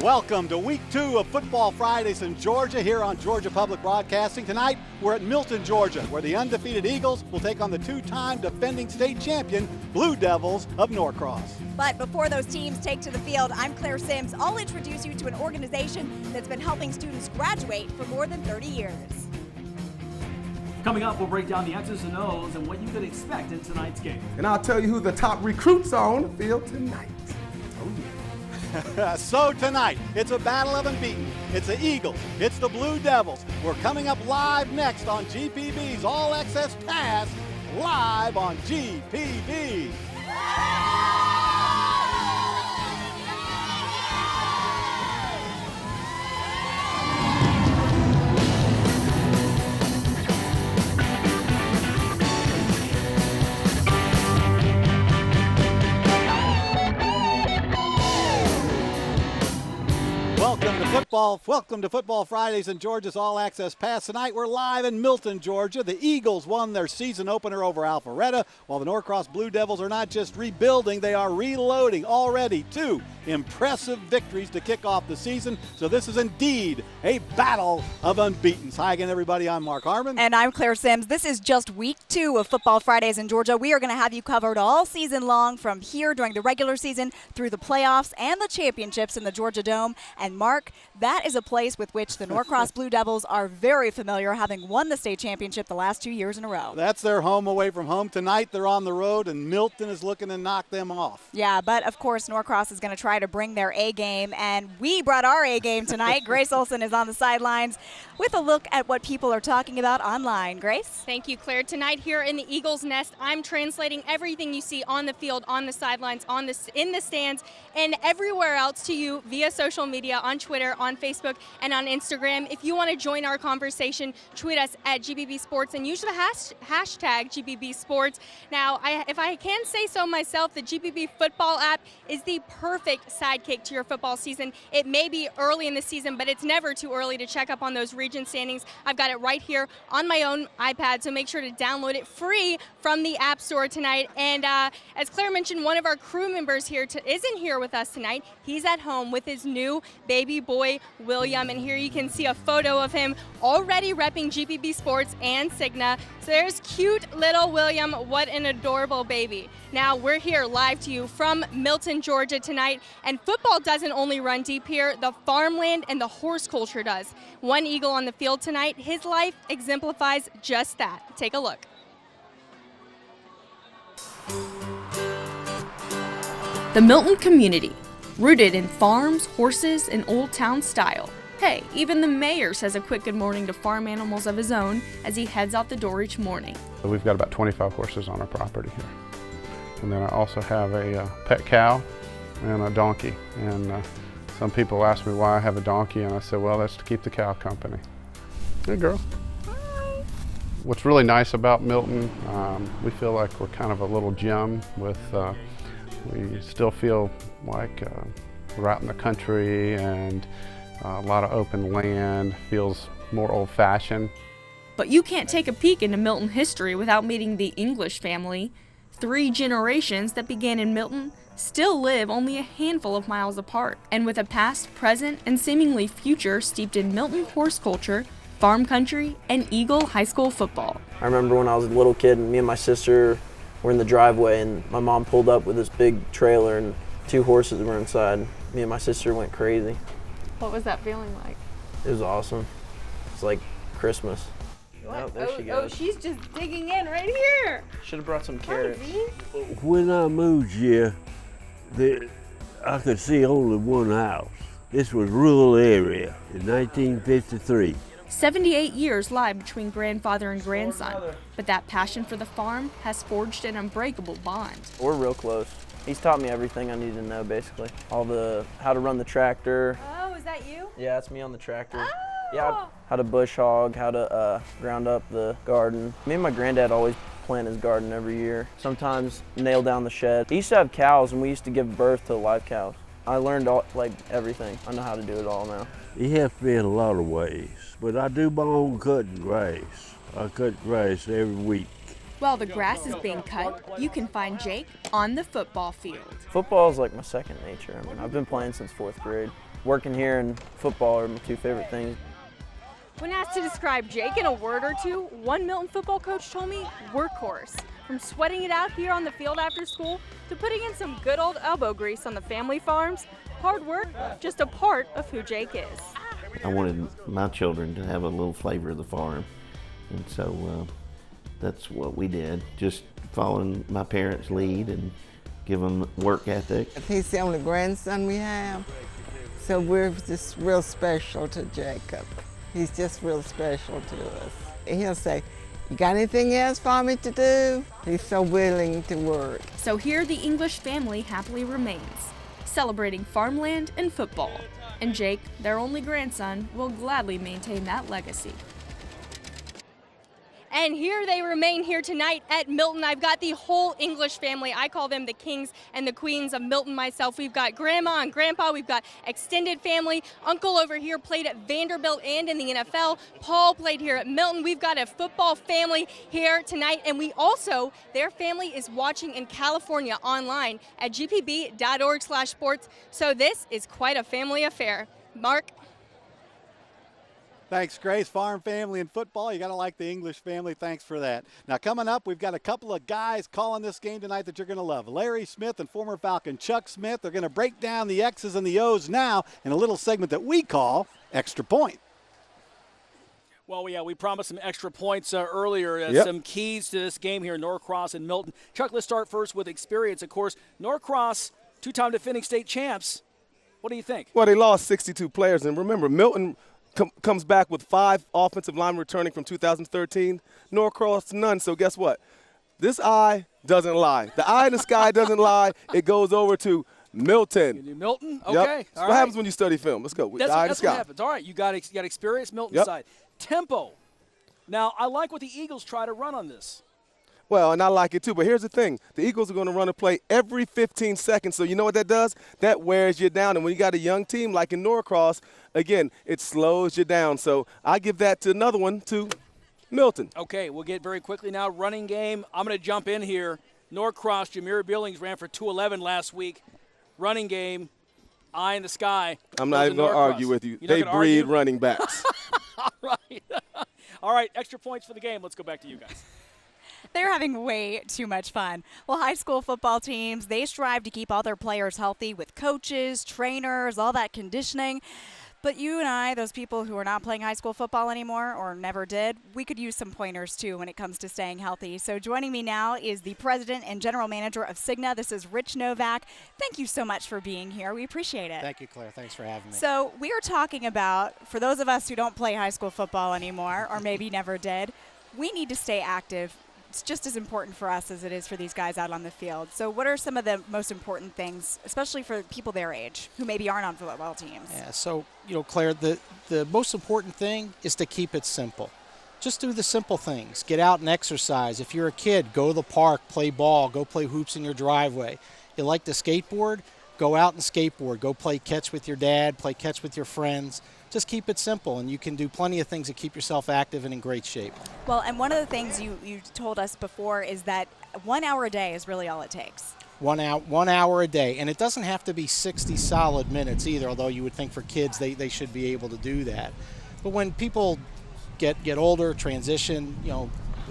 Welcome to week 2 of Football Fridays in Georgia here on Georgia Public Broadcasting. Tonight, we're at Milton, Georgia, where the undefeated Eagles will take on the two-time defending state champion Blue Devils of Norcross. But before those teams take to the field, I'm Claire Sims. I'll introduce you to an organization that's been helping students graduate for more than 30 years. Coming up, we'll break down the X's and O's and what you can expect in tonight's game. And I'll tell you who the top recruits are on the field tonight. Oh, yeah. So tonight, it's a battle of unbeaten. It's the Eagles. It's the Blue Devils. We're coming up live next on GPB's All Access Pass, live on GPB. Welcome to Football Fridays in Georgia's All Access Pass. Tonight we're live in Milton, Georgia. The Eagles won their season opener over Alpharetta, while the Norcross Blue Devils are not just rebuilding, they are reloading. Already 2 impressive victories to kick off the season. So this is indeed a battle of unbeatens. Hi again, everybody. I'm Mark Harmon. And I'm Claire Sims. This is just week 2 of Football Fridays in Georgia. We are going to have you covered all season long, from here during the regular season through the playoffs and the championships in the Georgia Dome. And Mark, that is a place with which the Norcross Blue Devils are very familiar, having won the state championship the last 2 years in a row. That's their home away from home. Tonight they're on the road, and Milton is looking to knock them off. Yeah, but of course Norcross is going to try to bring their A game, and we brought our A game tonight. Grace Olson is on the sidelines with a look at what people are talking about online. Grace? Thank you, Claire. Tonight here in the Eagles' Nest, I'm translating everything you see on the field, on the sidelines, in the stands, and everywhere else to you via social media, on Twitter, on Facebook, and on Instagram. If you want to join our conversation, tweet us at GBB Sports and use the hashtag GBB Sports. Now, if I can say so myself, the GBB football app is the perfect sidekick to your football season. It may be early in the season, but it's never too early to check up on those region standings. I've got it right here on my own iPad, so make sure to download it free from the App Store tonight. And as Claire mentioned, one of our crew members here isn't here with us tonight. He's at home with his new baby boy, William, and here you can see a photo of him already repping GPB Sports and Cigna. So there's cute little William. What an adorable baby. Now we're here live to you from Milton, Georgia tonight, and football doesn't only run deep here, the farmland and the horse culture does. One Eagle on the field tonight, his life exemplifies just that. Take a look. The Milton community, rooted in farms, horses, and old town style. Hey, even the mayor says a quick good morning to farm animals of his own as he heads out the door each morning. We've got about 25 horses on our property here. And then I also have a pet cow and a donkey. And some people ask me why I have a donkey, and I said, well, that's to keep the cow company. Good girl. Hi. What's really nice about Milton, we feel like we're kind of a little gem with, we still feel like we're out in the country, and a lot of open land, feels more old-fashioned. But you can't take a peek into Milton history without meeting the English family. 3 generations that began in Milton still live only a handful of miles apart, and with a past, present, and seemingly future steeped in Milton horse culture, farm country, and Eagle high school football. I remember when I was a little kid and me and my sister were in the driveway and my mom pulled up with this big trailer and 2 horses were inside. Me and my sister went crazy. What was that feeling like? It was awesome. It's like Christmas. Oh, there she goes. She's just digging in right here. Should have brought some carrots. When I moved here, I could see only one house. This was rural area in 1953. 78 years lie between grandfather and grandson, but that passion for the farm has forged an unbreakable bond. We're real close. He's taught me everything I need to know, basically. How to run the tractor. Oh, is that you? Yeah, that's me on the tractor. Oh. Yeah, how to bush hog, how to ground up the garden. Me and my granddad always plant his garden every year. Sometimes nail down the shed. He used to have cows, and we used to give birth to live cows. I learned everything. I know how to do it all now. He helped me in a lot of ways, but I do my own cutting grass. I cut grass every week. While the grass is being cut, you can find Jake on the football field. Football is like my second nature. I mean, I've been playing since 4th grade. Working here and football are my two favorite things. When asked to describe Jake in a word or two, one Milton football coach told me workhorse. From sweating it out here on the field after school to putting in some good old elbow grease on the family farms, hard work just a part of who Jake is. I wanted my children to have a little flavor of the farm, and so that's what we did, just following my parents' lead and give them work ethic. He's the only grandson we have, so we're just real special to Jacob. He's just real special to us. He'll say, "You got anything else for me to do?" He's so willing to work. So here the English family happily remains, celebrating farmland and football. And Jake, their only grandson, will gladly maintain that legacy. And here they remain here tonight at Milton. I've got the whole English family. I call them the kings and the queens of Milton myself. We've got grandma and grandpa. We've got extended family. Uncle over here played at Vanderbilt and in the NFL. Paul played here at Milton. We've got a football family here tonight. And we also, their family is watching in California online at gpb.org/sports. So this is quite a family affair. Mark? Thanks, Grace. Farm family and football. You got to like the English family. Thanks for that. Now, coming up, we've got a couple of guys calling this game tonight that you're going to love. Larry Smith and former Falcon Chuck Smith. They're going to break down the X's and the O's now in a little segment that we call Extra Point. Well, yeah, we promised some extra points earlier, some keys to this game here, Norcross and Milton. Chuck, let's start first with experience. Of course, Norcross, two-time defending state champs. What do you think? Well, they lost 62 players, and remember, Milton comes back with 5 offensive linemen returning from 2013. Norcross, none. So guess what? This eye doesn't lie. The eye in the sky doesn't lie. It goes over to Milton. Milton? Okay. Yep. That's what happens when you study film. Let's go. That's, eye in the that's sky. what happens. All right, you got experience Milton side. Tempo. Now, I like what the Eagles try to run on this. Well, and I like it too, but here's the thing. The Eagles are going to run a play every 15 seconds, so you know what that does? That wears you down, and when you got a young team like in Norcross, again, it slows you down. So I give that to another one, to Milton. Okay, we'll get very quickly now. Running game, I'm going to jump in here. Norcross, Jameer Billings ran for 211 last week. Running game, eye in the sky. I'm not even going to argue with you. They breed running backs. All right. All right, extra points for the game. Let's go back to you guys. They're having way too much fun. Well, high school football teams, they strive to keep all their players healthy with coaches, trainers, all that conditioning. But you and I, those people who are not playing high school football anymore or never did, we could use some pointers too when it comes to staying healthy. So joining me now is the president and general manager of Cigna. This is Rich Novak. Thank you so much for being here. We appreciate it. Thank you, Claire. Thanks for having me. So we are talking about, for those of us who don't play high school football anymore or maybe never did, we need to stay active. It's just as important for us as it is for these guys out on the field. So what are some of the most important things, especially for people their age who maybe aren't on football teams? Yeah, so, Claire, the most important thing is to keep it simple. Just do the simple things. Get out and exercise. If you're a kid, go to the park, play ball, go play hoops in your driveway. You like to skateboard? Go out and skateboard. Go play catch with your dad, play catch with your friends. Just keep it simple, and you can do plenty of things to keep yourself active and in great shape. Well, and one of the things you told us before is that 1 hour a day is really all it takes. 1 hour a day, and it doesn't have to be 60 solid minutes either, although you would think for kids they should be able to do that. But when people get older, transition,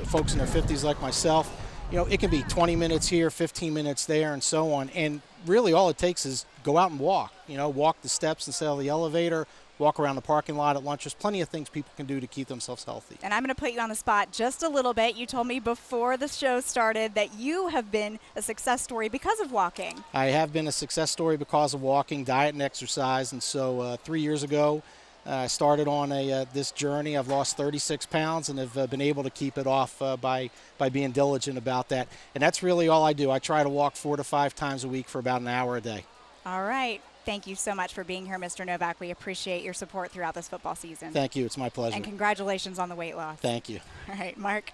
folks in their 50s like myself, it can be 20 minutes here, 15 minutes there, and so on. And really all it takes is go out and walk. Walk the steps instead of the elevator, walk around the parking lot at lunch. There's plenty of things people can do to keep themselves healthy. And I'm going to put you on the spot just a little bit. You told me before the show started that you have been a success story because of walking. I have been a success story because of walking, diet, and exercise. And so 3 years ago, I started on this journey. I've lost 36 pounds and have been able to keep it off by being diligent about that. And that's really all I do. I try to walk 4 to 5 times a week for about an hour a day. All right. Thank you so much for being here, Mr. Novak. We appreciate your support throughout this football season. Thank you. It's my pleasure. And congratulations on the weight loss. Thank you. All right, Mark.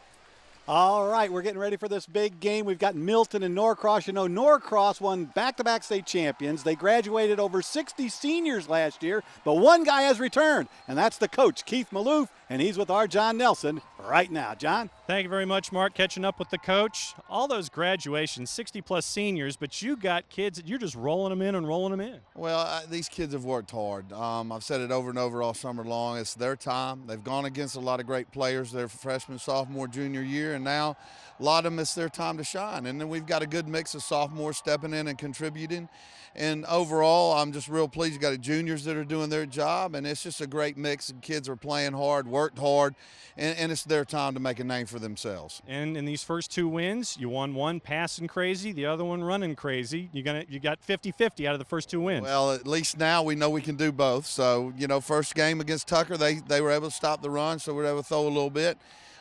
All right, we're getting ready for this big game. We've got Milton and Norcross. Norcross won back-to-back state champions. They graduated over 60 seniors last year, but one guy has returned, and that's the coach, Keith Maloof, and he's with our John Nelson right now. John? Thank you very much, Mark. Catching up with the coach. All those graduations, 60-plus seniors, but you got kids that you're just rolling them in and rolling them in. Well, these kids have worked hard. I've said it over and over all summer long. It's their time. They've gone against a lot of great players their freshman, sophomore, junior year, and now a lot of them, it's their time to shine. And then we've got a good mix of sophomores stepping in and contributing. And overall, I'm just real pleased. You got juniors that are doing their job, and it's just a great mix. And kids are playing hard, worked hard, and it's their time to make a name for themselves. And in these first 2 wins, you won one passing crazy, the other one running crazy. You got 50-50 out of the first 2 wins. Well, at least now we know we can do both. So, first game against Tucker, they were able to stop the run, so we were able to throw a little bit.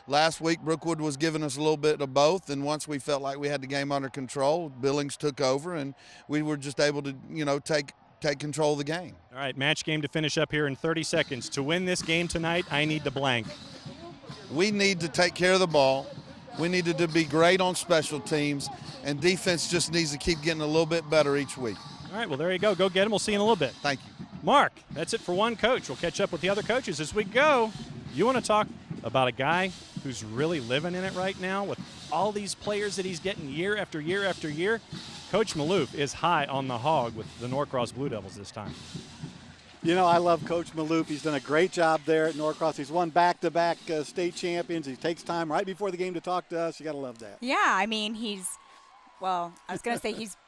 Last week, Brookwood was giving us a little bit of both, and once we felt like we had the game under control, Billings took over, and we were just able to, take control of the game. All right, match game to finish up here in 30 seconds. To win this game tonight, I need to blank. We need to take care of the ball. We needed to be great on special teams, and defense just needs to keep getting a little bit better each week. All right, well, there you go. Go get them. We'll see you in a little bit. Thank you. Mark, that's it for one coach. We'll catch up with the other coaches as we go. You want to talk about a guy who's really living in it right now with all these players that he's getting year after year after year? Coach Maloof is high on the hog with the Norcross Blue Devils this time. I love Coach Maloof. He's done a great job there at Norcross. He's won back-to-back state champions. He takes time right before the game to talk to us. You got to love that. Yeah, I mean, he's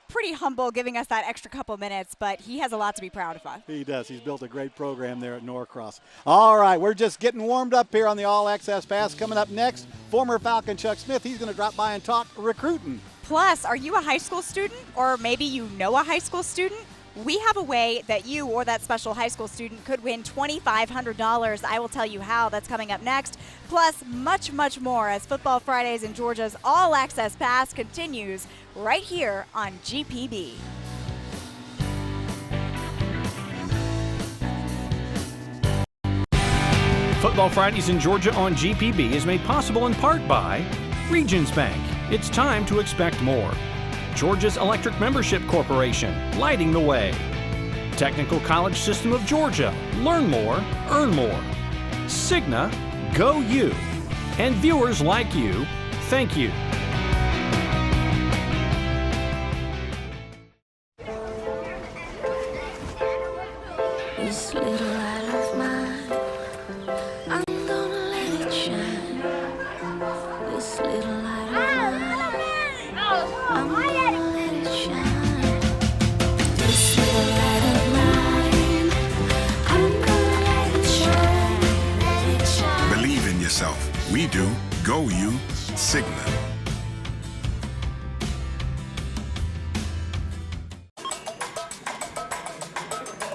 pretty humble giving us that extra couple minutes, but he has a lot to be proud of. He does. He's built a great program there at Norcross. All right, we're just getting warmed up here on the All Access Pass. Coming up next, former Falcon Chuck Smith. He's going to drop by and talk recruiting. Plus, are you a high school student, or maybe you know a high school student? We have a way that you or that special high school student could win $2,500. I will tell you how. That's coming up next. Plus, much, much more as Football Fridays in Georgia's All Access Pass continues right here on GPB. Football Fridays in Georgia on GPB is made possible in part by Regions Bank. It's time to expect more. Georgia's Electric Membership Corporation, lighting the way. Technical College System of Georgia, learn more, earn more. Cigna, go you. And viewers like you, thank you. This little light of mine, I'm gonna let it shine. This little light of mine, I'm gonna let it shine. This little light of mine, I'm gonna let it shine. Let it shine. Believe in yourself. We do. Go you. Cigna.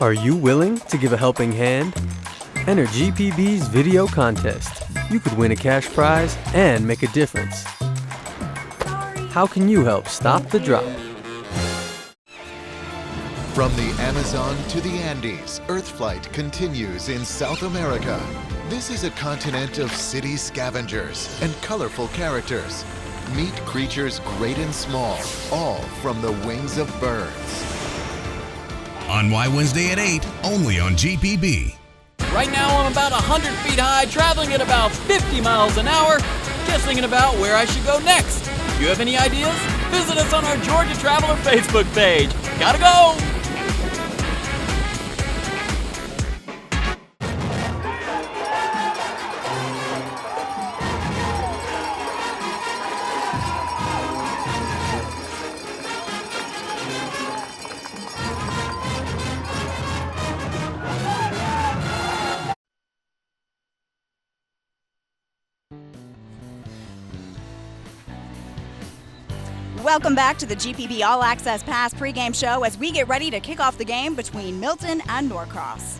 Are you willing to give a helping hand? Enter GPB's video contest. You could win a cash prize and make a difference. How can you help stop the drop? From the Amazon to the Andes, Earth flight continues in South America. This is a continent of city scavengers and colorful characters. Meet creatures great and small, all from the wings of birds. On Y Wednesday at 8, only on GPB. Right now I'm about 100 feet high, traveling at about 50 miles an hour, just thinking about where I should go next. If you have any ideas, visit us on our Georgia Traveler Facebook page. Gotta go! Welcome back to the GPB All Access Pass pregame show as we get ready to kick off the game between Milton and Norcross.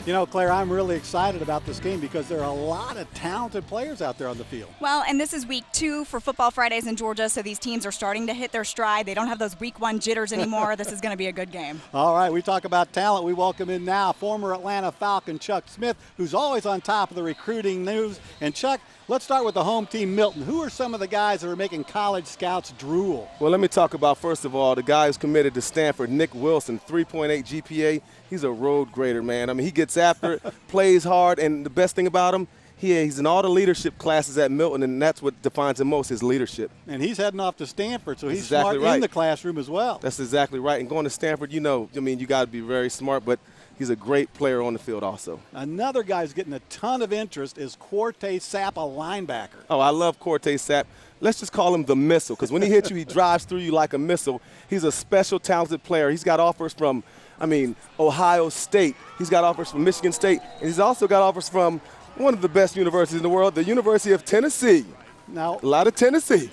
You know, Claire, I'm really excited about this game because there are a lot of talented players out there on the field. Well, and this is week 2 for Football Fridays in Georgia, so these teams are starting to hit their stride. They don't have those week 1 jitters anymore. This is going to be a good game. All right, we talk about talent. We welcome in now former Atlanta Falcon Chuck Smith, who's always on top of the recruiting news. And Chuck, let's start with the home team, Milton. Who are some of the guys that are making college scouts drool? Well, let me talk about, first of all, the guy who's committed to Stanford, Nick Wilson, 3.8 GPA. He's a road grader, man. I mean, he gets after it, plays hard, and the best thing about him, He's in all the leadership classes at Milton, and that's what defines him most, his leadership. And he's heading off to Stanford, so he's exactly smart right. in the classroom as well. That's exactly right. And going to Stanford, you got to be very smart, but he's a great player on the field also. Another guy's getting a ton of interest is Corte Sapp, a linebacker. Oh, I love Corte Sapp. Let's just call him the missile, because when he hits you, he drives through you like a missile. He's a special, talented player. He's got offers from, Ohio State. He's got offers from Michigan State. And he's also got offers from one of the best universities in the world, the University of Tennessee. Now, a lot of Tennessee.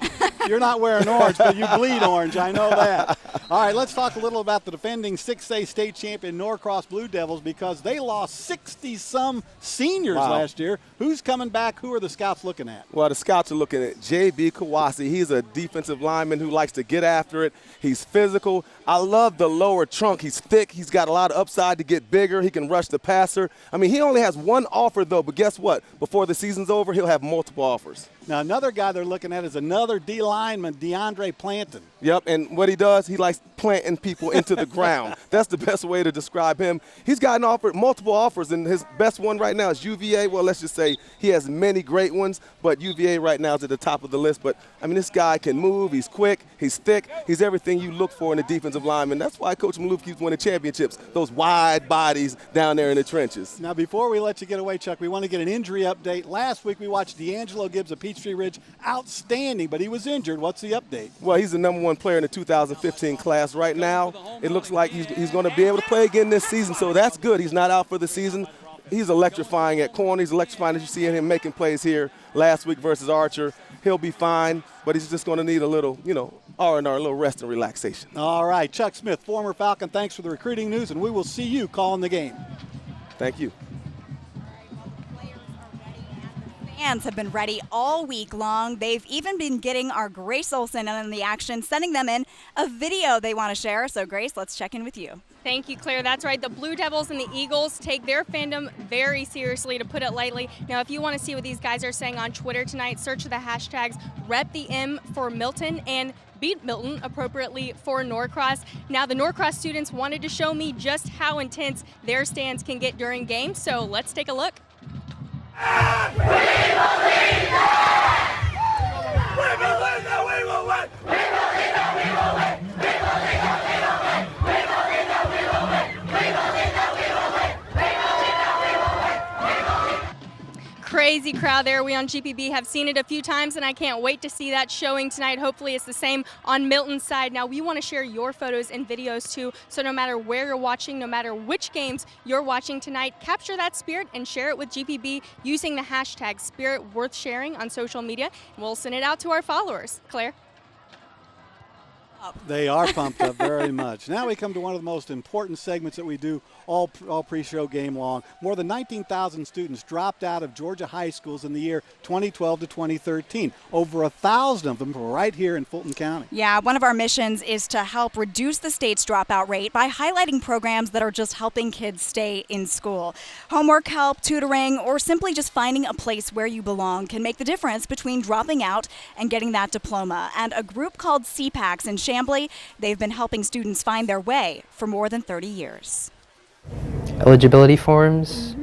You're not wearing orange, but you bleed orange. I know that. All right, let's talk a little about the defending 6A state champion Norcross Blue Devils, because they lost 60-some seniors last year. Who's coming back? Who are the scouts looking at? Well, the scouts are looking at J.B. Kawasi. He's a defensive lineman who likes to get after it. He's physical. I love the lower trunk. He's thick. He's got a lot of upside to get bigger. He can rush the passer. He only has one offer, though, but guess what? Before the season's over, he'll have multiple offers. Now, another guy they're looking at is another D lineman, DeAndre Planton. Yep, and what he does, he likes planting people into the ground. That's the best way to describe him. He's gotten offered multiple offers, and his best one right now is UVA. Well, let's just say he has many great ones, but UVA right now is at the top of the list. But, this guy can move. He's quick. He's thick. He's everything you look for in a defensive lineman. That's why Coach Maloof keeps winning championships, those wide bodies down there in the trenches. Now, before we let you get away, Chuck, we want to get an injury update. Last week we watched D'Angelo Gibbs of Peachtree Ridge. Outstanding, but he was injured. What's the update? Well, he's the #1 player in the 2015 class. Right now, it looks like he's going to be able to play again this season, so that's good. He's not out for the season. He's electrifying at corner. He's electrifying, as you see him making plays here last week versus Archer. He'll be fine, but he's just going to need a little, R&R, a little rest and relaxation. All right, Chuck Smith, former Falcon, thanks for the recruiting news, and we will see you calling the game. Thank you. Fans have been ready all week long. They've even been getting our Grace Olson in the action, sending them in a video they want to share. So, Grace, let's check in with you. Thank you, Claire. That's right. The Blue Devils and the Eagles take their fandom very seriously, to put it lightly. Now, if you want to see what these guys are saying on Twitter tonight, search the hashtags #RepTheM for Milton and Beat Milton, appropriately, for Norcross. Now, the Norcross students wanted to show me just how intense their stands can get during games, so let's take a look. We believe that! We believe that we will win! We believe that we will win! We believe that we will win! We believe that we will win! We believe that we will win! We believe that we will win! We believe. Crazy crowd there. We on GPB have seen it a few times, and I can't wait to see that showing tonight. Hopefully it's the same on Milton's side. Now, we want to share your photos and videos too, so no matter where you're watching, no matter which games you're watching tonight, capture that spirit and share it with GPB using the hashtag #SpiritWorthSharing on social media, and we'll send it out to our followers. Claire? They are pumped up very much. Now we come to one of the most important segments that we do all pre-show game long. More than 19,000 students dropped out of Georgia high schools in the year 2012 to 2013. Over 1,000 of them were right here in Fulton County. Yeah, one of our missions is to help reduce the state's dropout rate by highlighting programs that are just helping kids stay in school. Homework help, tutoring, or simply just finding a place where you belong can make the difference between dropping out and getting that diploma. And a group called CPACs in Chamblee, they've been helping students find their way for more than 30 years. Eligibility forms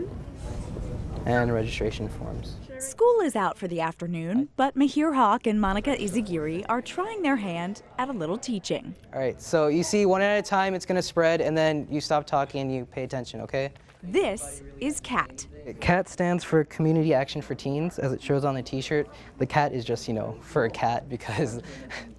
and registration forms. School is out for the afternoon, but Mahir Hawk and Monica Izagiri are trying their hand at a little teaching. All right, so you see one at a time, it's going to spread, and then you stop talking and you pay attention, okay? This is CAT. CAT stands for Community Action for Teens, as it shows on the t-shirt. The cat is just, for a cat because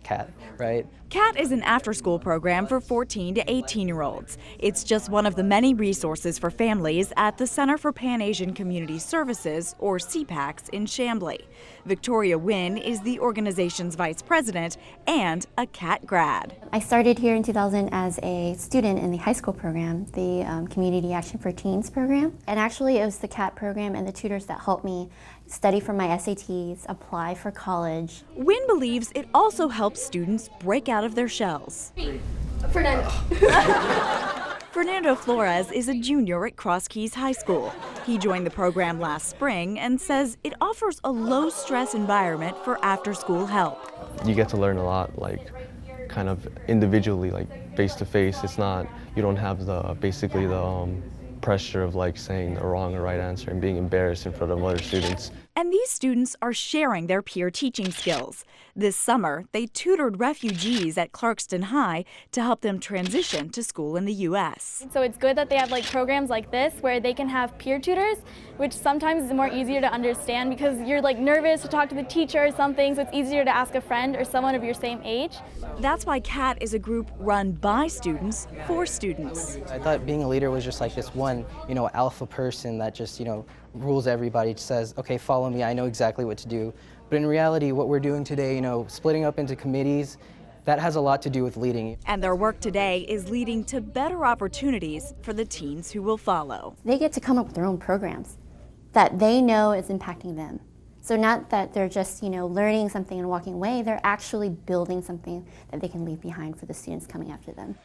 cat, right? CAT is an after-school program for 14 to 18-year-olds. It's just one of the many resources for families at the Center for Pan-Asian Community Services, or CPACs, in Chamblee. Victoria Wynn is the organization's vice president and a CAT grad. I started here in 2000 as a student in the high school program, the Community Action for Teens program. And actually it was the CAT program and the tutors that helped me study for my SATs, apply for college. Wynn believes it also helps students break out of their shells. Fernando. Fernando Flores is a junior at Cross Keys High School. He joined the program last spring and says it offers a low-stress environment for after-school help. You get to learn a lot, kind of individually, face-to-face. It's not, you don't have basically the pressure of like saying the wrong or right answer and being embarrassed in front of other students. And these students are sharing their peer teaching skills. This summer, they tutored refugees at Clarkston High to help them transition to school in the U.S. So it's good that they have like programs like this where they can have peer tutors, which sometimes is more easier to understand because you're like nervous to talk to the teacher or something, so it's easier to ask a friend or someone of your same age. That's why CAT is a group run by students for students. I thought being a leader was just like this one, alpha person that just, rules everybody, says, okay, follow me, I know exactly what to do. But in reality, what we're doing today, splitting up into committees, that has a lot to do with leading. And their work today is leading to better opportunities for the teens who will follow. They get to come up with their own programs that they know is impacting them. So not that they're just, learning something and walking away, they're actually building something that they can leave behind for the students coming after them.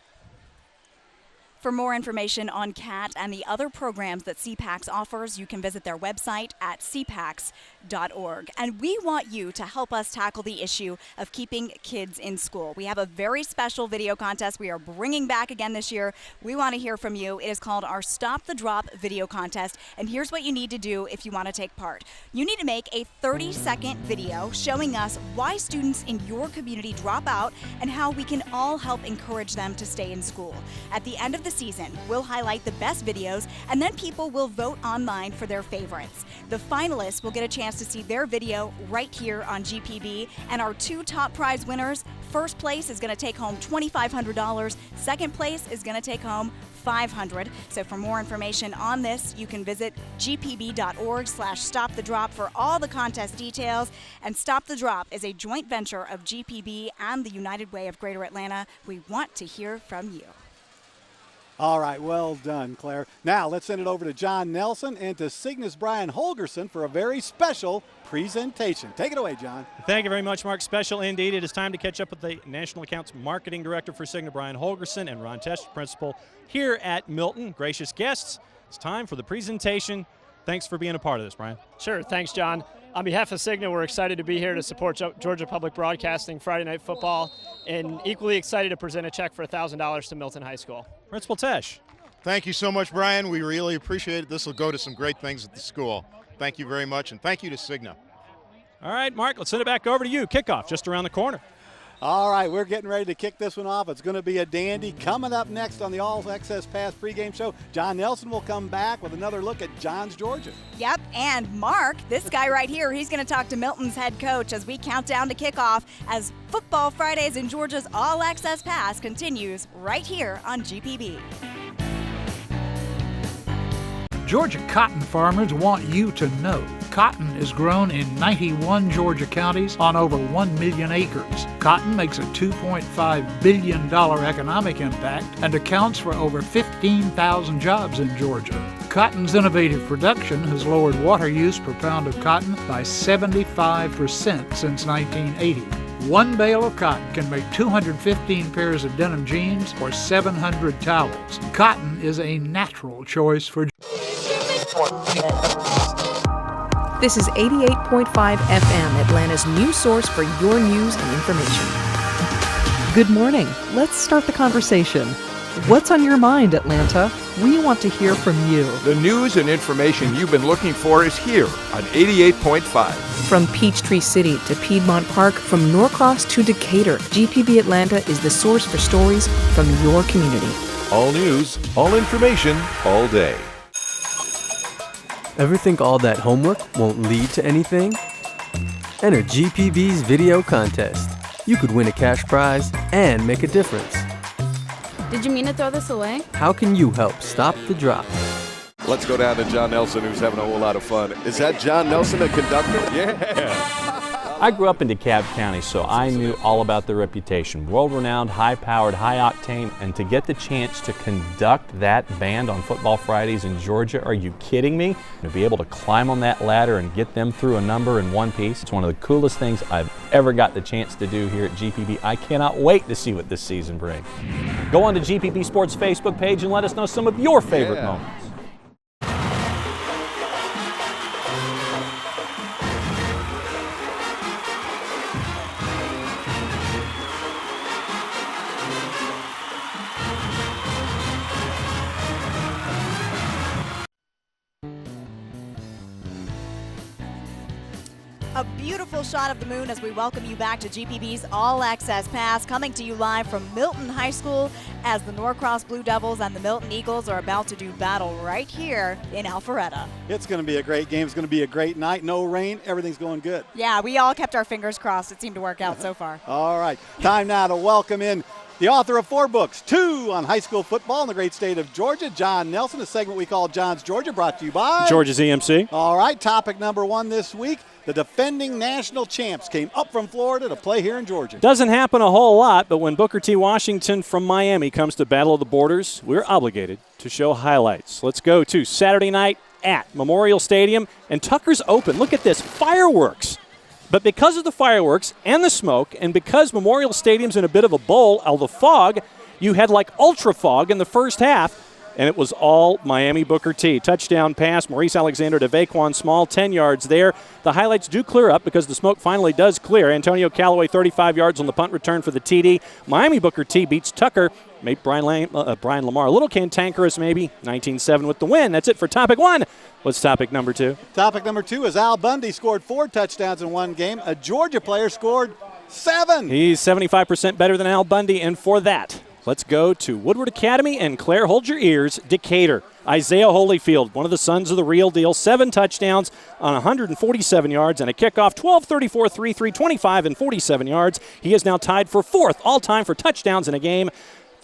For more information on CAT and the other programs that CPACS offers, you can visit their website at cpacs.org. And we want you to help us tackle the issue of keeping kids in school. We have a very special video contest we are bringing back again this year. We want to hear from you. It is called our Stop the Drop video contest. And here's what you need to do if you want to take part. You need to make a 30-second video showing us why students in your community drop out and how we can all help encourage them to stay in school. At the end of the season, we'll highlight the best videos, and then people will vote online for their favorites. The finalists will get a chance to see their video right here on GPB, and our 2 top prize winners, first place is going to take home $2,500, second place is going to take home $500. So for more information on this, you can visit gpb.org/stopthedrop for all the contest details. And Stop the Drop is a joint venture of GPB and the United Way of Greater Atlanta. We want to hear from you. All right, well done, Claire. Now let's send it over to John Nelson and to Cigna's Brian Holgerson for a very special presentation. Take it away, John. Thank you very much, Mark. Special indeed. It is time to catch up with the National Accounts Marketing Director for Cigna, Brian Holgerson, and Ron Tesh, Principal here at Milton. Gracious guests, it's time for the presentation. Thanks for being a part of this, Brian. Sure. Thanks, John. On behalf of Cigna, we're excited to be here to support Georgia Public Broadcasting Friday Night Football, and equally excited to present a check for $1,000 to Milton High School. Principal Tesh. Thank you so much, Brian. We really appreciate it. This will go to some great things at the school. Thank you very much, and thank you to Cigna. All right, Mark, let's send it back over to you. Kickoff just around the corner. All right, we're getting ready to kick this one off. It's going to be a dandy. Coming up next on the All Access Pass pregame show, John Nelson will come back with another look at John's Georgia. Yep, and Mark, this guy right here, he's going to talk to Milton's head coach as we count down to kickoff as Football Fridays in Georgia's All Access Pass continues right here on GPB. Georgia cotton farmers want you to know cotton is grown in 91 Georgia counties on over 1 million acres. Cotton makes a $2.5 billion economic impact and accounts for over 15,000 jobs in Georgia. Cotton's innovative production has lowered water use per pound of cotton by 75% since 1980. One bale of cotton can make 215 pairs of denim jeans or 700 towels. Cotton is a natural choice for This is 88.5 FM, Atlanta's news source for your news and information. Good morning. Let's start the conversation. What's on your mind, Atlanta? We want to hear from you. The news and information you've been looking for is here on 88.5. From Peachtree City to Piedmont Park, from Norcross to Decatur, GPB Atlanta is the source for stories from your community. All news, all information, all day. Ever think all that homework won't lead to anything? Enter GPB's video contest. You could win a cash prize and make a difference. Did you mean to throw this away? How can you help stop the drop? Let's go down to John Nelson, who's having a whole lot of fun. Is that John Nelson, the conductor? Yeah. I grew up in DeKalb County, so I knew all about their reputation. World-renowned, high-powered, high-octane, and to get the chance to conduct that band on Football Fridays in Georgia, are you kidding me? To be able to climb on that ladder and get them through a number in one piece, it's one of the coolest things I've ever got the chance to do here at GPB. I cannot wait to see what this season brings. Go on to GPB Sports Facebook page and let us know some of your favorite moments. A beautiful shot of the moon as we welcome you back to GPB's All Access Pass, coming to you live from Milton High School as the Norcross Blue Devils and the Milton Eagles are about to do battle right here in Alpharetta. It's going to be a great game. It's going to be a great night. No rain. Everything's going good. Yeah, we all kept our fingers crossed. It seemed to work out so far. All right. Time now to welcome in the author of 4 books, 2 on high school football in the great state of Georgia, John Nelson, a segment we call John's Georgia, brought to you by Georgia's EMC. All right, topic number 1 this week. The defending national champs came up from Florida to play here in Georgia. Doesn't happen a whole lot, but when Booker T. Washington from Miami comes to Battle of the Borders, we're obligated to show highlights. Let's go to Saturday night at Memorial Stadium, and Tucker's open. Look at this, fireworks. But because of the fireworks and the smoke, and because Memorial Stadium's in a bit of a bowl, all the fog, you had like ultra fog in the first half, and it was all Miami Booker T. Touchdown pass, Maurice Alexander to Vaquan Small, 10 yards there. The highlights do clear up because the smoke finally does clear. Antonio Callaway, 35 yards on the punt return for the TD. Miami Booker T beats Tucker. Made Brian Lamar a little cantankerous maybe. 19-7 with the win. That's it for topic 1. What's topic number 2? Topic number 2 is Al Bundy scored 4 touchdowns in one game. A Georgia player scored 7. He's 75% better than Al Bundy, and for that, let's go to Woodward Academy and Claire, hold your ears, Decatur. Isaiah Holyfield, one of the sons of the real deal, 7 touchdowns on 147 yards and a kickoff, 12-34, 3-3, 25 and 47 yards. He is now tied for 4th all-time for touchdowns in a game.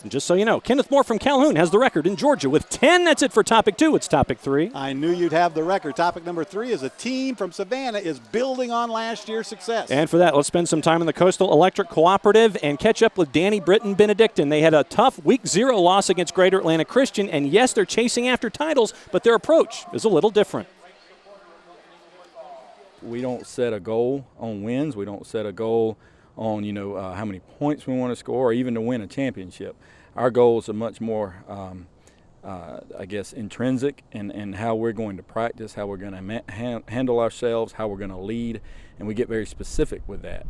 And just so you know, Kenneth Moore from Calhoun has the record in Georgia with 10. That's it for topic 2. It's topic 3. I knew you'd have the record. Topic number 3 is a team from Savannah is building on last year's success. And for that, let's spend some time in the Coastal Electric Cooperative and catch up with Danny Britton Benedictine. They had a tough Week 0 loss against Greater Atlanta Christian, and yes, they're chasing after titles, but their approach is a little different. We don't set a goal on wins. We don't set a goal on, how many points we want to score or even to win a championship. Our goals are much more, intrinsic in how we're going to practice, how we're going to handle ourselves, how we're going to lead, and we get very specific with that.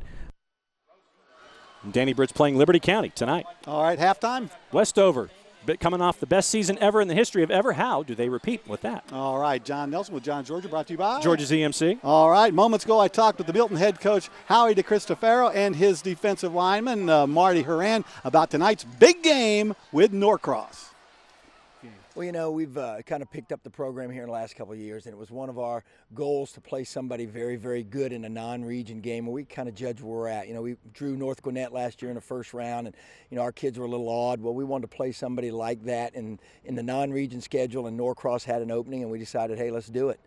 Danny Britt's playing Liberty County tonight. All right, halftime. Westover. Coming off the best season ever in the history of ever. How do they repeat with that? All right, John Nelson with John Georgia, brought to you by Georgia's EMC. All right, moments ago I talked with the Milton head coach Howie DeCristofaro and his defensive lineman Marty Horan about tonight's big game with Norcross. Well, we've kind of picked up the program here in the last couple of years, and it was one of our goals to play somebody very, very good in a non-region game where we kind of judge where we're at. We drew North Gwinnett last year in the first round, and, our kids were a little odd. Well, we wanted to play somebody like that in the non-region schedule, and Norcross had an opening, and we decided, hey, let's do it.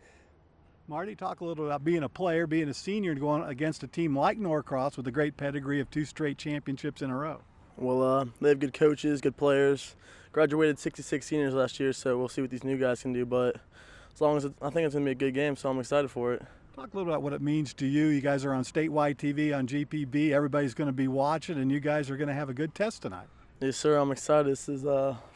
Marty, talk a little about being a player, being a senior, and going against a team like Norcross with a great pedigree of 2 straight championships in a row. Well, they have good coaches, good players. Graduated 66 seniors last year, so we'll see what these new guys can do. But as long as I think it's going to be a good game, so I'm excited for it. Talk a little about what it means to you. You guys are on statewide TV on GPB. Everybody's going to be watching, and you guys are going to have a good test tonight. Yes, sir. I'm excited. This is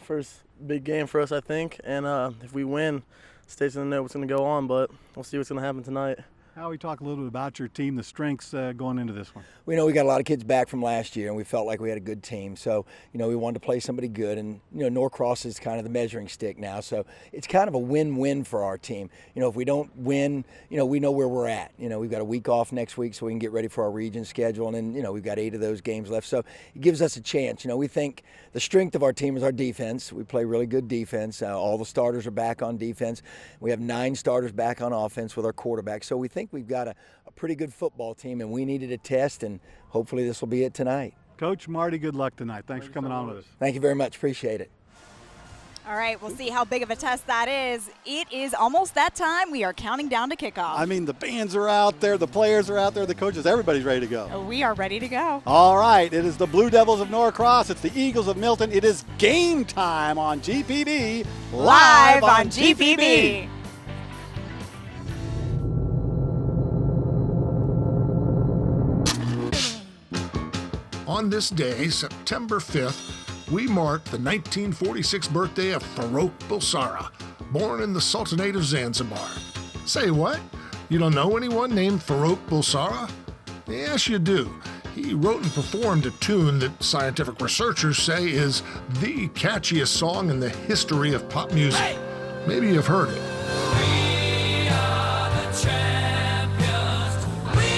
first big game for us, I think. And if we win, the state's going to know what's going to go on, but we'll see what's going to happen tonight. Howie, talk a little bit about your team, the strengths going into this one. We know we got a lot of kids back from last year, and we felt like we had a good team. So, we wanted to play somebody good. And, Norcross is kind of the measuring stick now. So it's kind of a win-win for our team. If we don't win, we know where we're at. We've got a week off next week so we can get ready for our region schedule. And then, we've got 8 of those games left. So it gives us a chance. We think the strength of our team is our defense. We play really good defense. All the starters are back on defense. We have 9 starters back on offense with our quarterback. So we think we've got a pretty good football team, and we needed a test, and hopefully this will be it tonight. Coach Marty, good luck tonight. Thanks for coming on with us. Thank you very much. Appreciate it. All right, we'll see how big of a test that is. It is almost that time. We are counting down to kickoff. I mean, the bands are out there, the players are out there, the coaches, everybody's ready to go. We are ready to go. All right, it is the Blue Devils of Norcross. It's the Eagles of Milton. It is game time on GPB. Live on GPB. On this day, September 5th, we mark the 1946 birthday of Farouk Bulsara, born in the Sultanate of Zanzibar. Say what? You don't know anyone named Farouk Bulsara? Yes, you do. He wrote and performed a tune that scientific researchers say is the catchiest song in the history of pop music. Maybe you've heard it. We are the champions. We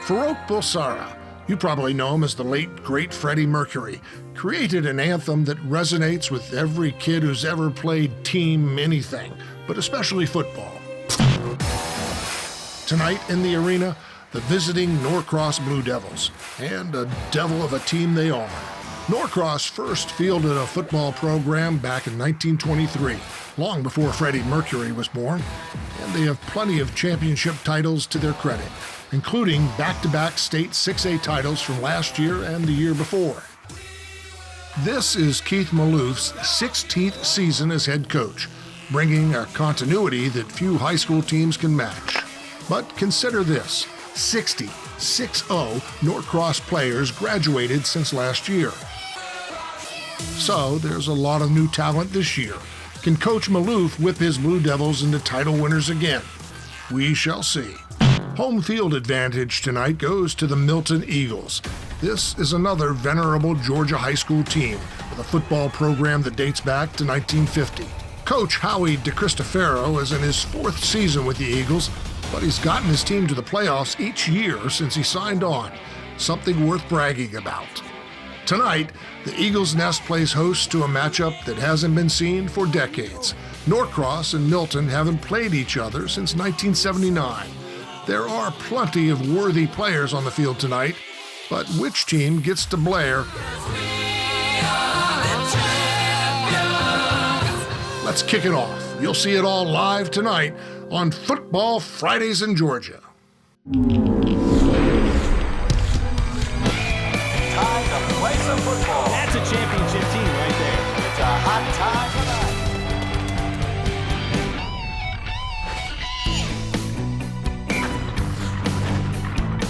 Farouk Bulsara, you probably know him as the late, great Freddie Mercury, created an anthem that resonates with every kid who's ever played team anything, but especially football. Tonight in the arena, the visiting Norcross Blue Devils, and a devil of a team they are. Norcross first fielded a football program back in 1923, long before Freddie Mercury was born, and they have plenty of championship titles to their credit, including back-to-back state 6A titles from last year and the year before. This is Keith Malouf's 16th season as head coach, bringing a continuity that few high school teams can match. But consider this, 60 Norcross players graduated since last year. So there's a lot of new talent this year. Can Coach Malouf whip his Blue Devils into title winners again? We shall see. Home field advantage tonight goes to the Milton Eagles. This is another venerable Georgia high school team with a football program that dates back to 1950. Coach Howie DeCristofaro is in his 4th season with the Eagles, but he's gotten his team to the playoffs each year since he signed on, something worth bragging about. Tonight, the Eagles Nest plays host to a matchup that hasn't been seen for decades. Norcross and Milton haven't played each other since 1979. There are plenty of worthy players on the field tonight, but which team gets to Blair? Let's kick it off. You'll see it all live tonight on Football Fridays in Georgia. Time to play some football. That's a championship team right there. It's a hot time tonight.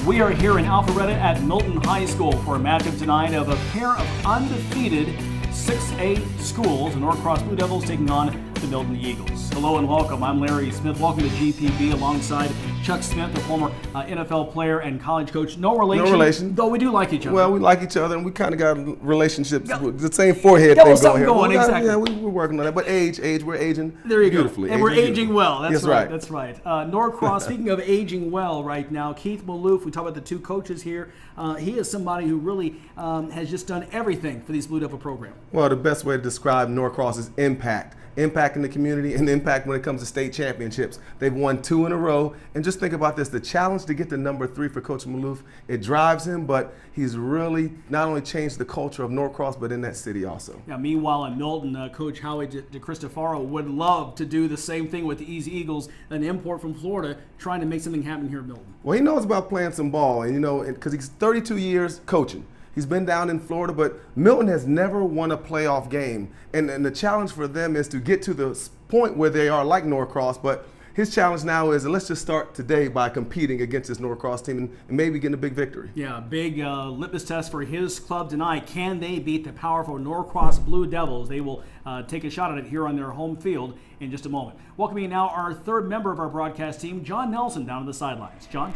We are here in Alpharetta at Milton High School for a matchup tonight of a pair of undefeated 6A schools, the Norcross Blue Devils taking on the Milton Eagles. Hello and welcome. I'm Larry Smith. Welcome to GPB alongside Chuck Smith, the former NFL player and college coach. No relation. No relation. Though we do like each other. Well, we like each other, and we kind of got relationships with the same forehead Got thing going here. Exactly. Yeah, we're working on that. But we're aging there you beautifully. Go. And we're aging well. That's right. That's right. Norcross, speaking of aging well right now, Keith Malouf, we talk about the two coaches here. He is somebody who really has just done everything for this Blue Devil program. Well, the best way to describe Norcross is impact. Impact in the community and impact when it comes to state championships. They've won 2 in a row. And just think about this, the challenge to get to number 3 for Coach Malouf, it drives him, but he's really not only changed the culture of Norcross, but in that city also. Yeah, meanwhile in Milton, Coach Howie DeCristofaro would love to do the same thing with the Easy Eagles, an import from Florida, trying to make something happen here in Milton. Well, he knows about playing some ball, and because he's 32 years coaching. He's been down in Florida, but Milton has never won a playoff game. And the challenge for them is to get to the point where they are like Norcross, but his challenge now is, let's just start today by competing against this Norcross team and maybe getting a big victory. Yeah, big litmus test for his club tonight. Can they beat the powerful Norcross Blue Devils? They will take a shot at it here on their home field in just a moment. Welcoming now our 3rd member of our broadcast team, John Nelson, down on the sidelines. John?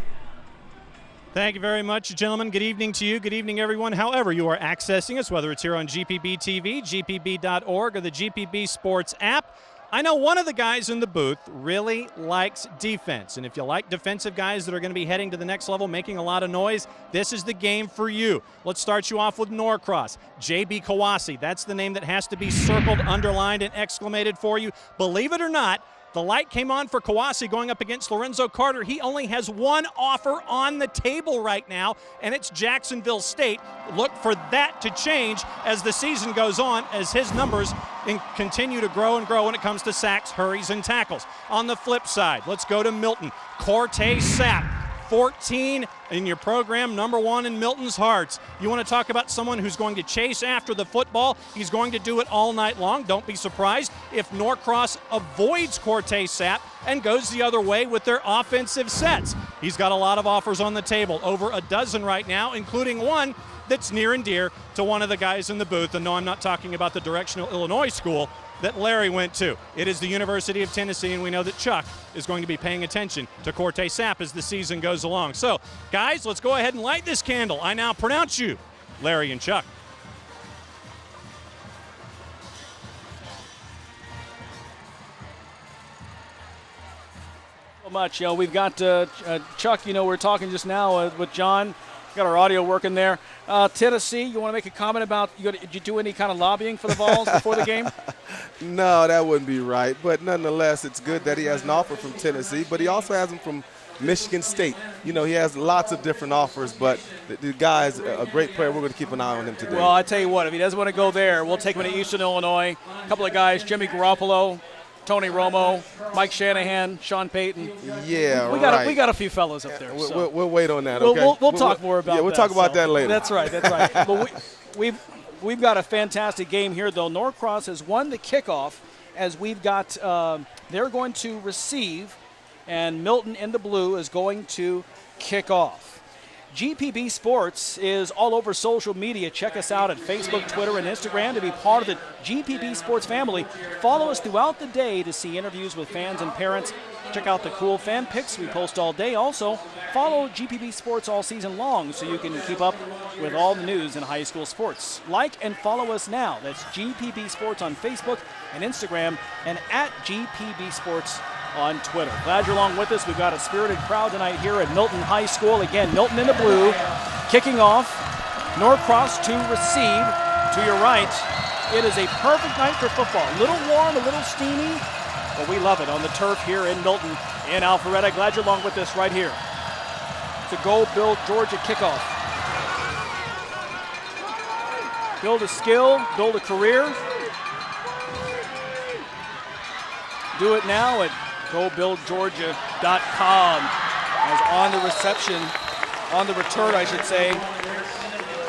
Thank you very much, gentlemen. Good evening to you. Good evening, everyone. However you are accessing us, whether it's here on GPB TV, gpb.org, or the GPB Sports app. I know one of the guys in the booth really likes defense. And if you like defensive guys that are going to be heading to the next level, making a lot of noise, this is the game for you. Let's start you off with Norcross. J.B. Kawasi, that's the name that has to be circled, underlined, and exclamated for you. Believe it or not, the light came on for Kawasi going up against Lorenzo Carter. He only has one offer on the table right now, and it's Jacksonville State. Look for that to change as the season goes on, as his numbers continue to grow and grow when it comes to sacks, hurries, and tackles. On the flip side, let's go to Milton. Cortez Sapp, 14 in your program, number 1 in Milton's hearts. You want to talk about someone who's going to chase after the football? He's going to do it all night long. Don't be surprised if Norcross avoids Cortez Sapp and goes the other way with their offensive sets. He's got a lot of offers on the table, over a dozen right now, including one that's near and dear to one of the guys in the booth. And no, I'm not talking about the Directional Illinois school that Larry went to. It is the University of Tennessee, and we know that Chuck is going to be paying attention to Cortez Sapp as the season goes along. So, guys, let's go ahead and light this candle. I now pronounce you Larry and Chuck. much. We've got Chuck. We're talking just now with John. Got our audio working there. Tennessee, you want to make a comment about, did you do any kind of lobbying for the Vols before the game? No, that wouldn't be right. But nonetheless, it's good that he has an offer from Tennessee, but he also has them from Michigan State. He has lots of different offers, but the guy is a great player. We're going to keep an eye on him today. Well, I tell you what, if he doesn't want to go there, we'll take him to Eastern Illinois. A couple of guys, Jimmy Garoppolo, Tony Romo, Mike Shanahan, Sean Payton. Yeah, we got a few fellows up there. We'll wait on that. Okay, we'll talk more about that. Yeah, we'll talk about that later. That's right. But we've got a fantastic game here, though. Norcross has won the kickoff, as we've got. They're going to receive, and Milton in the blue is going to kick off. GPB Sports is all over social media. Check us out at Facebook, Twitter, and Instagram to be part of the GPB Sports family. Follow us throughout the day to see interviews with fans and parents. Check out the cool fan pics we post all day. Also, follow GPB Sports all season long so you can keep up with all the news in high school sports. Like and follow us now. That's GPB Sports on Facebook and Instagram, and at GPB Sports on Twitter. Glad you're along with us. We've got a spirited crowd tonight here at Milton High School. Again, Milton in the blue, kicking off. Norcross to receive. To your right, it is a perfect night for football. A little warm, a little steamy, but we love it on the turf here in Milton, in Alpharetta. Glad you're along with us right here. It's a Go Build Georgia kickoff. Build a skill, build a career. Do it now at GoBuildGeorgia.com. As on the reception, on the return, I should say,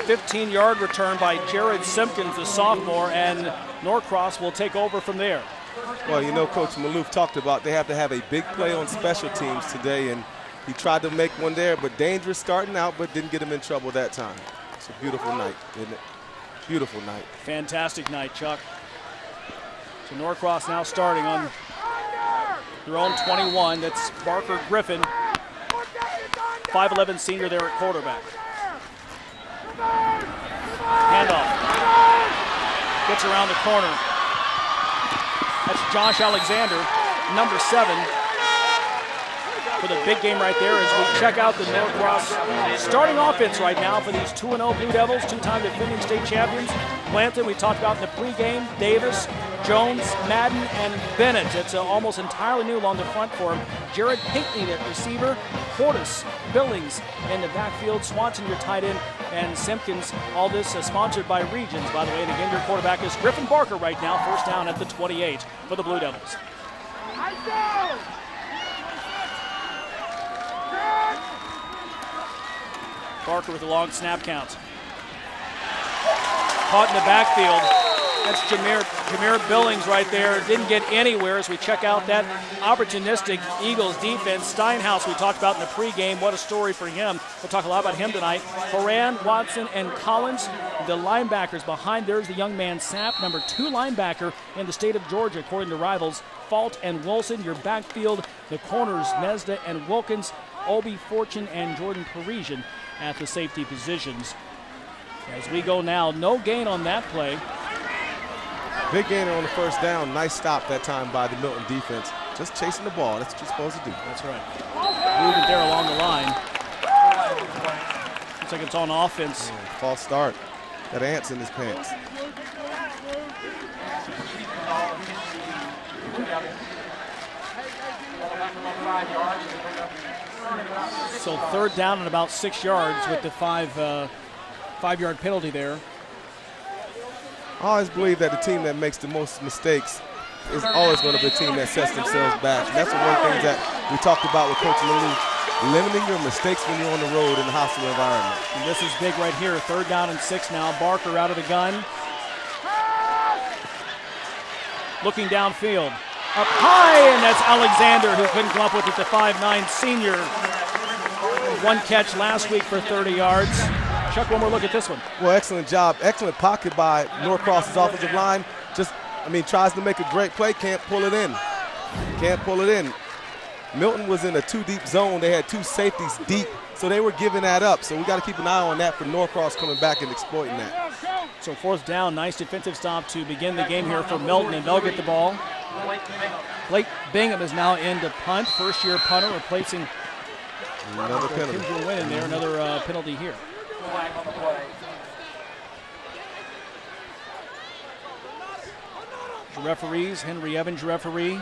15-yard return by Jared Simpkins, the sophomore, and Norcross will take over from there. Well, Coach Maloof talked about they have to have a big play on special teams today, and he tried to make one there, but dangerous starting out, but didn't get him in trouble that time. It's a beautiful night, isn't it? Beautiful night. Fantastic night, Chuck. So Norcross now starting on their own 21. That's Barker Griffin, 5'11" senior there at quarterback. Handoff. Gets around the corner. That's Josh Alexander, number 7. For the big game right there as we check out the Norcross starting offense right now for these 2-0 Blue Devils, two-time defending state champions. Blanton, we talked about in the pregame, Davis, Jones, Madden, and Bennett. It's almost entirely new along the front for him. Jared Pinckney at receiver, Portis, Billings in the backfield, Swanson your tight end, and Simpkins. All this sponsored by Regions, by the way. And again, your quarterback is Griffin Barker right now, first down at the 28 for the Blue Devils. Barker with a long snap count. Caught in the backfield. That's Jameer Billings right there. Didn't get anywhere as we check out that opportunistic Eagles defense. Steinhaus, we talked about in the pregame. What a story for him. We'll talk a lot about him tonight. Horan, Watson, and Collins, the linebackers behind. There's the young man Sapp, number 2 linebacker in the state of Georgia, according to Rivals. Fault and Wilson, your backfield. The corners, Nesda and Wilkins, Obi Fortune, and Jordan Parisian at the safety positions. As we go now, no gain on that play. Big gainer on the first down. Nice stop that time by the Milton defense. Just chasing the ball. That's what you're supposed to do. That's right. Moving there along the line. Looks like it's on offense. False start. Got ants in his pants. So third down and about 6 yards with the 5-yard penalty there. I always believe that the team that makes the most mistakes is always going to be a team that sets themselves back. And that's one of the things that we talked about with Coach Maloof, limiting your mistakes when you're on the road in a hostile environment. And this is big right here. Third down and 6 now. Barker out of the gun. Looking downfield. Up high, and that's Alexander who couldn't come up with it, the 5'9" senior. One catch last week for 30 yards. Chuck, one more look at this one. Well, excellent job. Excellent pocket by Norcross's offensive line. Tries to make a great play, can't pull it in. Can't pull it in. Milton was in a 2-deep zone. They had 2 safeties deep, so they were giving that up. So we got to keep an eye on that for Norcross coming back and exploiting that. So fourth down, nice defensive stop to begin the game here for Milton, and they'll get the ball. Blake Bingham is now in to punt. First-year punter replacing another penalty. Kendra Wynn in there. Another penalty here. The referees, Henry Evans referee,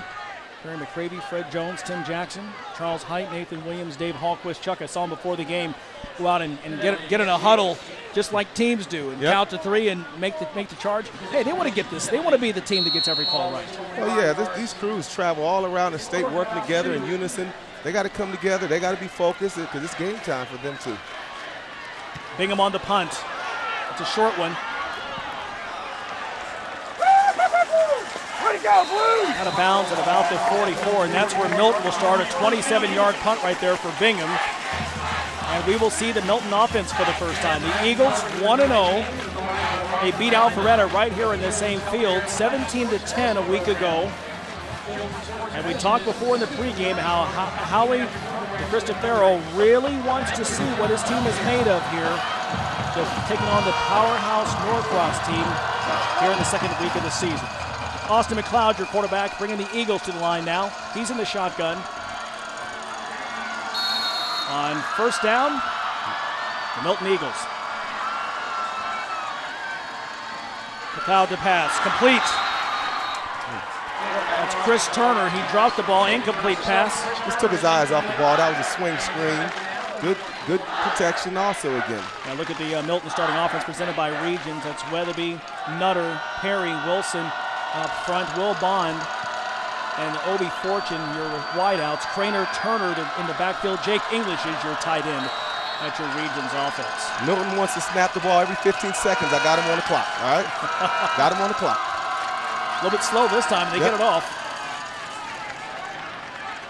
Perry McCravey, Fred Jones, Tim Jackson, Charles Height, Nathan Williams, Dave Hallquist, Chuck. I saw him before the game go out and get in a huddle just like teams do and count to 3 and make the charge. Hey, they want to get this. They want to be the team that gets every call right. Well, yeah, these crews travel all around the state working together in unison. They got to come together. They got to be focused because it's game time for them too. Bingham on the punt. It's a short one. Out of bounds at about the 44, and that's where Milton will start a 27-yard punt right there for Bingham. And we will see the Milton offense for the first time. The Eagles 1-0. They beat Alpharetta right here in the same field, 17-10 a week ago. And we talked before in the pregame how Howie Cristofero really wants to see what his team is made of here. Just taking on the powerhouse Norcross team here in the second week of the season. Austin McLeod, your quarterback, bringing the Eagles to the line now. He's in the shotgun. On first down, the Milton Eagles. McLeod to pass, complete. That's Chris Turner. He dropped the ball, incomplete pass. Just took his eyes off the ball. That was a swing screen. Good protection also again. Now look at the Milton starting offense presented by Regions. That's Weatherby, Nutter, Perry, Wilson. Up front, Will Bond and Obi Fortune, your wideouts. Craner Turner in the backfield. Jake English is your tight end at your Regions offense. Milton wants to snap the ball every 15 seconds. I got him on the clock, all right? Got him on the clock. A little bit slow this time, and they get it off.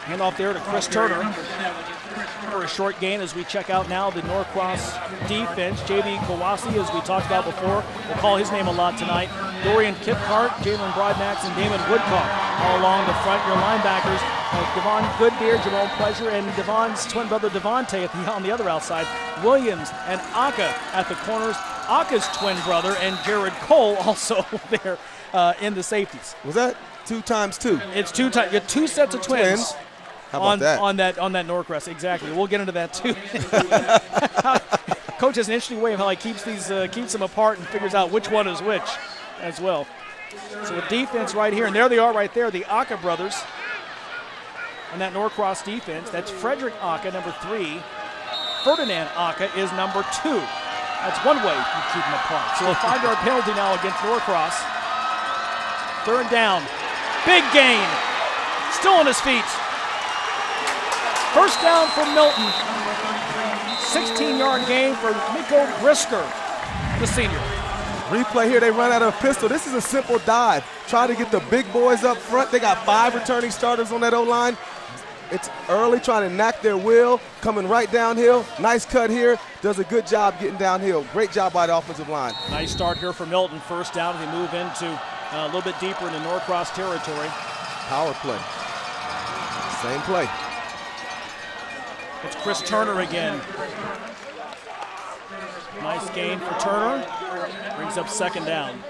Hand off there to Chris Turner for a short gain as we check out now the Norcross defense. J.B. Kawasi, as we talked about before, we'll call his name a lot tonight. Dorian Kiphart, Jalen Broadmax, and Damon Woodcock all along the front. Your linebackers, Devon Goodbeer, Jerome Pleasure, and Devon's twin brother Devontae on the other outside. Williams and Aka at the corners. Aka's twin brother and Jared Cole also there in the safeties. Was that 2 times 2? It's 2 times. You got 2 sets of twins. How about that? On that Norcross, exactly. We'll get into that too. Coach has an interesting way of how he keeps them apart and figures out which one is which as well. So the defense right here, and there they are right there, the Aka brothers on that Norcross defense. That's Frederick Aka, number 3. Ferdinand Aka is number 2. That's one way you keep them apart. So a 5-yard penalty now against Norcross. Third down. Big gain. Still on his feet. First down for Milton. 16-yard gain for Miko Brisker, the senior. Replay here, they run out of a pistol. This is a simple dive. Try to get the big boys up front. They got 5 returning starters on that O-line. It's early, trying to knock their wheel, coming right downhill. Nice cut here. Does a good job getting downhill. Great job by the offensive line. Nice start here for Milton. First down as they move into a little bit deeper into Norcross territory. Power play. Same play. It's Chris Turner again. Nice gain for Turner. Brings up second down.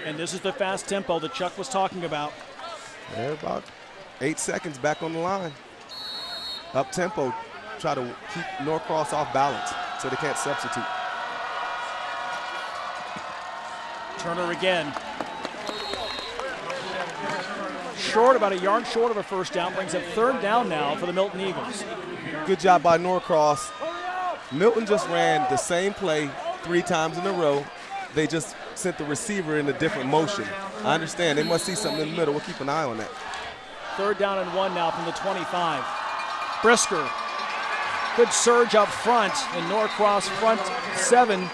And this is the fast tempo that Chuck was talking about. They're about 8 seconds back on the line. Up tempo, try to keep Norcross off balance so they can't substitute. Turner again. Short, about a yard short of a first down. Brings up third down now for the Milton Eagles. Good job by Norcross. Milton just ran the same play 3 times in a row. They just sent the receiver in a different motion. I understand. They must see something in the middle. We'll keep an eye on that. Third down and 1 now from the 25. Brisker. Good surge up front, and Norcross front 7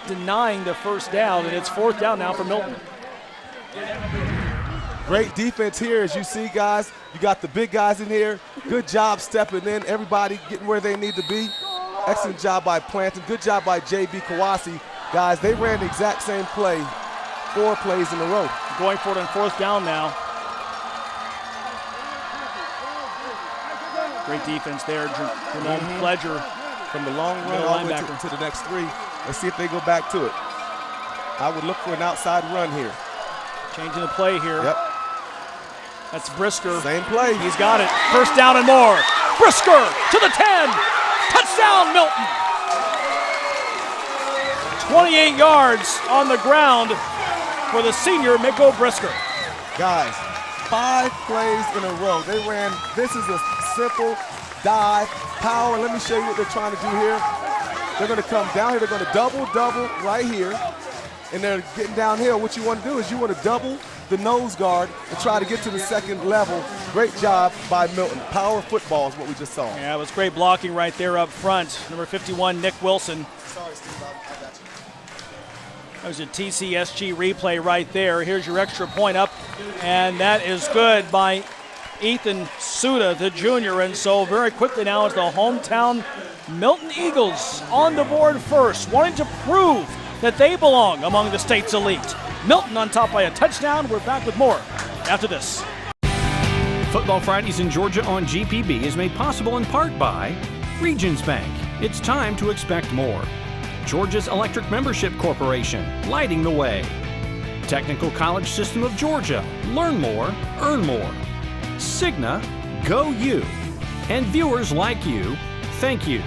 denying the first down, and it's fourth down now for Milton. Great defense here, as you see, guys. You got the big guys in here. Good job stepping in. Everybody getting where they need to be. Excellent job by Planton. Good job by J.B. Kawasi. Guys, they ran the exact same play 4 plays in a row. Going for it on fourth down now. Great defense there. Jerome Pledger from the long run all the way to the next 3. Let's see if they go back to it. I would look for an outside run here. Changing the play here. Yep. That's Brisker. Same play. He's got it. First down and more. Brisker to the 10. Touchdown, Milton. 28 yards on the ground for the senior, Miko Brisker. Guys, 5 plays in a row. They ran, this is a simple dive, power. Let me show you what they're trying to do here. They're going to come down here. They're going to double right here. And they're getting downhill. What you want to do is you want to double the nose guard and try to get to the second level. Great job by Milton. Power football is what we just saw. Yeah, it was great blocking right there up front. Number 51, Nick Wilson. Sorry, Steve, I got you. There's a TCSG replay right there. Here's your extra point up, and that is good by Ethan Suda, the junior. And so very quickly now it's the hometown Milton Eagles on the board first, wanting to prove that they belong among the state's elite. Milton on top by a touchdown. We're back with more after this. Football Fridays in Georgia on GPB is made possible in part by Regions Bank. It's time to expect more. Georgia's Electric Membership Corporation, lighting the way. Technical College System of Georgia, learn more, earn more. Cigna, go you. And viewers like you, thank you.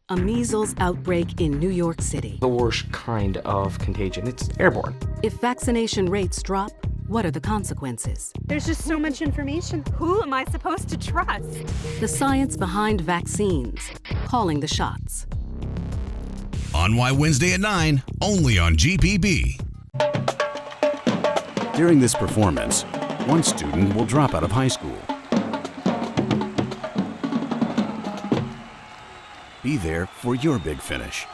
A measles outbreak in New York City. The worst kind of contagion. It's airborne. If vaccination rates drop, what are the consequences? There's just so much information. Who am I supposed to trust? The science behind vaccines, calling the shots. On Y Wednesday at 9, only on GPB. During this performance, one student will drop out of high school. Be there for your big finish.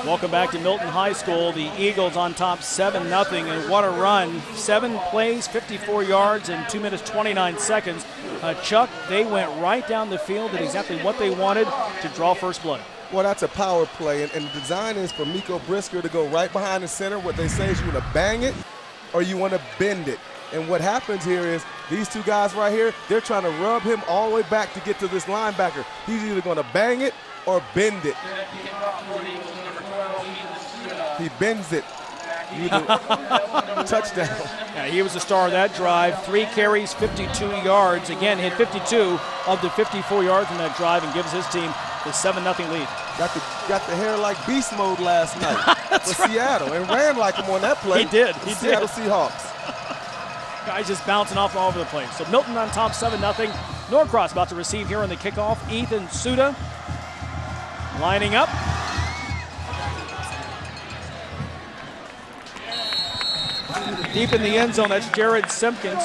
Welcome back to Milton High School. The Eagles on top 7-0, and what a run. 7 plays, 54 yards in 2 minutes, 29 seconds. Chuck, they went right down the field, did exactly what they wanted to draw first blood. Well, that's a power play, and the design is for Miko Brisker to go right behind the center. What they say is you want to bang it or you want to bend it. And what happens here is these two guys right here, they're trying to rub him all the way back to get to this linebacker. He's either going to bang it or bend it. He bends it. Touchdown. Yeah, he was the star of that drive. 3 carries, 52 yards. Again, hit 52 of the 54 yards in that drive and gives his team the 7-0 lead. Got the hair like beast mode last night for right. Seattle and ran like him on that play. He did. Seattle Seahawks. Guys just bouncing off all over the place. So Milton on top 7-0. Norcross about to receive here on the kickoff. Ethan Suda lining up. Deep in the end zone, that's Jared Simpkins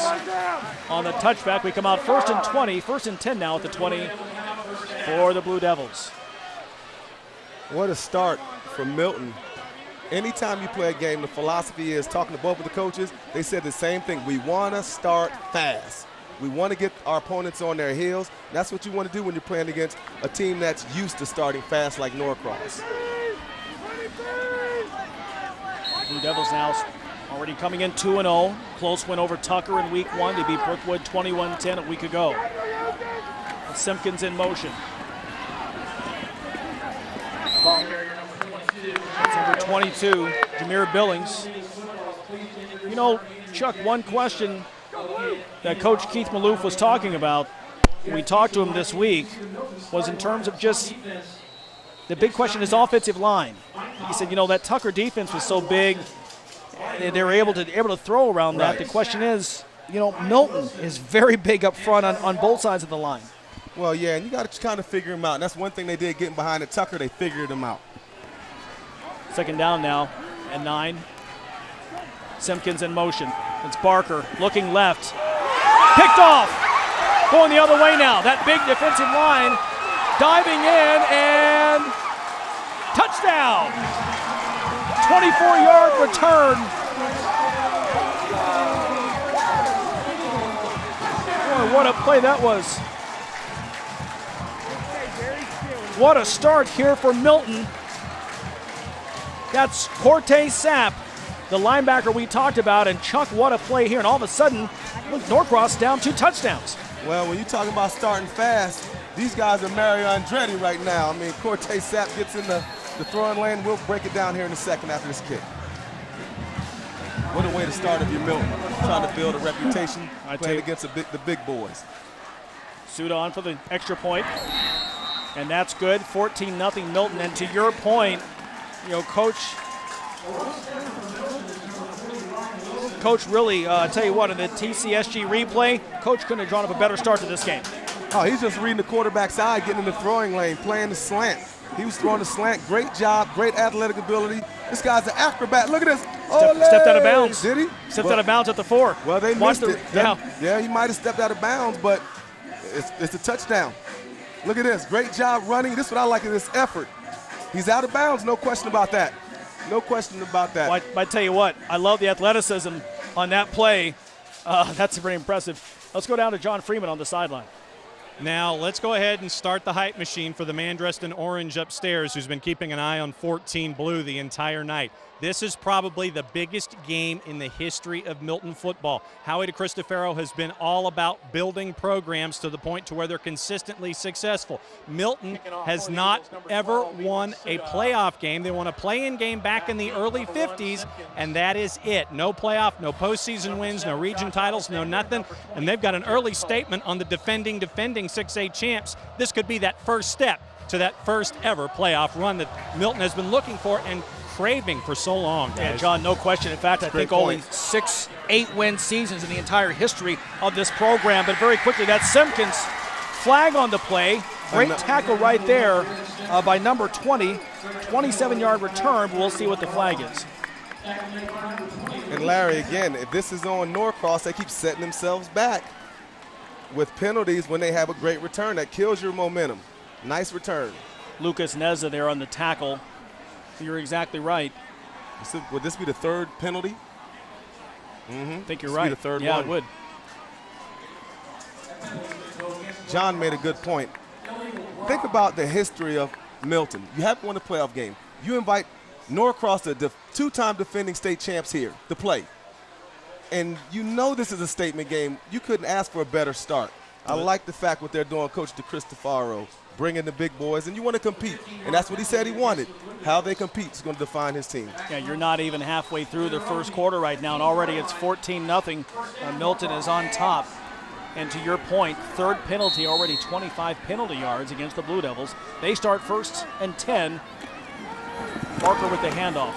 on the touchback. We come out 1st and 20, 1st and 10 now at the 20 for the Blue Devils. What a start from Milton. Anytime you play a game, the philosophy is, talking to both of the coaches, they said the same thing. We want to start fast. We want to get our opponents on their heels. That's what you want to do when you're playing against a team that's used to starting fast like Norcross. Blue Devils now already coming in 2-0. Close win over Tucker in week 1. They beat Brookwood 21-10 a week ago. And Simpkins in motion. That's number 22, Jameer Billings. You know, Chuck, one question that Coach Keith Maloof was talking about when we talked to him this week was in terms of just the big question is offensive line. He said, you know, that Tucker defense was so big, they were able to throw around that. Right. The question is, you know, Milton is very big up front on both sides of the line. Well, yeah, and you got to kind of figure him out. And that's one thing they did getting behind the Tucker. They figured him out. 2nd down now and 9. Simpkins in motion. It's Barker looking left. Picked off. Going the other way now. That big defensive line diving in and touchdown. 24-yard return. Boy, what a play that was. What a start here for Milton. That's Cortez Sapp, the linebacker we talked about, and Chuck, what a play here. And all of a sudden, Norcross down 2 touchdowns. Well, when you're talking about starting fast, These guys are Mario Andretti right now. I mean, Cortez Sapp gets in the throwing lane. We'll break it down here in a second after this kick. What a way to start if you're Milton. Trying to build a reputation playing against the big boys. Suit on for the extra point. And that's good. 14-0 Milton. And to your point, you know, Coach really, tell you what, in the TCSG replay, Coach couldn't have drawn up a better start to this game. Oh, he's just reading the quarterback side, getting in the throwing lane, playing the slant. He was throwing the slant. Great job, great athletic ability. This guy's an acrobat. Look at this. Stepped out of bounds. Did he? Stepped out of bounds at the 4. Well, they missed it. Yeah, he might have stepped out of bounds, but it's a touchdown. Look at this. Great job running. This is what I like in this effort. He's out of bounds, no question about that. No question about that. Well, I tell you what, I love the athleticism on that play. That's pretty impressive. Let's go down to John Freeman on the sideline. Now, let's go ahead and start the hype machine for the man dressed in orange upstairs who's been keeping an eye on 14 blue the entire night. This is probably the biggest game in the history of Milton football. Howie DeCristofaro has been all about building programs to the point to where they're consistently successful. Milton has not ever won a playoff game. They won a play-in game back in the early 50s, and that is it. No playoff, no postseason wins, no region titles, no nothing. And they've got an early statement on the defending 6A champs. This could be that first step to that first ever playoff run that Milton has been looking for and craving for so long. Yeah, John, no question. In fact, I think only 6 8-win seasons in the entire history of this program. But very quickly, that's Simpkins. Flag on the play. Great tackle right there by number 20. 27-yard return. We'll see what the flag is. And Larry, again, if this is on Norcross, they keep setting themselves back with penalties when they have a great return. That kills your momentum. Nice return. Lucas Neza there on the tackle. You're exactly right. Would this be the third penalty? I think you're this right. Be the third yeah, one. It would. John made a good point. Think about the history of Milton. You haven't won a playoff game. You invite Norcross, the two-time defending state champs, here to play. And you know this is a statement game. You couldn't ask for a better start. I like the fact what they're doing, Coach DeCristofaro, bringing the big boys, and you want to compete. And that's what he said he wanted. How they compete is going to define his team. Yeah, you're not even halfway through the first quarter right now, and already it's 14-0. Milton is on top. And to your point, third penalty, already 25 penalty yards against the Blue Devils. They start 1st and 10. Parker with the handoff.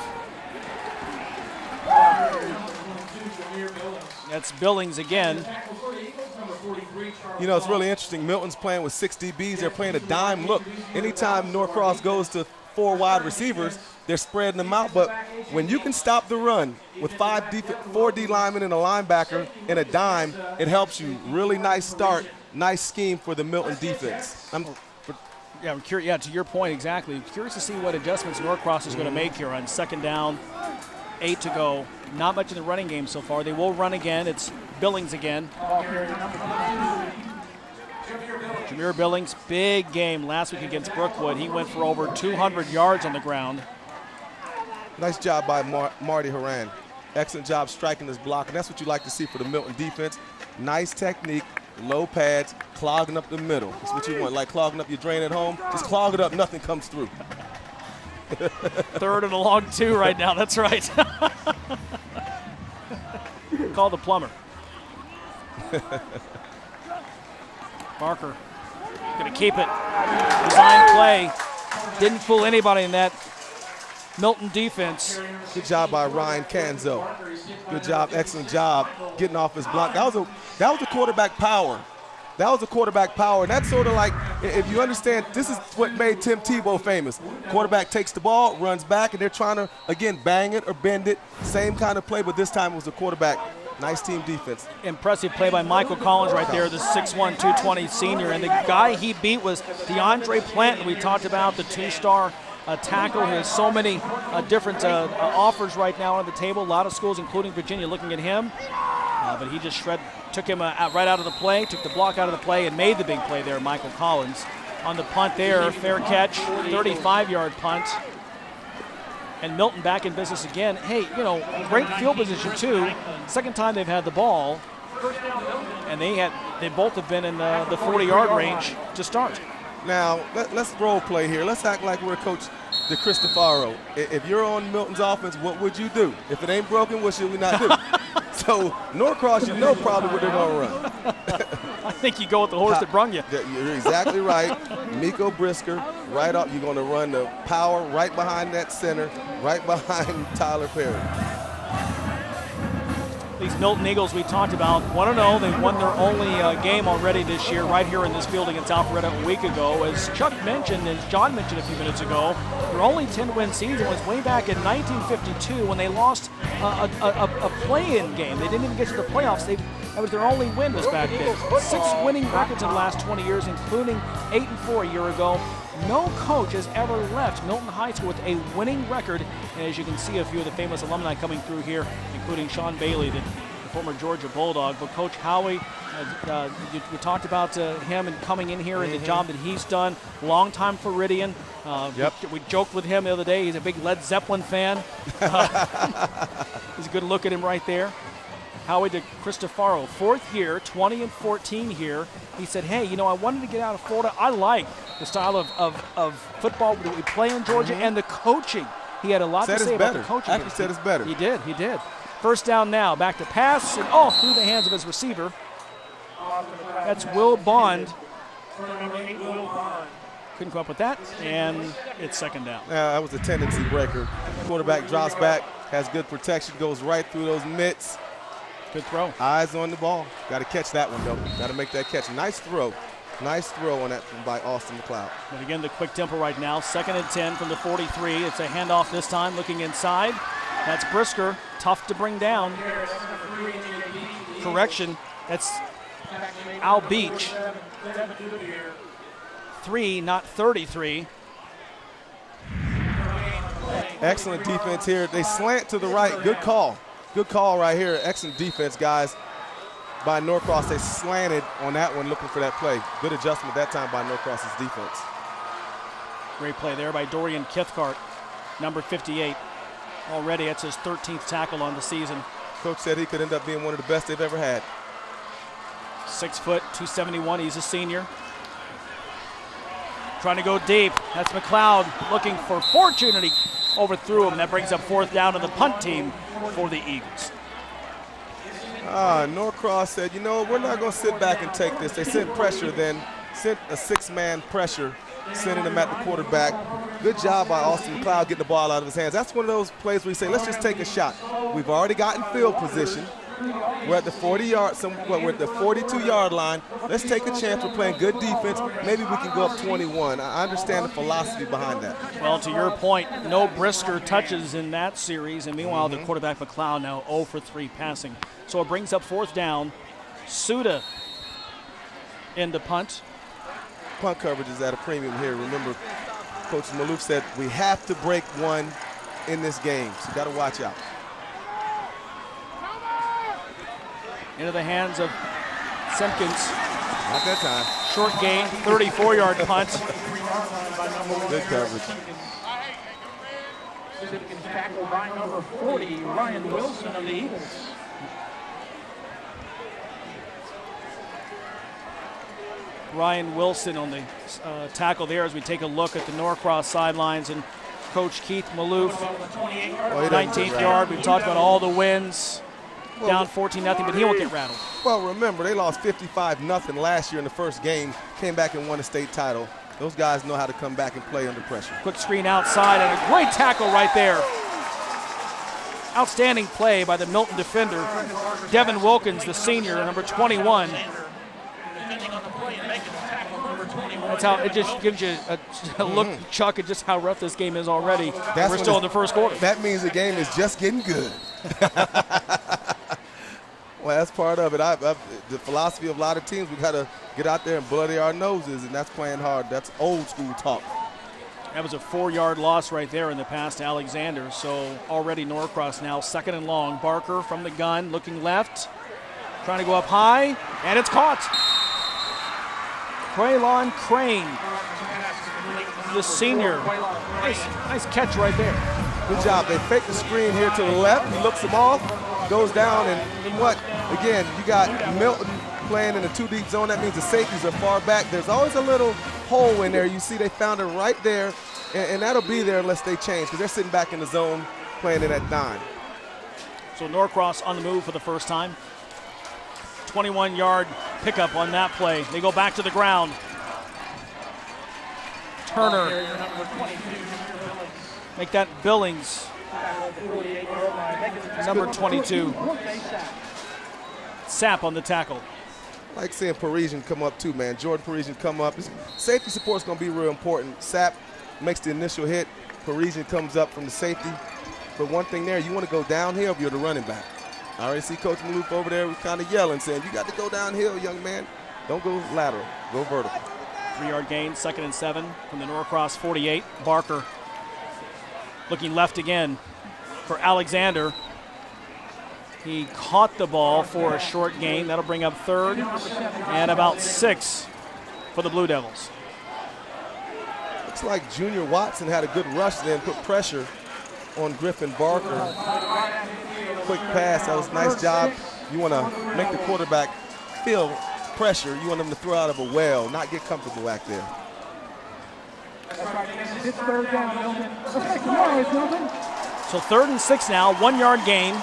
That's Billings again. You know, it's really interesting. Milton's playing with 6 DBs. They're playing a dime look. Anytime Norcross goes to 4 wide receivers, they're spreading them out. But when you can stop the run with 4 D linemen and a linebacker in a dime, it helps you. Really nice start, nice scheme for the Milton defense. I'm curious. Yeah, to your point, exactly. Curious to see what adjustments Norcross is going to make here on 2nd down, 8 to go. Not much in the running game so far. They will run again. It's Billings again. Jameer Billings, big game last week against Brookwood. He went for over 200 yards on the ground. Nice job by Marty Horan. Excellent job striking this block, and that's what you like to see for the Milton defense. Nice technique, low pads, clogging up the middle. That's what you want, like clogging up your drain at home. Just clog it up, nothing comes through. 3rd and a long 2 right now, that's right. Call the plumber. Barker going to keep it. Design play. Didn't fool anybody in that Milton defense. Good job by Ryan Canzo. Good job, excellent job getting off his block. That was a quarterback power. That was a quarterback power. And that's sort of like, if you understand, this is what made Tim Tebow famous. Quarterback takes the ball, runs back, and they're trying to, again, bang it or bend it. Same kind of play, but this time it was a quarterback. Nice team defense. Impressive play by Michael Collins right there, the 6'1", 220 senior. And the guy he beat was DeAndre Planton. We talked about the 2-star tackle who has so many different offers right now on the table. A lot of schools, including Virginia, looking at him. But he just took him right out of the play, took the block out of the play, and made the big play there, Michael Collins. On the punt there, fair catch, 35-yard punt. And Milton back in business again. Hey, you know, great field position too. Second time they've had the ball. And they both have been in the 40-yard range to start. Now, let's role play here. Let's act like we're Coach DeCristofaro. If you're on Milton's offense, what would you do? If it ain't broken, what should we not do? So Norcross, you know probably what they're going to run. I think you go with the horse that brung you. You're exactly right. Miko Brisker, right up. You're going to run the power right behind that center, right behind Tyler Perry. These Milton Eagles we talked about, 1-0. They've won their only game already this year right here in this field against Alpharetta a week ago. As Chuck mentioned, as John mentioned a few minutes ago, their only 10-win season was way back in 1952 when they lost a play-in game. They didn't even get to the playoffs. That was their only win was back then. 6 winning records in the last 20 years, including 8-4 a year ago. No coach has ever left Milton High School with a winning record. And as you can see, a few of the famous alumni coming through here, including Sean Bailey, the former Georgia Bulldog. But Coach Howie, we talked about him and coming in here and the job that he's done. Long-time Floridian. We joked with him the other day. He's a big Led Zeppelin fan. There's a good look at him right there. Howie DeCristofaro, 4th year, 20-14 here. He said, hey, I wanted to get out of Florida. I like the style of football that we play in Georgia and the coaching. He had a lot to say about the coaching. Actually said it's better. He did. First down now. Back to pass, and through the hands of his receiver. That's Will Bond. Couldn't come up with that, and it's second down. That was a tendency breaker. Quarterback drops back, has good protection, goes right through those mitts. Good throw. Eyes on the ball. Got to catch that one, though. Got to make that catch. Nice throw. Nice throw on that by Austin McLeod. But again, the quick tempo right now. 2nd and 10 from the 43. It's a handoff this time, looking inside. That's Brisker. Tough to bring down. Correction. That's Al Beach. 3, not 33. Excellent defense here. They slant to the right. Good call. Good call right here. Excellent defense, guys, by Norcross. They slanted on that one looking for that play. Good adjustment that time by Norcross's defense. Great play there by Dorian Kithcart, number 58. Already that's his 13th tackle on the season. Coach said he could end up being one of the best they've ever had. 6 foot, 271. He's a senior. Trying to go deep. That's McLeod looking for fortune, and he overthrew him. That brings up 4th down to the punt team for the Eagles. Norcross said, we're not going to sit back and take this. They sent pressure then, sent a 6-man pressure, sending him at the quarterback. Good job by Austin McLeod getting the ball out of his hands. That's one of those plays where you say, let's just take a shot. We've already gotten field position. We're at the we're at the 42-yard line. Let's take a chance. We're playing good defense. Maybe we can go up 21. I understand the philosophy behind that. Well, to your point, no Brisker touches in that series, and meanwhile, the quarterback McLeod now 0 for 3 passing. So it brings up 4th down. Suda in the punt. Punt coverage is at a premium here. Remember, Coach Maloof said we have to break one in this game, so you got to watch out. Into the hands of Simpkins. Not that time. Short gain, 34-yard punt. Good coverage. Simpkins tackled by number 40, Ryan Wilson of the Eagles. Ryan Wilson on the tackle there as we take a look at the Norcross sidelines, and Coach Keith Maloof, 19th yard. We've talked about all the wins. Down 14-0, but he won't get rattled. Well, remember, they lost 55-0 last year in the first game, came back and won a state title. Those guys know how to come back and play under pressure. Quick screen outside, and a great tackle right there. Outstanding play by the Milton defender, Devin Wilkins, the senior, number 21. That's how it just gives you a look, Chuck, at just how rough this game is already. We're still in the first quarter. That means the game is just getting good. Well, that's part of it. The philosophy of a lot of teams, we got to get out there and bloody our noses, and that's playing hard. That's old school talk. That was a 4-yard loss right there in the pass to Alexander. So already Norcross now 2nd and long. Barker from the gun, looking left, trying to go up high, and it's caught. Quaylon Crane, the senior. Nice catch right there. Good job. They fake the screen here to the left. He looks him off, goes down, and what? again, you got Milton playing in a 2 deep zone. That means the safeties are far back. There's always a little hole in there. You see they found it right there, and that'll be there unless they change because they're sitting back in the zone playing it at 9. So Norcross on the move for the first time. 21-yard pickup on that play. They go back to the ground. Turner. Make that Billings. Number 22. Sapp on the tackle. I like seeing Parisian come up too, man. Jordan Parisian come up. Safety support's going to be real important. Sapp makes the initial hit. Parisian comes up from the safety. But one thing there, you want to go downhill if you're the running back. I already see Coach Maloof over there kind of yelling, saying, you got to go downhill, young man. Don't go lateral, go vertical. 3-yard gain, 2nd and 7 from the Norcross 48. Barker looking left again for Alexander. He caught the ball for a short gain. That'll bring up 3rd and about 6 for the Blue Devils. Looks like Junior Watson had a good rush then, put pressure on Griffin Barker. Quick pass, that was a nice job. You want to make the quarterback feel pressure. You want them to throw out of a well, not get comfortable back there. So 3rd and 6 now, 1-yard gain.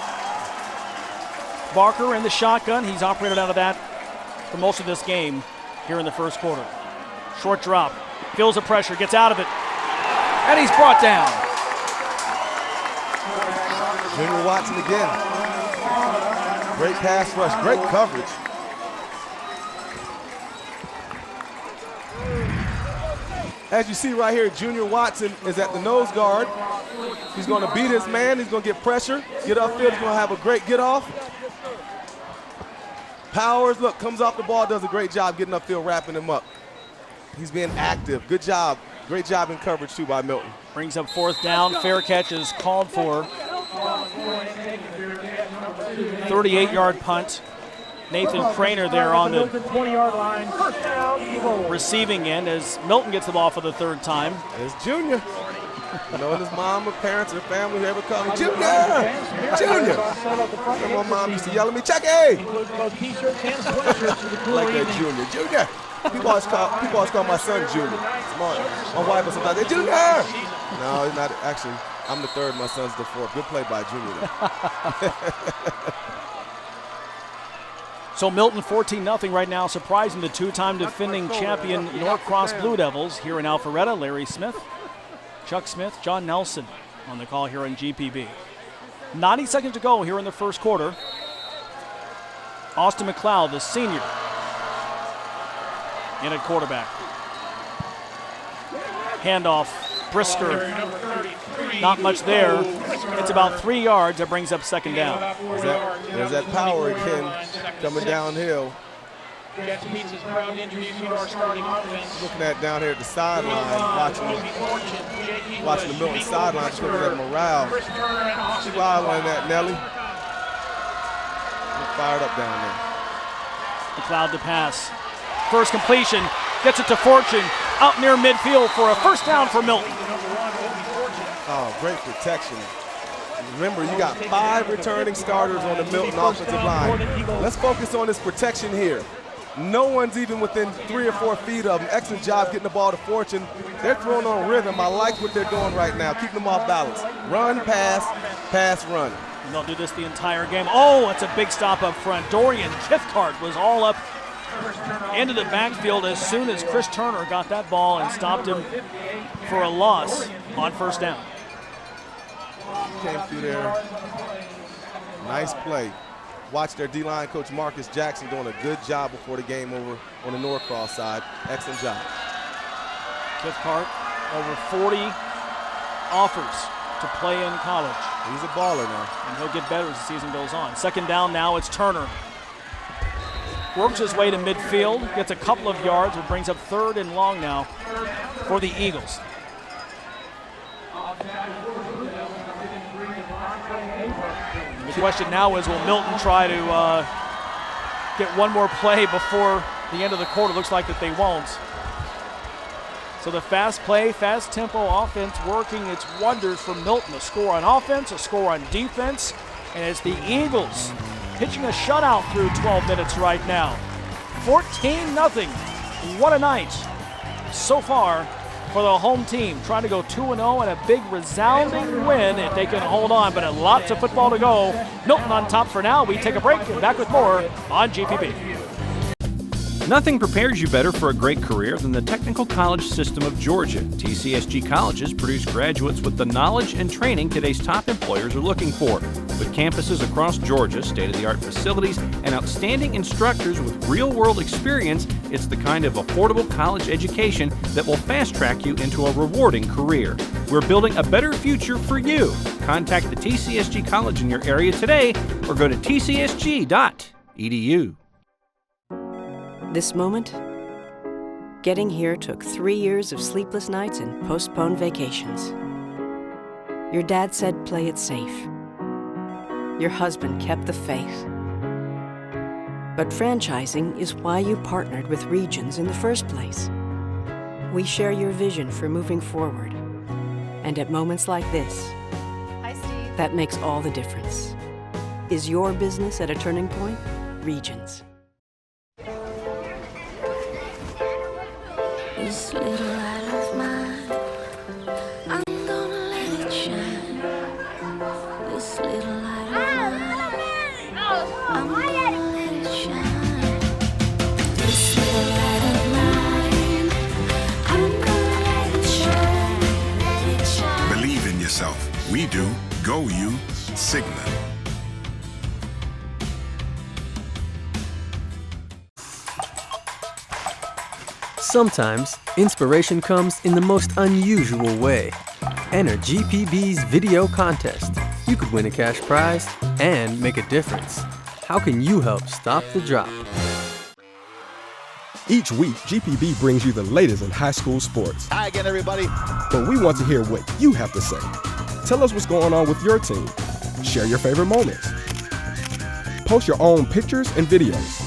Barker in the shotgun. He's operated out of that for most of this game here in the first quarter. Short drop, feels the pressure, gets out of it, and he's brought down. Junior Watson again. Great pass rush, great coverage. As you see right here, Junior Watson is at the nose guard. He's going to beat his man. He's going to get pressure, get upfield. He's going to have a great get off. Powers, look, comes off the ball, does a great job getting upfield, wrapping him up. He's being active. Good job. Great job in coverage, too, by Milton. Brings up 4th down. Fair catch is called for. 38-yard punt. Nathan Craner there on the 20-yard line. First down, Eagles. Receiving end as Milton gets the ball for the 3rd time. There's Junior. You know, his mom or parents or family who ever call me, Junior! Junior! And my mom used to yell at me, Chucky! I like that Junior. Junior! People always call my son Junior. My wife will sometimes say, Junior! No, he's not. Actually, I'm the 3rd, my son's the 4th. Good play by Junior. So Milton 14-0 right now, surprising the 2-time defending champion Norcross Blue Devils here in Alpharetta. Larry Smith, Chuck Smith, John Nelson on the call here on GPB. 90 seconds to go here in the first quarter. Austin McLeod, the senior, in at quarterback. Handoff, Brisker, not much there. It's about 3 yards. That brings up 2nd down. There's that power again coming downhill. Jets Pizza's proud to introduce you to our starting offense. Looking at down here at the sideline, watching the Milton sideline, just looking at morale. Smiling at Nelly. Look fired up down there. McLeod to pass. First completion, gets it to Fortune, up near midfield for a first down for Milton. Oh, great protection. Remember, you got 5 returning starters on the Milton offensive line. Let's focus on this protection here. No one's even within 3 or 4 feet of them. Excellent job getting the ball to Fortune. They're throwing on rhythm. I like what they're doing right now, keeping them off balance. Run, pass, pass, run. And they'll do this the entire game. Oh, that's a big stop up front. Dorian Kithcart was all up into the backfield as soon as Chris Turner got that ball and stopped him for a loss on first down. Came through there. Nice play. Watch their D-line coach Marcus Jackson doing a good job before the game over on the Norcross side. Excellent job. Kithcart, over 40 offers to play in college. He's a baller now. And he'll get better as the season goes on. 2nd down now, it's Turner. Works his way to midfield, gets a couple of yards, and brings up 3rd and long now for the Eagles. The question now is, will Milton try to get one more play before the end of the quarter? Looks like that they won't. So the fast play, fast tempo offense working its wonders for Milton. A score on offense, a score on defense, and it's the Eagles pitching a shutout through 12 minutes right now. 14-0. What a night so far for the home team. Trying to go 2-0 and a big resounding win if they can hold on, but lots of football to go. Milton on top for now. We take a break and back with more on GPB. Nothing prepares you better for a great career than the Technical College System of Georgia. TCSG colleges produce graduates with the knowledge and training today's top employers are looking for. With campuses across Georgia, state-of-the-art facilities, and outstanding instructors with real-world experience, it's the kind of affordable college education that will fast-track you into a rewarding career. We're building a better future for you. Contact the TCSG college in your area today or go to tcsg.edu. This moment, getting here took 3 years of sleepless nights and postponed vacations. Your dad said play it safe. Your husband kept the faith. But franchising is why you partnered with Regions in the first place. We share your vision for moving forward. And at moments like this, Hi, Steve. that makes all the difference. Is your business at a turning point? Regions. This little light of mine, I'm gonna let it shine. This little light of mine, I'm gonna let it shine. This little light of mine, I'm gonna let it shine. Let it shine. Believe in yourself. We do. Go you. Cigna. Sometimes, inspiration comes in the most unusual way. Enter GPB's video contest. You could win a cash prize and make a difference. How can you help stop the drop? Each week, GPB brings you the latest in high school sports. Hi again, everybody. But we want to hear what you have to say. Tell us what's going on with your team. Share your favorite moments. Post your own pictures and videos.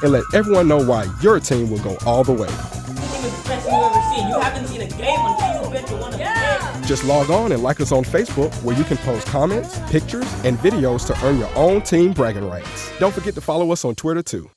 And let everyone know why your team will go all the way. Best you've ever seen. You haven't seen a game until you've been to one of the games. Just log on and like us on Facebook, where you can post comments, pictures, and videos to earn your own team bragging rights. Don't forget to follow us on Twitter, too.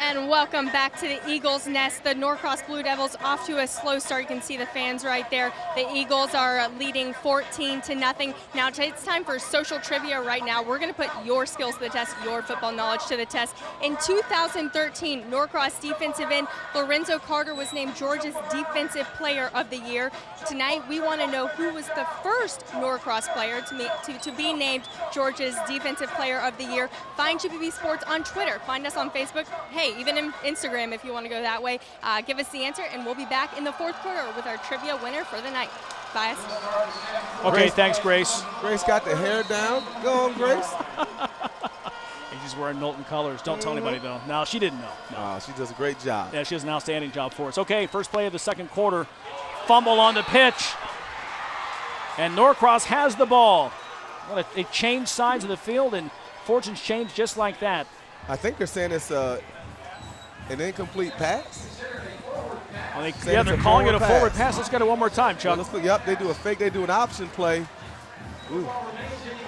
And welcome back to the Eagles' Nest. The Norcross Blue Devils off to a slow start. You can see the fans right there. The Eagles are leading 14-0. Now it's time for social trivia right now. We're going to put your skills to the test, your football knowledge to the test. In 2013, Norcross defensive end Lorenzo Carter was named Georgia's Defensive Player of the Year. Tonight, we want to know who was the first Norcross player to be named Georgia's Defensive Player of the Year. Find GPB Sports on Twitter. Find us on Facebook. Hey, even in Instagram if you want to go that way. Give us the answer, and we'll be back in the fourth quarter with our trivia winner for the night. Bias. Okay, thanks, Grace. Grace got the hair down. Go on, Grace. She's wearing Milton colors. Don't tell anybody, though. No, she didn't know. No. She does a great job. Yeah, she does an outstanding job for us. Okay, first play of the second quarter. Fumble on the pitch. And Norcross has the ball. Well, they changed sides of the field, and fortunes changed just like that. I think they're saying it's an incomplete pass. They're calling it a forward pass. Let's get it one more time, Chuck. Yep, they do a fake. They do an option play. Ooh.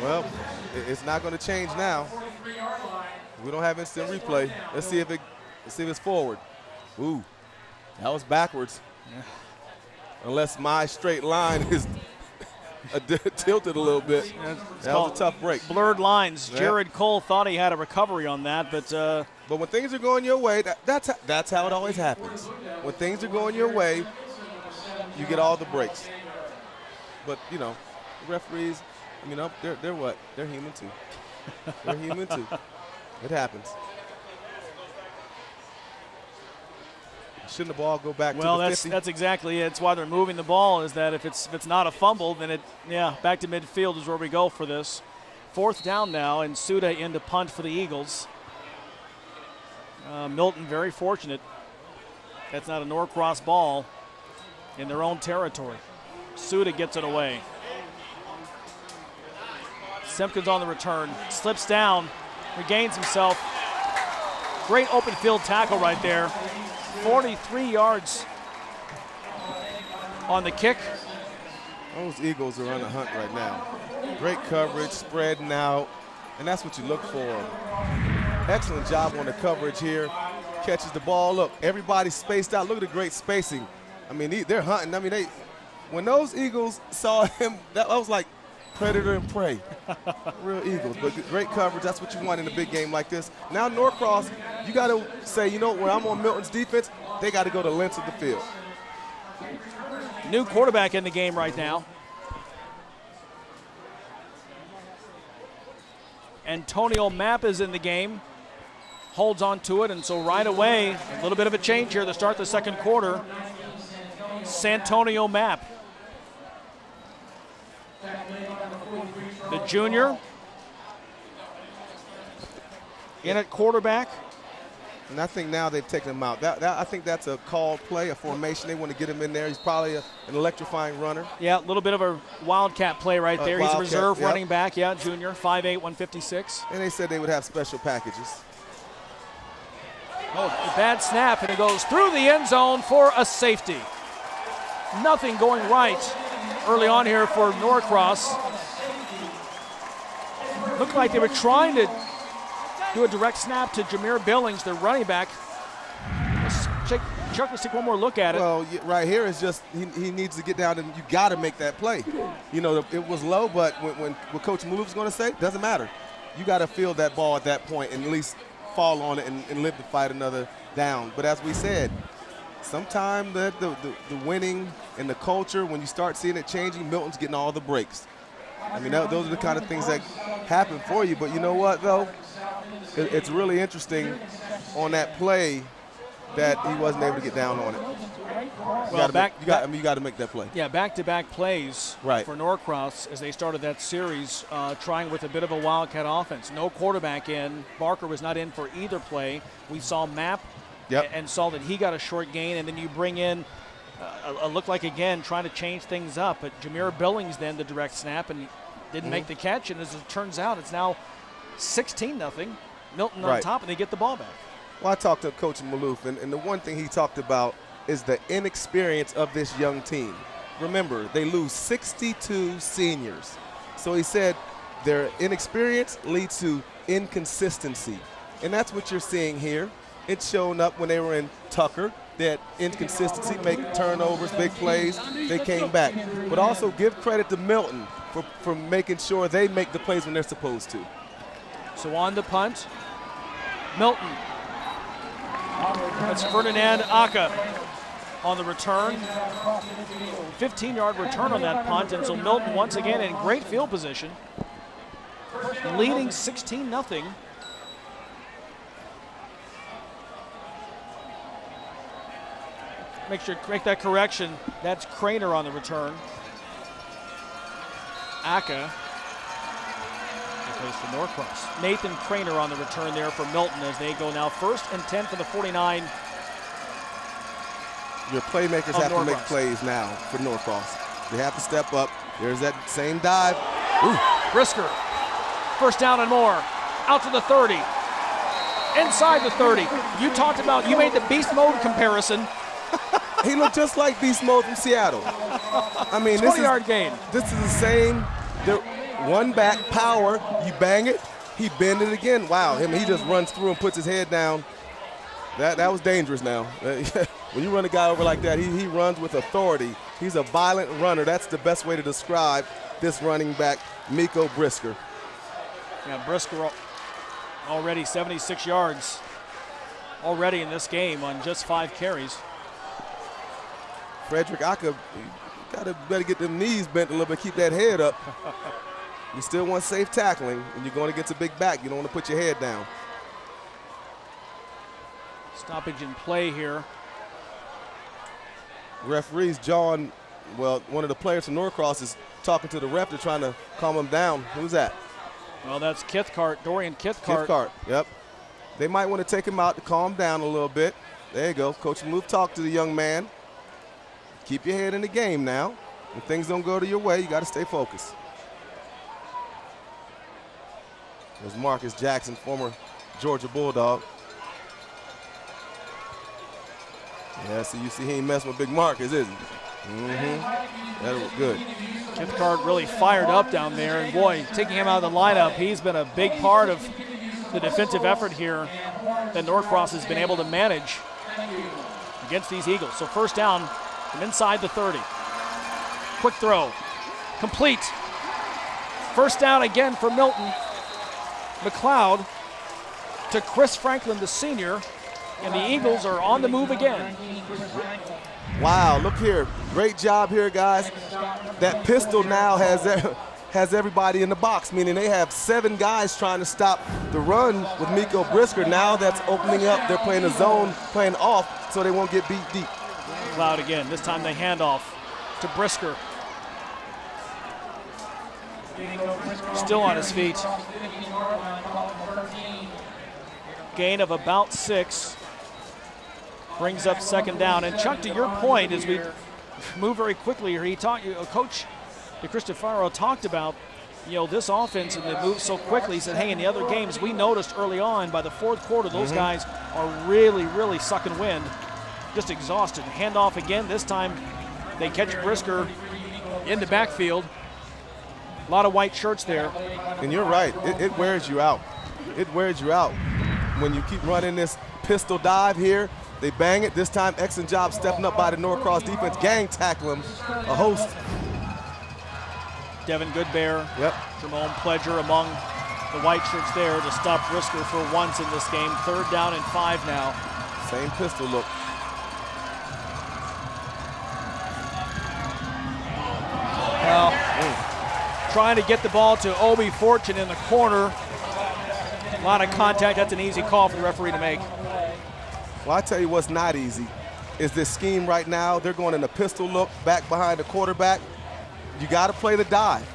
Well, it's not going to change now. We don't have instant replay. Let's see if it's forward. Ooh, that was backwards. Yeah. Unless my straight line is tilted a little bit. Yeah, that was a tough break. Blurred lines. Yeah. Jared Cole thought he had a recovery on that, but when things are going your way, that's how it always happens. When things are going your way, you get all the breaks. But the referees, they're what? They're human too. They're human too. It happens. Shouldn't the ball go back to the 50? That's exactly it. It's why they're moving the ball, is that if it's not a fumble, then back to midfield is where we go for this. Fourth down now, and Suda in to punt for the Eagles. Milton very fortunate. That's not a Norcross ball in their own territory. Suda gets it away. Simpkins on the return, slips down, regains himself. Great open field tackle right there. 43 yards on the kick. Those Eagles are on the hunt right now. Great coverage, spreading out, and that's what you look for. Excellent job on the coverage here. Catches the ball. Look, everybody's spaced out. Look at the great spacing. I mean, they're hunting. I mean, when those Eagles saw him, that was like predator and prey. Real Eagles, but great coverage. That's what you want in a big game like this. Now Norcross, you got to say, you know, when I'm on Milton's defense, they got to go the length of the field. New quarterback in the game right now. Antonio Mapp is in the game. Holds on to it, and so right away, a little bit of a change here to start the second quarter. Santonio Mapp, the junior, in at quarterback. And I think now they've taken him out. I think that's a called play, a formation. They want to get him in there. He's probably an electrifying runner. Yeah, a little bit of a wildcat play right there. He's a Wildcat, reserve yep. running back, yeah, junior, 5'8", 156. And they said they would have special packages. Oh, a bad snap, and it goes through the end zone for a safety. Nothing going right early on here for Norcross. Looked like they were trying to do a direct snap to Jameer Billings, the running back. Chuck, let's take one more look at it. Well, right here is just he needs to get down, and you got to make that play. You know, it was low, but when what Coach Malouf's going to say, doesn't matter. You got to field that ball at that point and at least fall on it and live to fight another down. But as we said, sometimes the winning and the culture, when you start seeing it changing, Milton's getting all the breaks. I mean, those are the kind of things that happen for you. But you know what, though? It's really interesting on that play that he wasn't able to get down on it. You got to make that play. Yeah, back-to-back plays right for Norcross as they started that series, trying with a bit of a wildcat offense. No quarterback in. Barker was not in for either play. We saw Mapp and saw that he got a short gain, and then you bring in a look like, again, trying to change things up. But Jameer Billings then the direct snap, and he didn't make the catch, and as it turns out, it's now 16-0. Milton on top, and they get the ball back. Well, I talked to Coach Malouf, and the one thing he talked about is the inexperience of this young team. Remember, they lose 62 seniors. So he said their inexperience leads to inconsistency. And that's what you're seeing here. It's shown up when they were in Tucker, that inconsistency, make turnovers, big plays. They came back. But also give credit to Milton for making sure they make the plays when they're supposed to. So on the punt, Milton. That's Ferdinand Aka on the return. 15-yard return on that punt, and so Milton once again in great field position, leading 16-0. Make that correction. That's Craner on the return. Aka plays for Norcross. Nathan Craner on the return there for Milton as they go now 1st and 10 for the 49. Your playmakers have to make plays now for Norcross. They have to step up. There's that same dive. Ooh. Brisker. 1st down and more. Out to the 30. Inside the 30. You made the beast mode comparison. He looked just like beast mode from Seattle. I mean, 20-yard gain. This is the same. One back power. You bang it. He bend it again. Wow. He just runs through and puts his head down. That was dangerous now. When you run a guy over like that, he runs with authority. He's a violent runner. That's the best way to describe this running back, Miko Brisker. Yeah, Brisker already 76 yards already in this game on just 5 carries. Frederick Aka, better get them knees bent a little bit, keep that head up. You still want safe tackling. When you're going against a big back, you don't want to put your head down. Stoppage in play here. Referees, John, one of the players from Norcross is talking to the ref. They're trying to calm him down. Who's that? Well, that's Kithcart, Dorian Kithcart. Kithcart, yep. They might want to take him out to calm down a little bit. There you go. Coach Malouf talked to the young man. Keep your head in the game now. When things don't go to your way, you got to stay focused. There's Marcus Jackson, former Georgia Bulldog. Yeah, so you see he ain't messing with big Marcus, is he? That was good. Cathcart really fired up down there, and boy, taking him out of the lineup, he's been a big part of the defensive effort here that Norcross has been able to manage against these Eagles. So first down from inside the 30. Quick throw, complete. First down again for Milton. McLeod to Chris Franklin, the senior, and the Eagles are on the move again. Wow, look here. Great job here, guys. That pistol now has everybody in the box, meaning they have 7 guys trying to stop the run with Miko Brisker. Now that's opening up. They're playing a zone, playing off, so they won't get beat deep. McLeod again. This time they hand off to Brisker. Still on his feet. Gain of about 6. Brings up second down. And Chuck, to your point, as we move very quickly here, Coach DeCristofaro talked about, this offense and it moves so quickly. He said, hey, in the other games, we noticed early on by the fourth quarter, those guys are really, really sucking wind, just exhausted. Handoff again. This time they catch Brisker in the backfield. A lot of white shirts there. And you're right. It wears you out. It wears you out when you keep running this pistol dive here. They bang it. This time, excellent job stepping up by the Norcross defense. Gang tackle him. A host. Devin Goodbear, Jerome Pledger among the white shirts there to stop Brisker for once in this game. Third down and 5 now. Same pistol look. Well, trying to get the ball to Obi Fortune in the corner. A lot of contact. That's an easy call for the referee to make. Well, I tell you what's not easy is this scheme right now. They're going in a pistol look back behind the quarterback. You got to play the dive.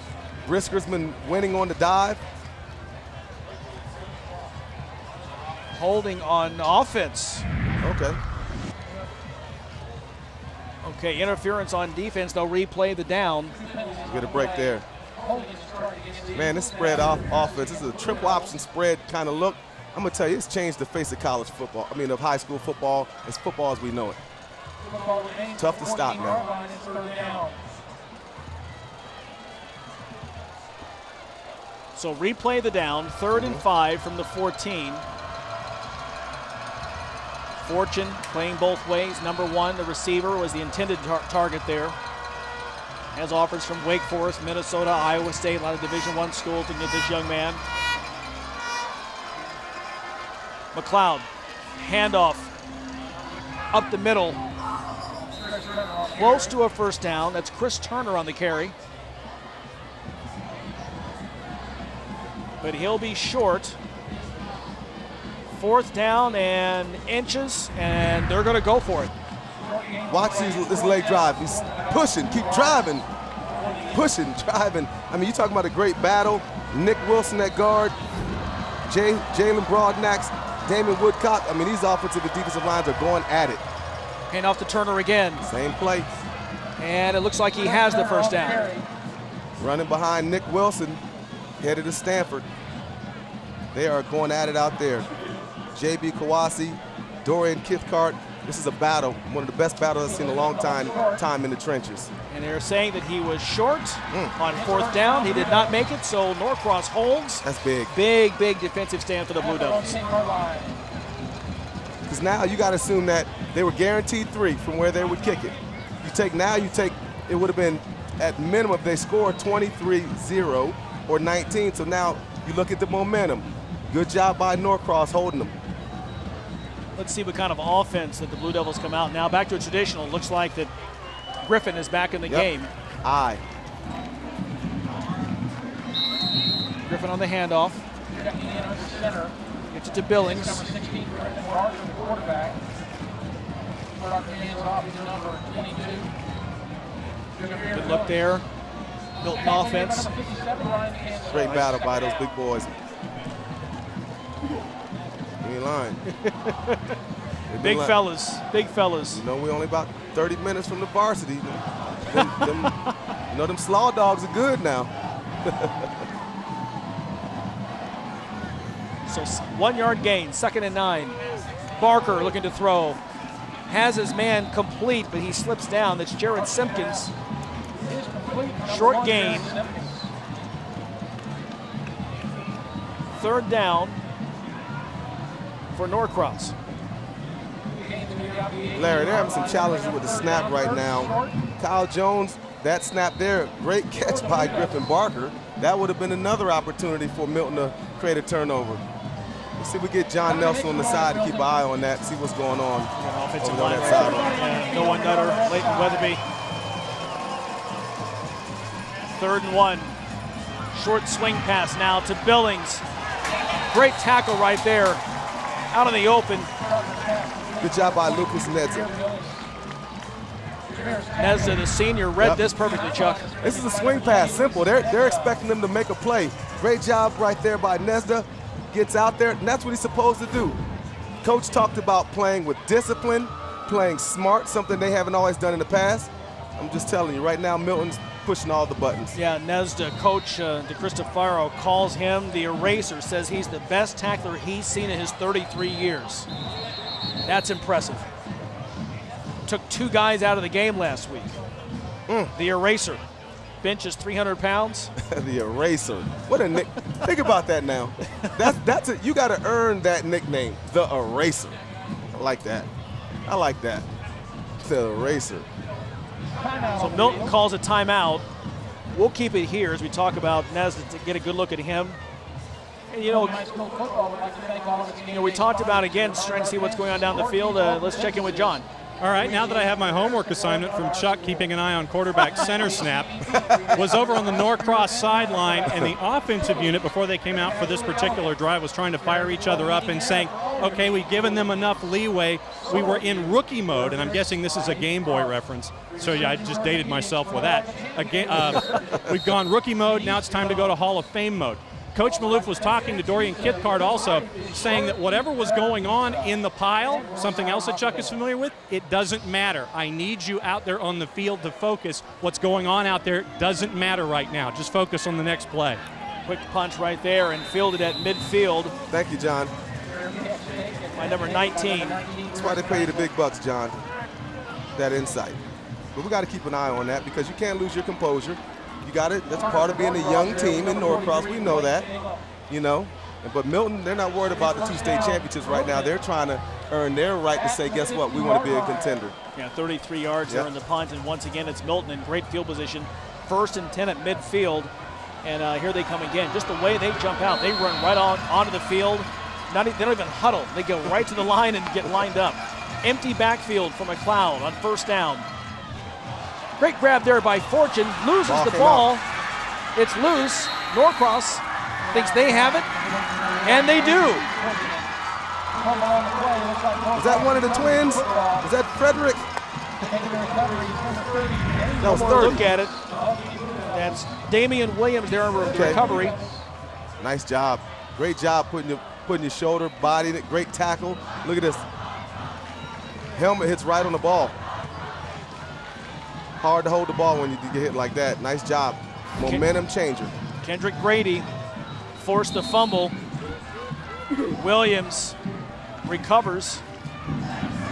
Brisker's been winning on the dive. Holding on offense. Okay, interference on defense. They'll replay the down. You get a break there. Man, this spread offense, this is a triple option spread kind of look. I'm going to tell you, it's changed the face of college football. Of high school football. It's football as we know it. Tough to stop now. So replay the down, 3rd and 5 from the 14. Fortune playing both ways. Number 1, the receiver, was the intended target there. Has offers from Wake Forest, Minnesota, Iowa State, a lot of Division I schools to get this young man. McLeod, handoff up the middle. Close to a first down. That's Chris Turner on the carry. But he'll be short. 4th down and inches, and they're going to go for it. Watch this leg drive. He's pushing, keep driving. Pushing, driving. You talking about a great battle. Nick Wilson at guard. Jalen Broadnax, Damon Woodcock. These offensive and defensive lines are going at it. Hand off to Turner again. Same play. And it looks like he has the first down. Running behind Nick Wilson, headed to Stanford. They are going at it out there. J.B. Kawasi, Dorian Cathcart. This is a battle, one of the best battles I've seen in a long time in the trenches. And they're saying that he was short on 4th down. He did not make it, so Norcross holds. That's big. Big defensive stand for the Blue Devils. Because now you got to assume that they were guaranteed 3 from where they would kick it. It would have been at minimum if they scored 23-0 or 19. So now you look at the momentum. Good job by Norcross holding them. Let's see what kind of offense that the Blue Devils come out. Now back to a traditional. It looks like that Griffin is back in the game. Griffin on the handoff. Gets it to Billings. Good look there. Milton offense. Great battle by those big boys. You ain't lying. Big fellas. We're only about 30 minutes from the varsity. Them slaw dogs are good now. So 1 yard gain, 2nd and 9. Barker looking to throw. Has his man complete, but he slips down. That's Jared Simpkins. Short gain. 3rd down for Norcross. Larry, they're having some challenges with the snap right now. Kyle Jones, that snap there, great catch by Griffin Barker. That would have been another opportunity for Milton to create a turnover. Let's see if we get John Nelson on the side to keep an eye on that, see what's going on. Offensive line that side. Yeah, Noah Nutter, Leighton Weatherby. 3rd and 1. Short swing pass now to Billings. Great tackle right there. Out in the open. Good job by Lucas Nedza. Nezda, the senior, read this perfectly, Chuck. This is a swing pass, simple. They're expecting them to make a play. Great job right there by Nezda. Gets out there, and that's what he's supposed to do. Coach talked about playing with discipline, playing smart, something they haven't always done in the past. I'm just telling you, right now, Milton's pushing all the buttons. Yeah, Nezda, Coach DeCristofaro calls him the eraser, says he's the best tackler he's seen in his 33 years. That's impressive. Took 2 guys out of the game last week. The eraser. Bench is 300 pounds. The eraser. What a nick. Think about that now. That's it. You got to earn that nickname, the eraser. I like that. I like that. The eraser. So Milton calls a timeout. We'll keep it here as we talk about Nezda to get a good look at him. And you know, we talked about, again, trying to see what's going on down the field. Let's check in with John. All right, now that I have my homework assignment from Chuck, keeping an eye on quarterback center snap, was over on the Norcross sideline, and the offensive unit, before they came out for this particular drive, was trying to fire each other up and saying, okay, we've given them enough leeway. We were in rookie mode, and I'm guessing this is a Game Boy reference, so yeah, I just dated myself with that. We've gone rookie mode, now it's time to go to Hall of Fame mode. Coach Maloof was talking to Dorian Kithcart also, saying that whatever was going on in the pile, something else that Chuck is familiar with, it doesn't matter. I need you out there on the field to focus. What's going on out there doesn't matter right now. Just focus on the next play. Quick punch right there and fielded at midfield. Thank you, John. By number 19. That's why they pay you the big bucks, John. That insight. But we got to keep an eye on that because you can't lose your composure. You got it. That's part of being a young team in Norcross. We know that, you know. But Milton, they're not worried about the 2 state championships right now. They're trying to earn their right to say, guess what, we want to be a contender. Yeah, 33 yards there in the punt. And once again, it's Milton in great field position. 1st and 10 at midfield. And here they come again. Just the way they jump out. They run right onto the field. They don't even huddle. They go right to the line and get lined up. Empty backfield for McLeod on 1st down. Great grab there by Fortune, loses the ball. It's loose. Norcross thinks they have it, and they do. Is that one of the twins? Is that Frederick? That was 30. Look at it. That's Damian Williams there in recovery. Nice job. Great job putting your shoulder, body in it. Great tackle. Look at this. Helmet hits right on the ball. Hard to hold the ball when you get hit like that. Nice job. Momentum changer. Kendrick Grady forced the fumble. Williams recovers.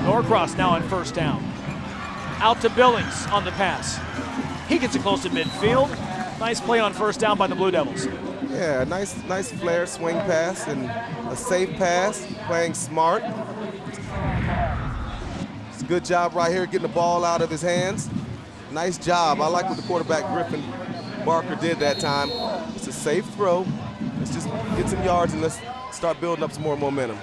Norcross now on 1st down. Out to Billings on the pass. He gets it close to midfield. Nice play on 1st down by the Blue Devils. Yeah, nice flare swing pass and a safe pass, playing smart. It's a good job right here getting the ball out of his hands. Nice job. I like what the quarterback, Griffin Barker, did that time. It's a safe throw. Let's just get some yards and let's start building up some more momentum.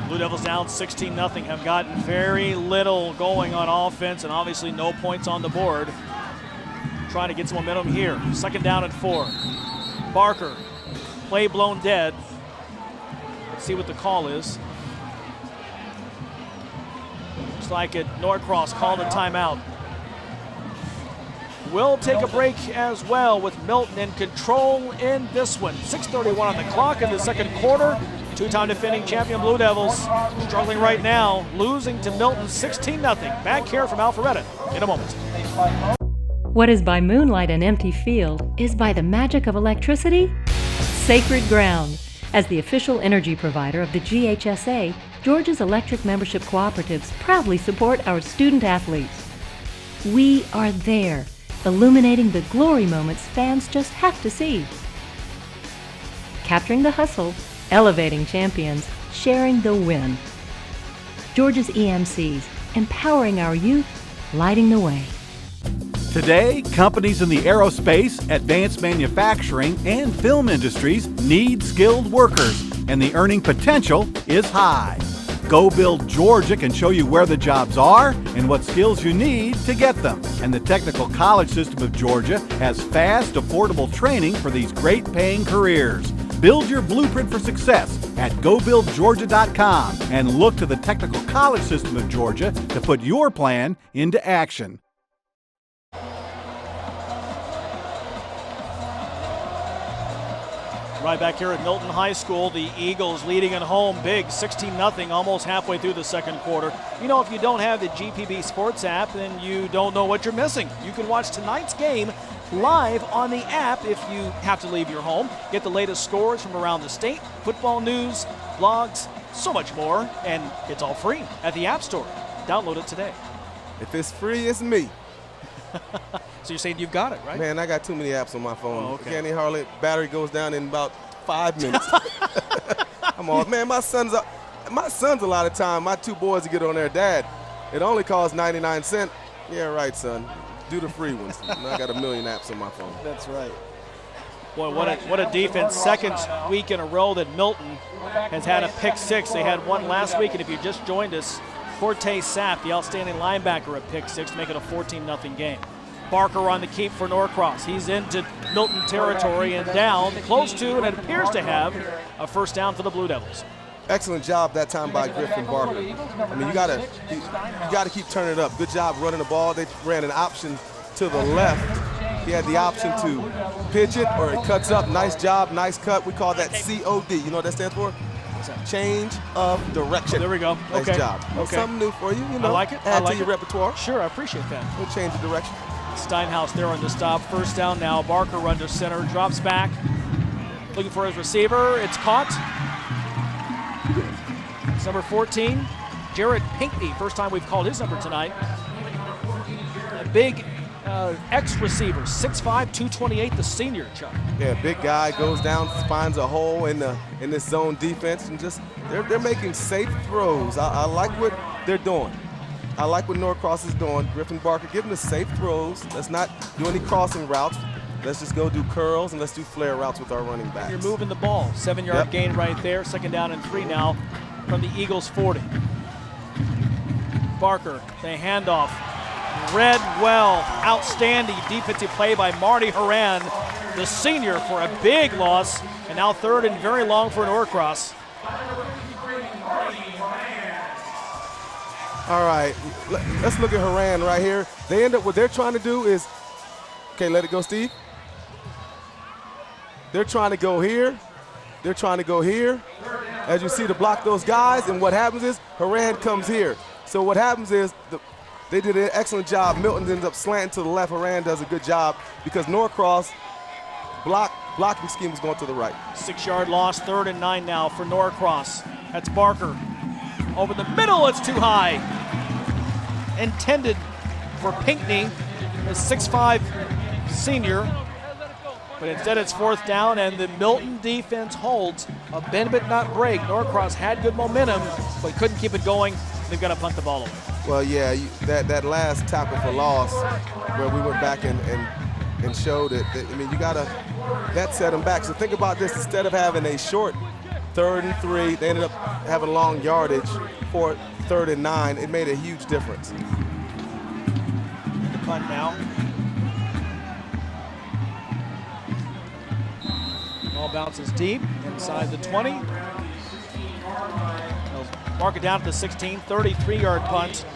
Blue Devils down 16-0, have gotten very little going on offense and obviously no points on the board. Trying to get some momentum here. 2nd down and 4. Barker, play blown dead. Let's see what the call is. Looks like it. Norcross called a timeout. We'll take a break as well with Milton in control in this one. 6:31 on the clock in the 2nd quarter. 2-time defending champion Blue Devils struggling right now, losing to Milton 16-0. Back here from Alpharetta in a moment. What is by moonlight an empty field is by the magic of electricity sacred ground. As the official energy provider of the GHSA, Georgia's electric membership cooperatives proudly support our student athletes. We are there, illuminating the glory moments fans just have to see. Capturing the hustle, elevating champions, sharing the win. Georgia's EMCs, empowering our youth, lighting the way. Today, companies in the aerospace, advanced manufacturing, and film industries need skilled workers, and the earning potential is high. Go Build Georgia can show you where the jobs are and what skills you need to get them. And the Technical College System of Georgia has fast, affordable training for these great-paying careers. Build your blueprint for success at GoBuildGeorgia.com and look to the Technical College System of Georgia to put your plan into action. Right back here at Milton High School, the Eagles leading at home big, 16-0, almost halfway through the second quarter. You know, if you don't have the GPB Sports app, then you don't know what you're missing. You can watch tonight's game live on the app if you have to leave your home. Get the latest scores from around the state, football news, blogs, so much more, and it's all free at the App Store. Download it today. If it's free, it's me. So you're saying you've got it, right? Man, I got too many apps on my phone. Oh, okay. Can't even hardly, battery goes down in about 5 minutes. I'm all, man, my son's a lot of time. My two boys to get on there, Dad, it only costs 99 cents. Yeah, right, son. Do the free ones. And I got a million apps on my phone. That's right. Boy, what a defense. Second week in a row that Milton has had a pick six. They had one last week, and if you just joined us, Cortez Sapp, the outstanding linebacker, a pick six to make it a 14-0 game. Barker on the keep for Norcross. He's into Milton territory and down, close to, and it appears to have a first down for the Blue Devils. Excellent job that time by Griffin Barker. I mean, you gotta keep turning it up. Good job running the ball. They ran an option to the left. He had the option to pitch it or it cuts up. Nice job, nice cut. We call that COD. You know what that stands for? Change of direction. There we go. Nice okay. job. Okay. Something new for you. You know, I like it. Add to your repertoire. Sure, I appreciate that. We'll change the direction. Steinhaus there on the stop. First down now. Barker run to center. Drops back. Looking for his receiver. It's caught. It's number 14, Jared Pinkney. First time we've called his number tonight. A big ex-receiver, 6'5", 228, the senior, Chuck. Yeah, big guy, goes down, finds a hole in this zone defense, and just they're making safe throws. I like what they're doing. I like what Norcross is doing. Griffin Barker, give them the safe throws. Let's not do any crossing routes. Let's just go do curls and let's do flare routes with our running backs. You're moving the ball. 7-yard gain right there. Second down and 3 now from the Eagles 40. Barker, the handoff. Read well. Outstanding defensive play by Marty Horan, the senior, for a big loss. And now third and very long for Norcross. All right, let's look at Horan right here. They end up, what they're trying to do is, okay, let it go, Steve. They're trying to go here. They're trying to go here. As you see, to block those guys, and what happens is Horan comes here. So what happens is they did an excellent job. Milton ends up slanting to the left. Horan does a good job because Norcross blocking scheme was going to the right. 6-yard loss, 3rd and 9 now for Norcross. That's Barker. Over the middle, it's too high. Intended for Pinkney, a 6'5" senior. But instead it's 4th down, and the Milton defense holds a bend but not break. Norcross had good momentum, but couldn't keep it going. They've got to punt the ball away. Well, yeah, that last tackle for loss where we went back and showed it. I mean, that set them back. So think about this. Instead of having a short 3rd and 3, they ended up having long yardage for 3rd and 9. It made a huge difference. The punt now. Ball bounces deep inside the 20. They'll mark it down to the 16, 33-yard punt.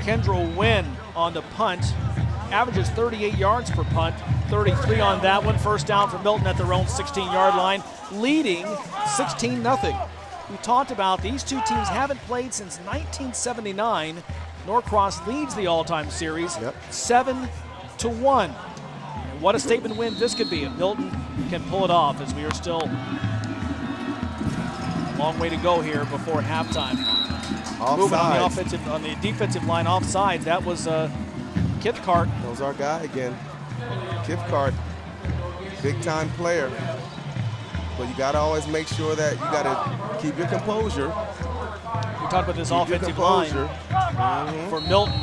Kendra Wynn on the punt. Averages 38 yards per punt, 33 on that one. First down for Milton at their own 16-yard line, leading 16-0. We talked about these two teams haven't played since 1979. Norcross leads the all-time series 7-1. And what a statement win this could be if Milton can pull it off, as we are still a long way to go here before halftime. Moving on the defensive line offside. That was Kithcart. That was our guy again. Kithcart, big time player. But you got to always make sure that you got to keep your composure. We talked about this offensive line for Milton.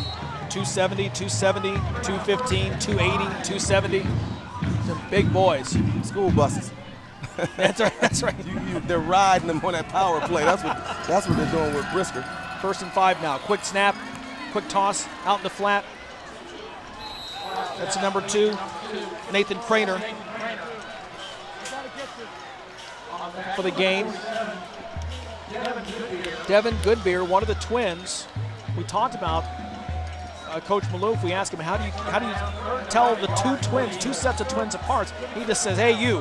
270, 270, 215, 280, 270. Some big boys. School buses. That's right. That's right. They're riding them on that power play. That's what they're doing with Brisker. 1st and 5 now. Quick snap, quick toss out in the flat. That's number 2, Nathan Craner for the game. Devin Goodbeer, one of the twins. We talked about Coach Maloof. We asked him, how do you tell the two sets of twins apart? He just says, "Hey, you."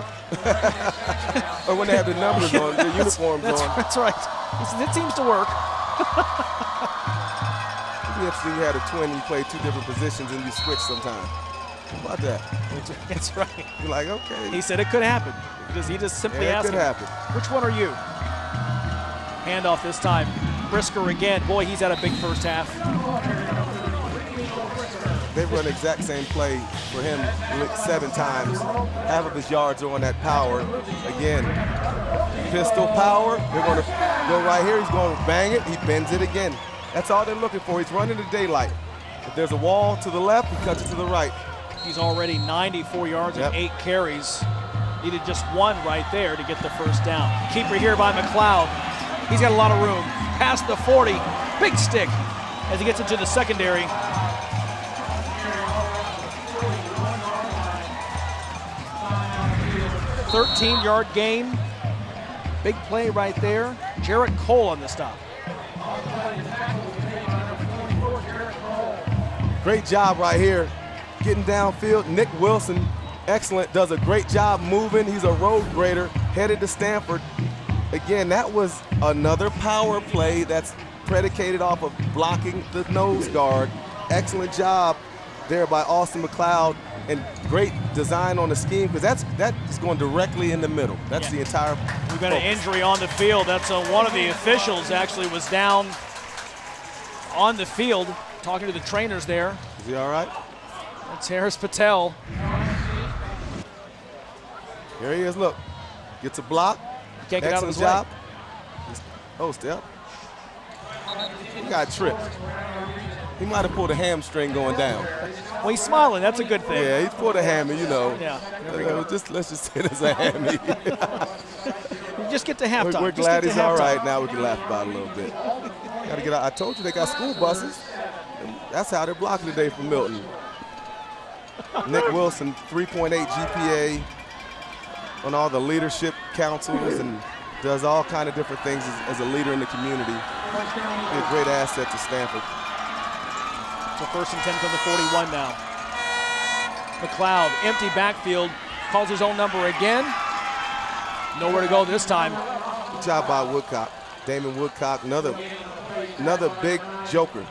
Or when they have the numbers on, the uniforms on. That's right. He says, "It seems to work." It'd be interesting you had a twin and you played 2 different positions and you switch sometime. How about that? That's right. You're like, okay. He said it could happen. He just simply asked it could happen. Which one are you? Handoff this time. Brisker again. Boy, he's had a big first half. They've run the exact same play for him 7 times. Half of his yards are on that power. Again, pistol power. They're going to go right here. He's going to bang it. He bends it again. That's all they're looking for. He's running the daylight. If there's a wall to the left, he cuts it to the right. He's already 94 yards and 8 carries. Needed just 1 right there to get the first down. Keeper here by McLeod. He's got a lot of room. Past the 40. Big stick as he gets into the secondary. $13-yard gain. Big play right there. Jarrett Cole on the stop. Great job right here. Getting downfield. Nick Wilson, excellent, does a great job moving. He's a road grader, headed to Stanford. Again, that was another power play that's predicated off of blocking the nose guard. Excellent job there by Austin McLeod, and great design on the scheme, because that is going directly in the middle. That's the entire We've got an injury on the field. That's one of the officials actually was down on the field talking to the trainers there. Is he all right? That's Harris Patel. Here he is, look. Gets a block. Can't get out of his job. Oh, step. He got tripped. He might have pulled a hamstring going down. Well, he's smiling. That's a good thing. Yeah, he pulled a hammy, you know. Yeah, there we go. Let's just say it's a hammy. You just get to halftime. We're glad he's all right. Now we can laugh about it a little bit. Got to get out. I told you they got school buses. That's how they're blocking today from Milton. Nick Wilson, 3.8 GPA on all the leadership councils and does all kind of different things as a leader in the community. Be a great asset to Stanford. So 1st and 10 from the 41 now. McLeod, empty backfield, calls his own number again. Nowhere to go this time. Good job by Woodcock. Damon Woodcock, another big joker.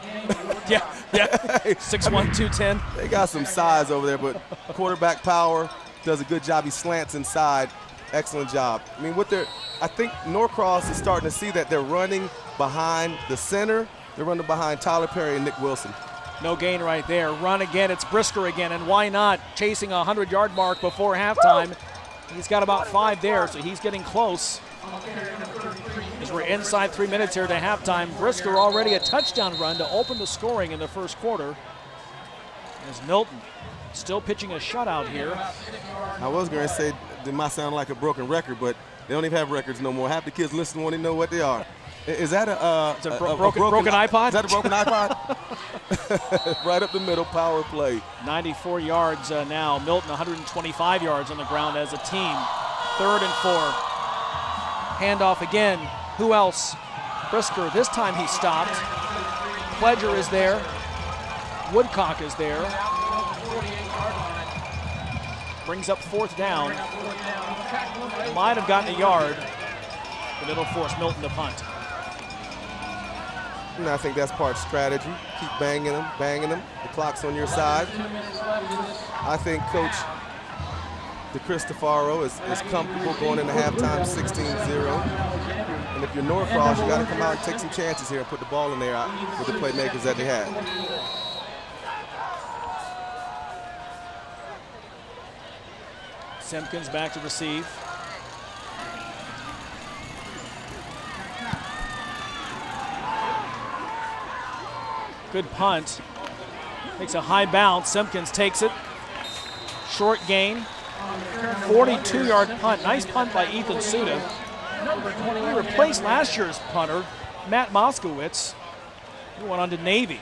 Yeah. 6'1", 210. They got some size over there, but quarterback power, does a good job. He slants inside. Excellent job. I mean, I think Norcross is starting to see that they're running behind the center. They're running behind Tyler Perry and Nick Wilson. No gain right there. Run again. It's Brisker again, and why not? Chasing a 100-yard mark before halftime. He's got about 5 there, so he's getting close. As we're inside 3 minutes here to halftime, Brisker already a touchdown run to open the scoring in the first quarter. As Milton still pitching a shutout here. I was going to say it might sound like a broken record, but they don't even have records no more. Half the kids listening want to know what they are. Is that a broken iPod? Is that a broken iPod? Right up the middle, power play. 94 yards now. Milton 125 yards on the ground as a team. 3rd and 4. Handoff again. Who else? Brisker. This time he stopped. Pledger is there. Woodcock is there. Brings up 4th down. Might have gotten a yard, but it'll force Milton to punt. And I think that's part of strategy. Keep banging them. The clock's on your side. I think Coach DeCristofaro is comfortable going into halftime 16-0. And if you're Norcross, you got to come out and take some chances here and put the ball in there with the playmakers that they had. Simpkins back to receive. Good punt. Makes a high bounce. Simpkins takes it. Short gain. 42-yard punt. Nice punt by Ethan Suda. He replaced last year's punter, Matt Moskowitz, who went on to Navy.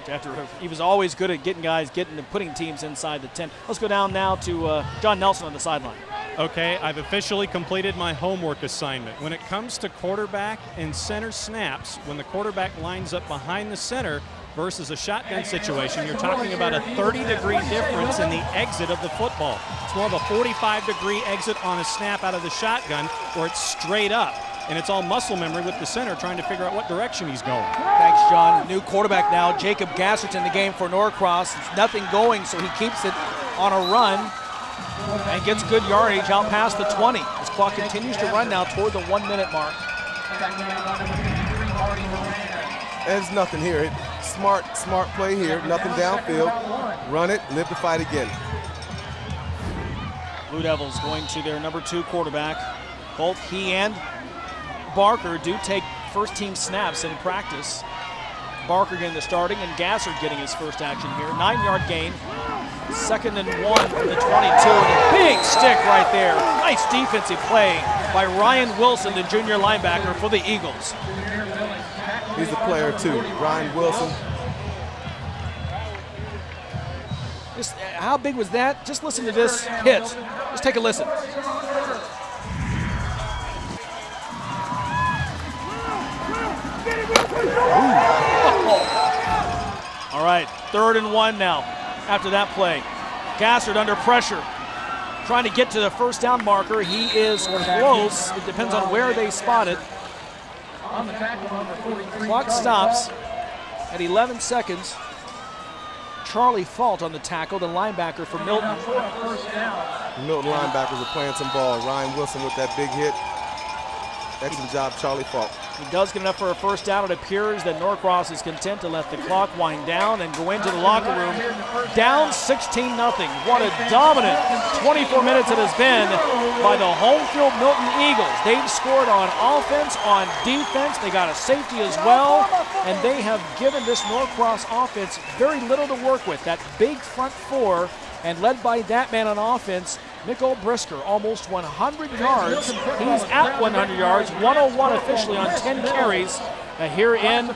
After he was always good at getting and putting teams inside the 10. Let's go down now to John Nelson on the sideline. Okay, I've officially completed my homework assignment. When it comes to quarterback and center snaps, when the quarterback lines up behind the center versus a shotgun situation, you're talking about a 30-degree difference in the exit of the football. It's more of a 45-degree exit on a snap out of the shotgun where it's straight up. And it's all muscle memory with the center trying to figure out what direction he's going. Thanks, John. New quarterback now, Jacob Gassert's in the game for Norcross. It's nothing going, so he keeps it on a run and gets good yardage out past the 20. His clock continues to run now toward the 1-minute mark. There's nothing here. Smart play here. Nothing downfield. Run it, live to fight again. Blue Devils going to their number 2 quarterback. Both he and Barker do take first-team snaps in practice. Barker getting the starting and Gassert getting his first action here. 9-yard gain. 2nd and 1 from the 22. And a big stick right there. Nice defensive play by Ryan Wilson, the junior linebacker for the Eagles. He's a player too, Ryan Wilson. How big was that? Just listen to this hit. Just take a listen. All right, 3rd and 1 now after that play. Gassert under pressure, trying to get to the first down marker. He is close. It depends on where they spot it. Clock stops at 11 seconds. Charlie Fault on the tackle, the linebacker for Milton. Milton linebackers are playing some ball. Ryan Wilson with that big hit. Excellent job, Charlie Fault. He does get enough for a first down. It appears that Norcross is content to let the clock wind down and go into the locker room. Down 16-0. What a dominant 24 minutes it has been by the home field Milton Eagles. They've scored on offense, on defense. They got a safety as well, and they have given this Norcross offense very little to work with. That big front four, and led by that man on offense, Mikkel Brisker, almost 100 yards. He's at 100 yards, 101 officially on 10 carries here in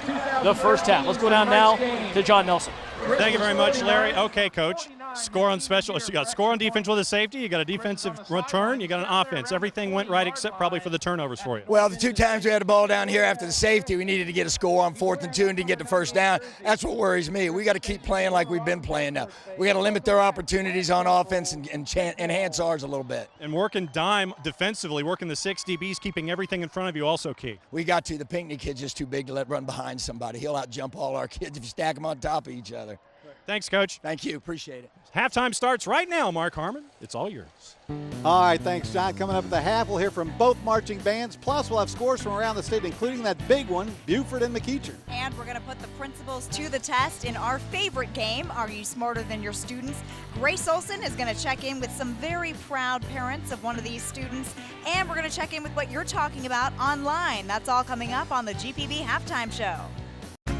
the first half. Let's go down now to John Nelson. Thank you very much, Larry. Okay, Coach. Score on special. You got score on defense with a safety. You got a defensive return. You got an offense. Everything went right except probably for the turnovers for you. Well, the 2 times we had the ball down here after the safety, we needed to get a score on 4th and 2 and didn't get the first down. That's what worries me. We got to keep playing like we've been playing now. We got to limit their opportunities on offense and enhance ours a little bit. And working dime defensively, working the 6 DBs, keeping everything in front of you also key. We got to. The Pinckney kid's just too big to let run behind somebody. He'll out-jump all our kids if you stack them on top of each other. Thanks, Coach. Thank you. Appreciate it. Halftime starts right now, Mark Harmon. It's all yours. All right, thanks, John. Coming up at the half, we'll hear from both marching bands. Plus, we'll have scores from around the state, including that big one, Buford and McEachern. And we're going to put the principals to the test in our favorite game, Are You Smarter Than Your Students? Grace Olson is going to check in with some very proud parents of one of these students. And we're going to check in with what you're talking about online. That's all coming up on the GPB Halftime Show.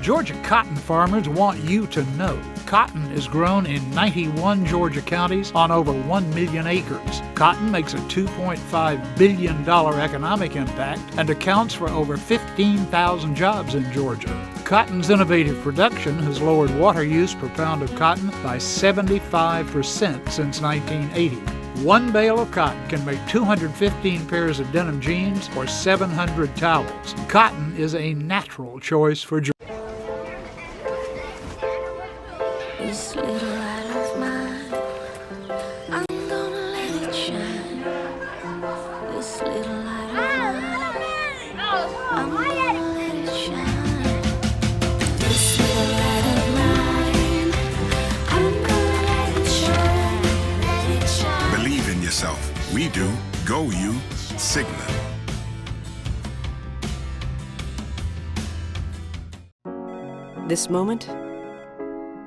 Georgia cotton farmers want you to know cotton is grown in 91 Georgia counties on over 1 million acres. Cotton makes a $2.5 billion economic impact and accounts for over 15,000 jobs in Georgia. Cotton's innovative production has lowered water use per pound of cotton by 75% since 1980. One bale of cotton can make 215 pairs of denim jeans or 700 towels. Cotton is a natural choice for Georgia. This little light of mine, I'm gonna let it shine. This little light of mine, I'm gonna let it shine. This little light of mine, I'm gonna let it shine. Let it shine. Believe in yourself. we do, go you, Cigna. This moment,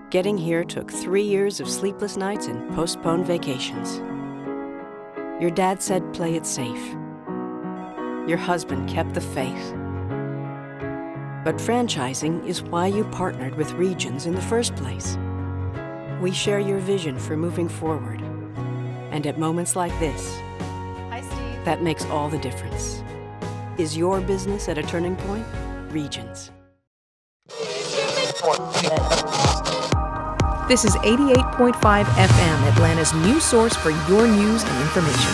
getting here took 3 years of sleepless nights and postponed vacations. Your dad said play it safe. Your husband kept the faith. But franchising is why you partnered with Regions in the first place. We share your vision for moving forward. And at moments like this, Hi, Steve. that makes all the difference. Is your business at a turning point? Regions. This is 88.5 FM, Atlanta's news source for your news and information.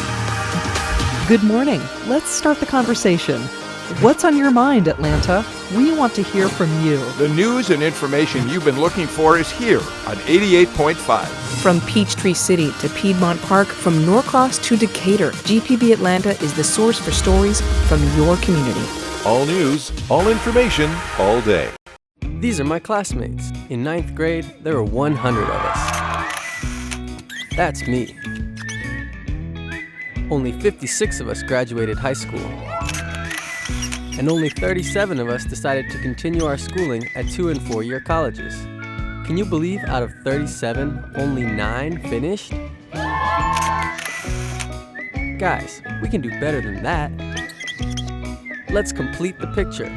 Good morning. Let's start the conversation. What's on your mind, Atlanta? We want to hear from you. The news and information you've been looking for is here on 88.5. From Peachtree City to Piedmont Park, from Norcross to Decatur, GPB Atlanta is the source for stories from your community. All news, all information, all day. These are my classmates. In 9th grade, there were 100 of us. That's me. Only 56 of us graduated high school. And only 37 of us decided to continue our schooling at 2- and 4-year colleges. Can you believe out of 37, only 9 finished? Guys, we can do better than that. Let's complete the picture.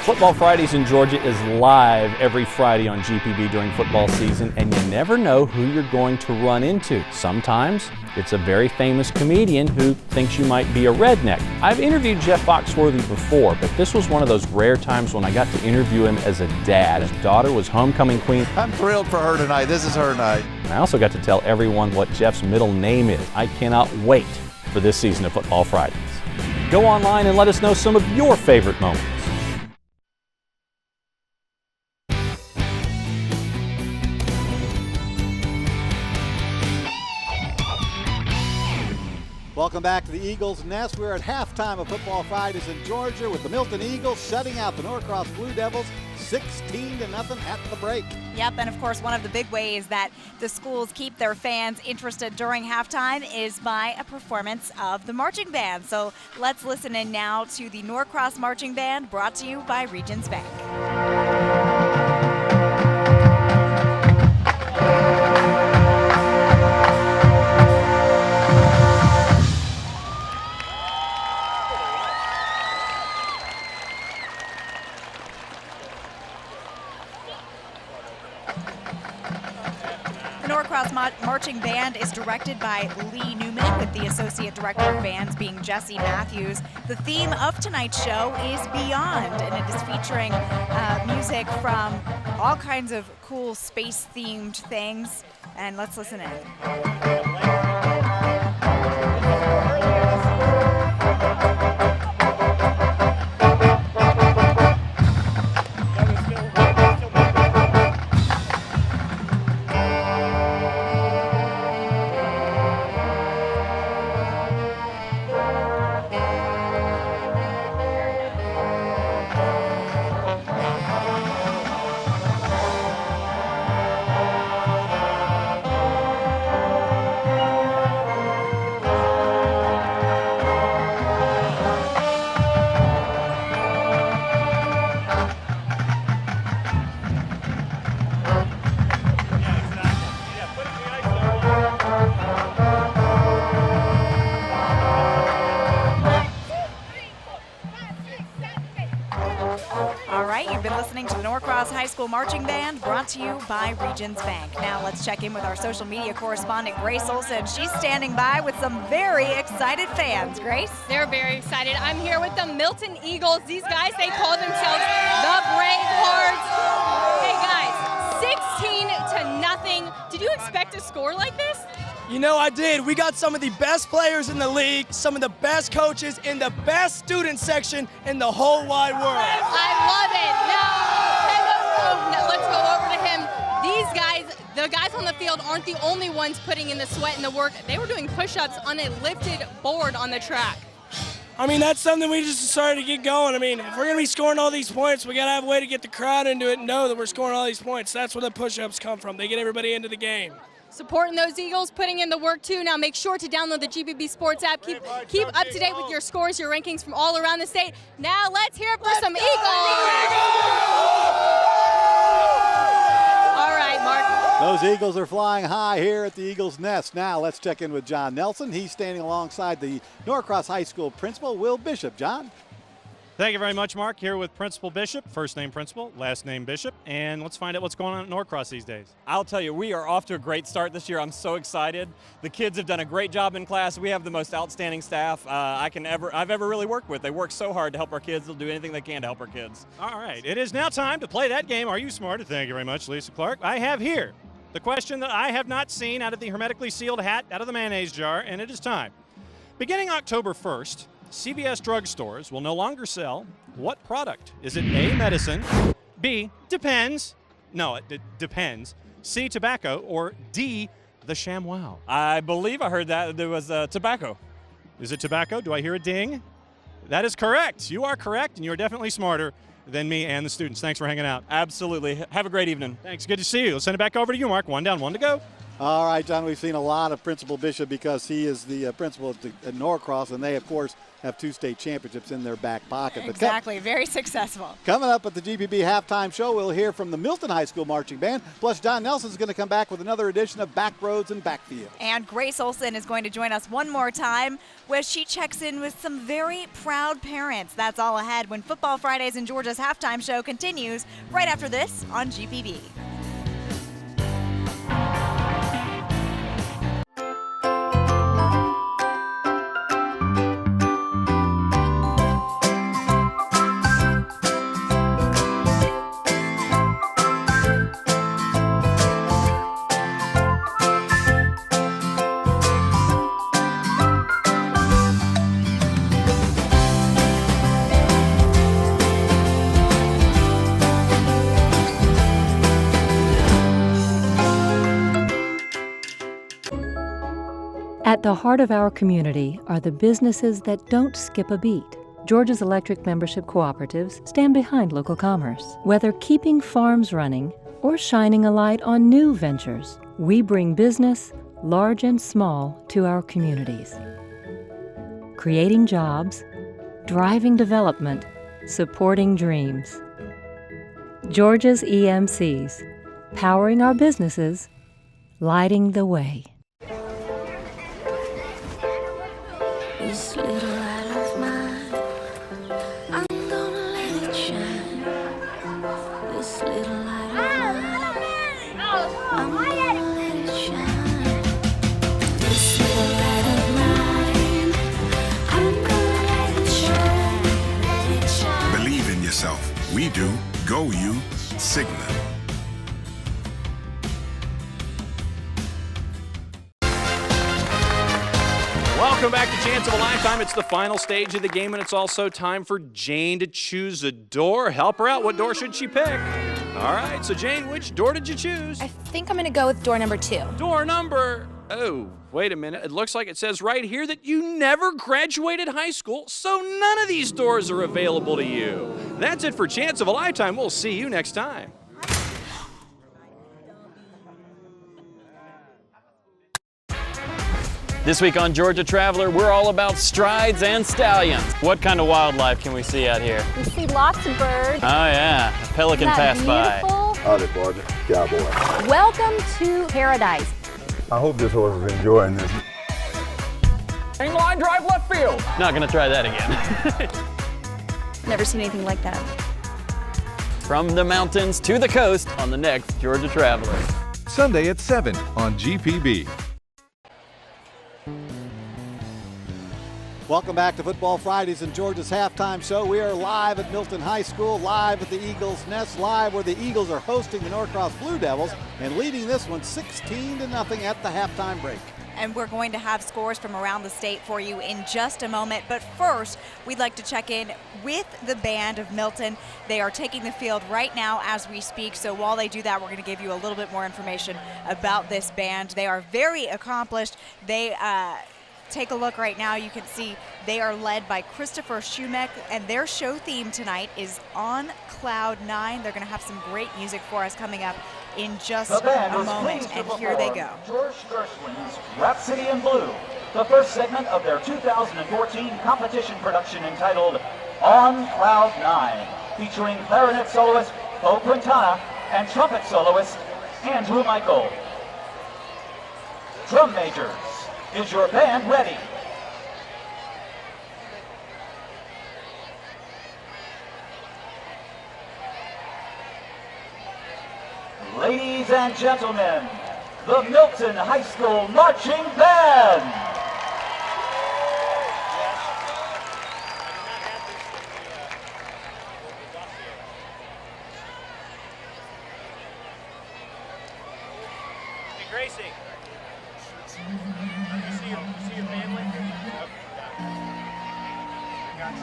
Football Fridays in Georgia is live every Friday on GPB during football season, and you never know who you're going to run into. Sometimes it's a very famous comedian who thinks you might be a redneck. I've interviewed Jeff Foxworthy before, but this was one of those rare times when I got to interview him as a dad. His daughter was homecoming queen. I'm thrilled for her tonight. This is her night. And I also got to tell everyone what Jeff's middle name is. I cannot wait for this season of Football Fridays. Go online and let us know some of your favorite moments. Welcome back to the Eagles Nest. We're at halftime of Football Fridays in Georgia with the Milton Eagles shutting out the Norcross Blue Devils 16-0 at the break. Yep, and of course, one of the big ways that the schools keep their fans interested during halftime is by a performance of the marching band. So let's listen in now to the Norcross Marching Band, brought to you by Regions Bank. The Norcross Marching Band is directed by Lee Newman, with the Associate Director of Bands being Jesse Matthews. The theme of tonight's show is Beyond, and it is featuring music from all kinds of cool space-themed things. And let's listen in. High School Marching Band, brought to you by Regions Bank. Now let's check in with our social media correspondent, Grace Olson. She's standing by with some very excited fans. Grace? They're very excited. I'm here with the Milton Eagles. These guys, they call themselves the Bravehearts. Hey guys, 16-0. Did you expect a score like this? You know, I did. We got some of the best players in the league, some of the best coaches, and the best student section in the whole wide world. I love it. Now, let's go over to him. These guys, the guys on the field, aren't the only ones putting in the sweat and the work. They were doing push-ups on a lifted board on the track. I mean, that's something we just decided to get going. I mean, if we're going to be scoring all these points, we got to have a way to get the crowd into it and know that we're scoring all these points. That's where the push-ups come from. They get everybody into the game. Supporting those Eagles, putting in the work too. Now make sure to download the GPB Sports app. Keep up to date with your scores, your rankings from all around the state. Now let's hear it for some Eagles. All right, Mark. Those Eagles are flying high here at the Eagles Nest. Now let's check in with John Nelson. He's standing alongside the Norcross High School principal, Will Bishop. John? Thank you very much, Mark. Here with Principal Bishop, first name Principal, last name Bishop, and let's find out what's going on at Norcross these days. I'll tell you, we are off to a great start this year. I'm so excited. The kids have done a great job in class. We have the most outstanding staff I've ever really worked with. They work so hard to help our kids. They'll do anything they can to help our kids. All right, it is now time to play that game. Are you smarter? Thank you very much, Lisa Clark. I have here the question that I have not seen out of the hermetically sealed hat, out of the mayonnaise jar, and it is time. Beginning October 1st, CVS drugstores will no longer sell what product? Is it A, medicine, B, depends, no, it depends, C, tobacco, or D, the ShamWow? I believe I heard that there was tobacco. Is it tobacco? Do I hear a ding? That is correct. You are correct, and you are definitely smarter than me and the students. Thanks for hanging out. Absolutely. Have a great evening. Thanks. Good to see you. Let's send it back over to you, Mark. 1 down, 1 to go. All right, John, we've seen a lot of Principal Bishop because he is the principal at Norcross, and they, of course, have 2 state championships in their back pocket. Exactly. Very successful. Coming up at the GPB halftime show, we'll hear from the Milton High School Marching Band. Plus, John Nelson's going to come back with another edition of Back Roads and Backfield. And Grace Olson is going to join us one more time where she checks in with some very proud parents. That's all ahead when Football Fridays in Georgia's halftime show continues right after this on GPB. At the heart of our community are the businesses that don't skip a beat. Georgia's electric membership cooperatives stand behind local commerce. Whether keeping farms running or shining a light on new ventures, we bring business, large and small, to our communities. Creating jobs, driving development, supporting dreams. Georgia's EMCs, powering our businesses, lighting the way. This little light of mine, I'm gonna let it shine. This little light of mine, I'm gonna let it shine. This little light of mine, I'm gonna let it shine. Let it shine. Believe in yourself. We do. Go you. Cigna. Welcome back to Chance of a Lifetime. It's the final stage of the game, and it's also time for Jane to choose a door. Help her out. What door should she pick? All right, so Jane, which door did you choose? I think I'm going to go with door number 2. Door number... Oh, wait a minute. It looks like it says right here that you never graduated high school, so none of these doors are available to you. That's it for Chance of a Lifetime. We'll see you next time. This week on Georgia Traveler, we're all about strides and stallions. What kind of wildlife can we see out here? We see lots of birds. Oh yeah, a pelican passed by. Howdy, partner. Cowboy. Welcome to paradise. I hope this horse is enjoying this. Hang line drive left field. Not gonna try that again. Never seen anything like that. From the mountains to the coast on the next Georgia Traveler. Sunday at 7 on GPB. Welcome back to Football Fridays in Georgia's halftime show. We are live at Milton High School, live at the Eagles Nest, live where the Eagles are hosting the Norcross Blue Devils and leading this one 16-0 at the halftime break. And we're going to have scores from around the state for you in just a moment. But first, we'd like to check in with the band of Milton. They are taking the field right now as we speak. So while they do that, we're going to give you a little bit more information about this band. They are very accomplished. They take a look right now. You can see they are led by Christopher Schumack, and their show theme tonight is On Cloud 9. They're going to have some great music for us coming up in just The band a is moment, pleased to and here they go. perform George Gershwin's Rhapsody in Blue, the first segment of their 2014 competition production entitled On Cloud 9, featuring clarinet soloist Bo Quintana and trumpet soloist Andrew Michael. Drum majors, is your band ready? Ladies and gentlemen, the Milton High School Marching Band! Hey, Gracie. You see your family? Yep. I got you.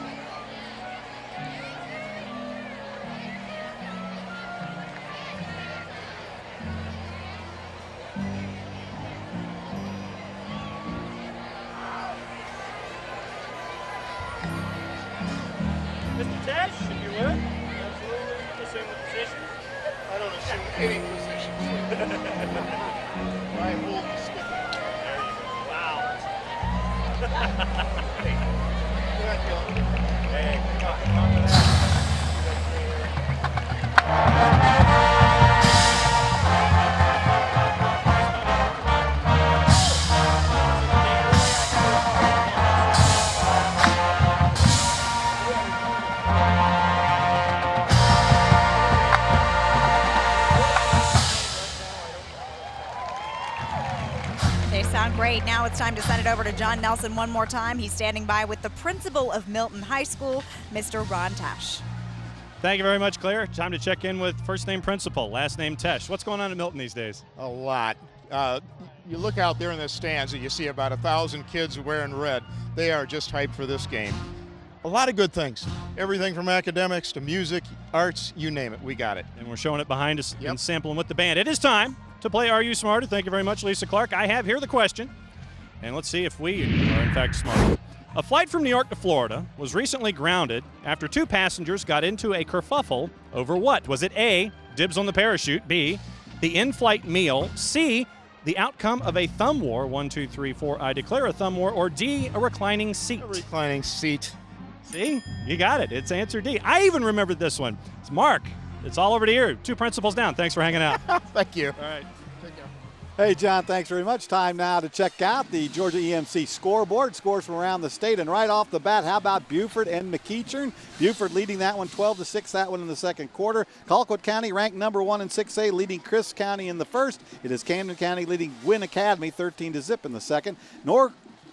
Mr. Tesh, if you would. Absolutely. Assume the position. I don't assume any positions. I hold the stick. There you go. Wow. Hey, go ahead, Dylan. Hey, come on to that. They sound great. Now it's time to send it over to John Nelson one more time. He's standing by with the principal of Milton High School, Mr. Ron Tesh. Thank you very much, Claire. Time to check in with first name principal, last name Tesh. What's going on in Milton these days? A lot. You look out there in the stands and you see about 1,000 kids wearing red. They are just hyped for this game. A lot of good things. Everything from academics to music, arts, you name it, we got it. And we're showing it behind us and sampling with the band. It is time to play Are You Smarter? Thank you very much, Lisa Clark. I have here the question, and let's see if we are in fact smarter. A flight from New York to Florida was recently grounded after two passengers got into a kerfuffle over what? Was it A, dibs on the parachute, B, the in-flight meal, C, the outcome of a thumb war, 1, 2, 3, 4, I declare a thumb war, or D, a reclining seat? A reclining seat. See? You got it. It's answer D. I even remembered this one. It's Mark. It's all over to you. Two principals down. Thanks for hanging out. Thank you. All right. Take care. Hey, John, thanks very much. Time now to check out the Georgia EMC scoreboard. Scores from around the state. And right off the bat, how about Buford and McEachern? Buford leading that one 12-6, that one in the second quarter. Colquitt County ranked number 1 in 6A, leading Chris County in the first. It is Camden County leading Gwynn Academy 13-0 in the second.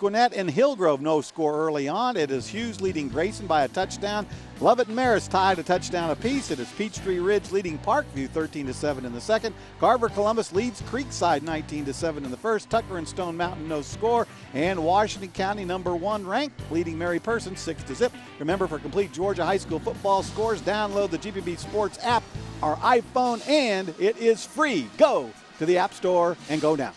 Gwinnett and Hillgrove no score early on. It is Hughes leading Grayson by a touchdown. Lovett and Marist tied a touchdown apiece. It is Peachtree Ridge leading Parkview 13-7 in the second. Carver Columbus leads Creekside 19-7 in the first. Tucker and Stone Mountain no score. And Washington County number 1 ranked leading Mary Person 6-0. Remember, for complete Georgia high school football scores, download the GPB Sports app, our iPhone, and it is free. Go to the App Store and go now.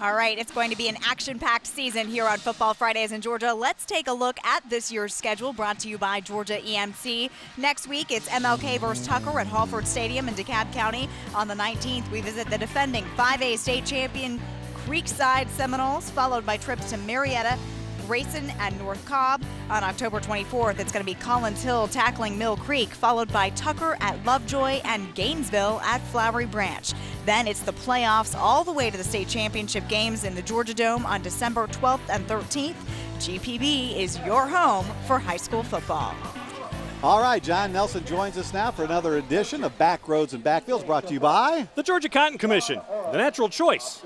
All right, it's going to be an action-packed season here on Football Fridays in Georgia. Let's take a look at this year's schedule, brought to you by Georgia EMC. Next week, it's MLK versus Tucker at Halford Stadium in DeKalb County. On the 19th, we visit the defending 5A state champion Creekside Seminoles, followed by trips to Marietta, Grayson, and North Cobb. On October 24th, it's going to be Collins Hill tackling Mill Creek, followed by Tucker at Lovejoy and Gainesville at Flowery Branch. Then it's the playoffs all the way to the state championship games in the Georgia Dome on December 12th and 13th. GPB is your home for high school football. All right, John Nelson joins us now for another edition of Back Roads and Backfields, brought to you by the Georgia Cotton Commission, the natural choice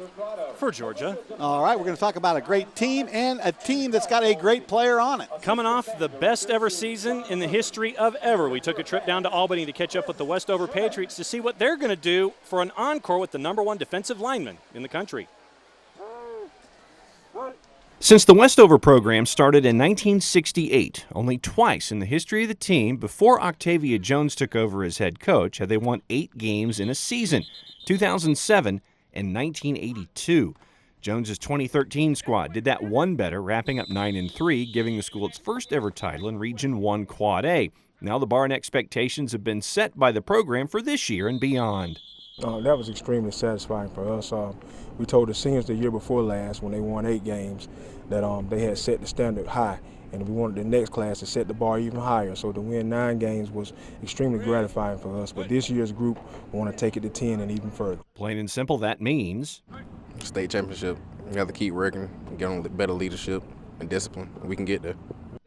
for Georgia. All right, we're going to talk about a great team and a team that's got a great player on it. Coming off the best ever season in the history of ever, we took a trip down to Albany to catch up with the Westover Patriots to see what they're going to do for an encore with the number 1 defensive lineman in the country. Since the Westover program started in 1968, only twice in the history of the team before Octavia Jones took over as head coach had they won 8 games in a season, 2007 and 1982. Jones's 2013 squad did that one better, wrapping up 9-3, giving the school its first ever title in Region 1 Quad A. Now the bar and expectations have been set by the program for this year and beyond. That was extremely satisfying for us. We told the seniors the year before last, when they won 8 games, that they had set the standard high, and we wanted the next class to set the bar even higher. So to win 9 games was extremely gratifying for us. But this year's group want to take it to 10 and even further. Plain and simple, that means state championship. We have to keep working, get on better leadership and discipline. We can get there.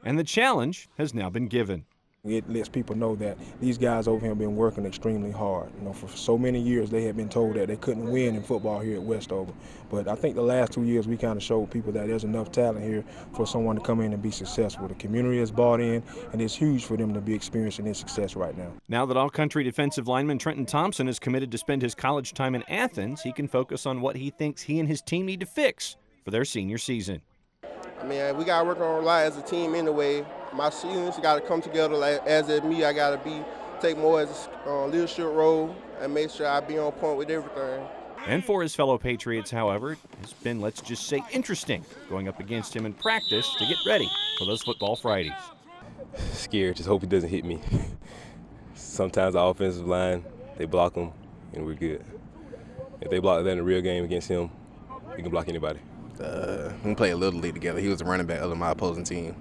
And the challenge has now been given. It lets people know that these guys over here have been working extremely hard. For so many years they had been told that they couldn't win in football here at Westover. But I think the last 2 years we kind of showed people that there's enough talent here for someone to come in and be successful. The community has bought in, and it's huge for them to be experiencing this success right now. Now that all-country defensive lineman Trenton Thompson is committed to spend his college time in Athens, he can focus on what he thinks he and his team need to fix for their senior season. I mean, we got to work on a lot as a team anyway. My students got to come together. Like, as me, I got to take more as a leadership role and make sure I be on point with everything. And for his fellow Patriots, however, it's been, let's just say, interesting going up against him in practice to get ready for those Football Fridays. Scared, just hope he doesn't hit me. Sometimes the offensive line, they block him, and we're good. If they block that in a real game against him, we can block anybody. We played a Little League together. He was the running back of my opposing team.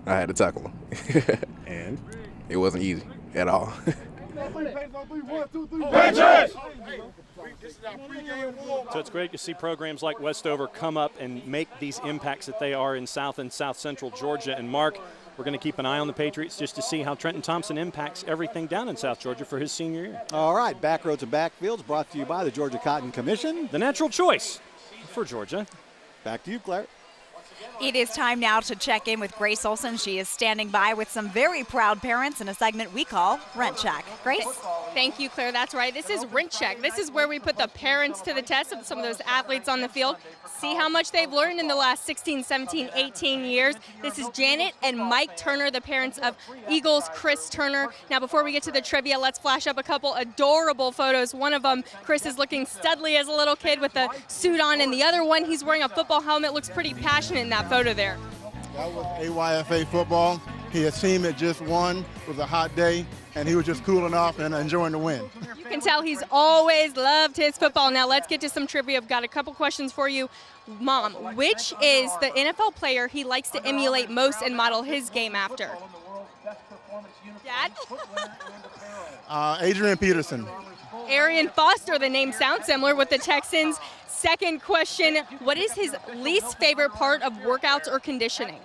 I had to tackle him. And? It wasn't easy at all. So it's great to see programs like Westover come up and make these impacts that they are in South and South Central Georgia. And Mark, we're going to keep an eye on the Patriots just to see how Trenton Thompson impacts everything down in South Georgia for his senior year. All right, Backroads and Backfields brought to you by the Georgia Cotton Commission. The natural choice for Georgia. Back to you, Claire. It is time now to check in with Grace Olson. She is standing by with some very proud parents in a segment we call Rent Check. Grace? Thank you, Claire. That's right. This is Rent Check. This is where we put the parents to the test of some of those athletes on the field. See how much they've learned in the last 16, 17, 18 years. This is Janet and Mike Turner, the parents of Eagles Chris Turner. Now, before we get to the trivia, let's flash up a couple adorable photos. One of them, Chris is looking studly as a little kid with a suit on, and the other one, he's wearing a football helmet. Looks pretty passionate in that photo there. That was AYFA football. His team had just won. It was a hot day, and he was just cooling off and enjoying the win. You can tell he's always loved his football. Now let's get to some trivia. I've got a couple questions for you. Mom, which is the NFL player he likes to emulate most and model his game after? Dad? Adrian Peterson. Arian Foster, the name sounds similar with the Texans. Second question, what is his least favorite part of workouts or conditioning?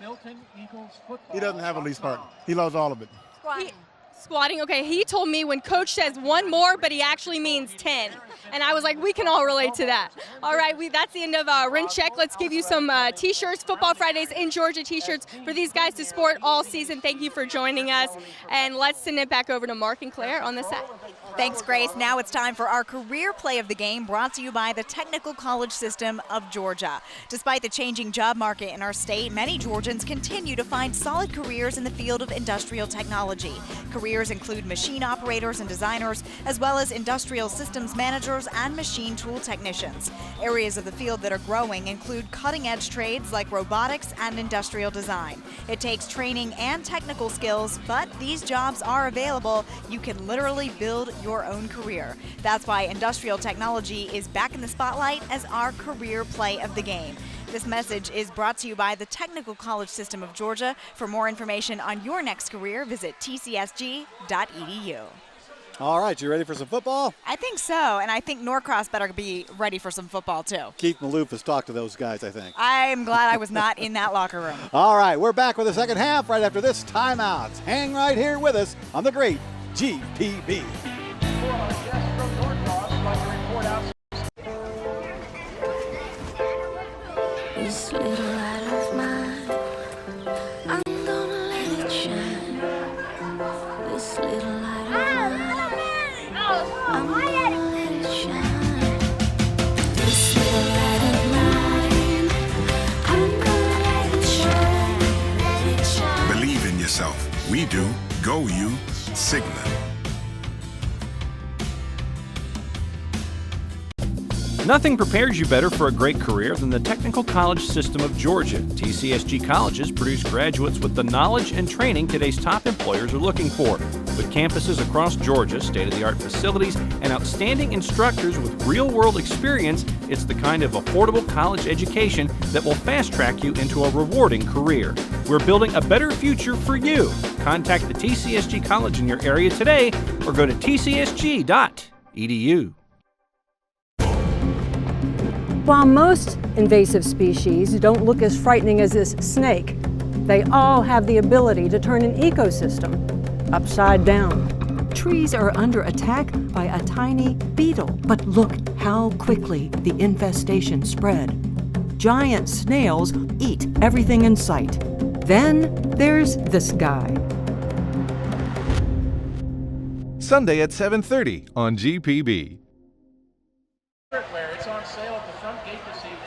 He doesn't have a least part. He loves all of it. Squatting, okay. He told me when coach says one more, but he actually means 10. And I was like, we can all relate to that. All right, that's the end of Rent Check. Let's give you some T-shirts, Football Fridays in Georgia T-shirts for these guys to sport all season. Thank you for joining us. And let's send it back over to Mark and Claire on the set. Thanks, Grace. Now it's time for our career play of the game, brought to you by the Technical College System of Georgia. Despite the changing job market in our state, many Georgians continue to find solid careers in the field of industrial technology. Careers include machine operators and designers, as well as industrial systems managers and machine tool technicians. Areas of the field that are growing include cutting-edge trades like robotics and industrial design. It takes training and technical skills, but these jobs are available. You can literally build your own career. That's why industrial technology is back in the spotlight as our career play of the game. This message is brought to you by the Technical College System of Georgia. For more information on your next career, visit tcsg.edu. All right, you ready for some football? I think so, and I think Norcross better be ready for some football too. Keith Maloof has talked to those guys, I think. I'm glad I was not in that locker room. All right, we're back with the second half right after this timeout. Hang right here with us on the great GPB. This little light of mine, I'm gonna let it shine. This little light of mine, I'm gonna let it shine. This little light of mine, I'm gonna let it shine. Let it shine. Believe in yourself. We do. Go you. Sigma. Nothing prepares you better for a great career than the technical college system of Georgia. TCSG colleges produce graduates with the knowledge and training today's top employers are looking for. With campuses across Georgia, state-of-the-art facilities, and outstanding instructors with real-world experience, it's the kind of affordable college education that will fast-track you into a rewarding career. We're building a better future for you. Contact the TCSG college in your area today or go to tcsg.edu. While most invasive species don't look as frightening as this snake, they all have the ability to turn an ecosystem upside down. Trees are under attack by a tiny beetle, but look how quickly the infestation spread. Giant snails eat everything in sight. Then there's this guy. Sunday at 7:30 on GPB. It's on sale at the front gate this evening.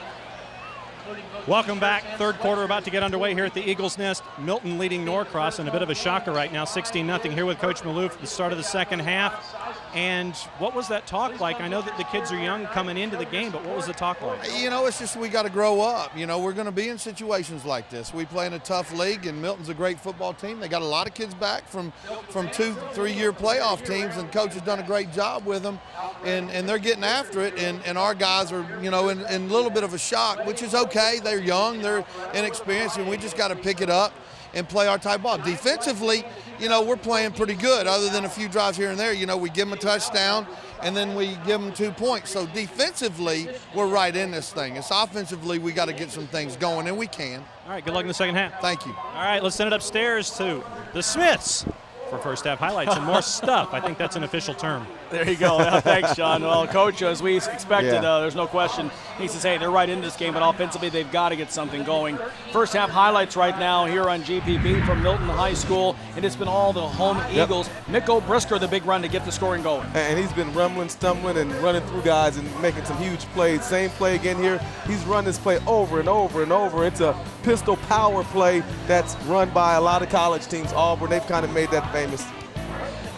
Welcome back. Third quarter about to get underway here at the Eagles Nest. Milton leading Norcross, and a bit of a shocker right now, 16-0 here with Coach Maloof at the start of the second half. And what was that talk like? I know that the kids are young coming into the game, but what was the talk like? You know, it's just we got to grow up. You know, we're going to be in situations like this. We play in a tough league, and Milton's a great football team. They got a lot of kids back from 2-3 year playoff teams, and Coach has done a great job with them, and they're getting after it, and our guys are, you know, in a little bit of a shock, which is okay. They're young, they're inexperienced, and we just got to pick it up and play our type ball. Defensively, you know, we're playing pretty good. Other than a few drives here and there, you know, we give them a touchdown and then we give them 2 points. So defensively, we're right in this thing. It's offensively, we got to get some things going, and we can. All right, good luck in the second half. Thank you. All right, let's send it upstairs to the Smiths for first half highlights and more stuff. I think that's an official term. There you go. Yeah, thanks, Sean. Well, Coach, as we expected, there's no question. He says, hey, they're right in this game, but offensively they've got to get something going. First half highlights right now here on GPB from Milton High School, and it's been all the home Eagles. Nick O'Brisker, the big run to get the scoring going. And he's been rumbling, stumbling, and running through guys and making some huge plays. Same play again here. He's run this play over and over and over. It's a pistol power play that's run by a lot of college teams. Auburn, they've kind of made that famous.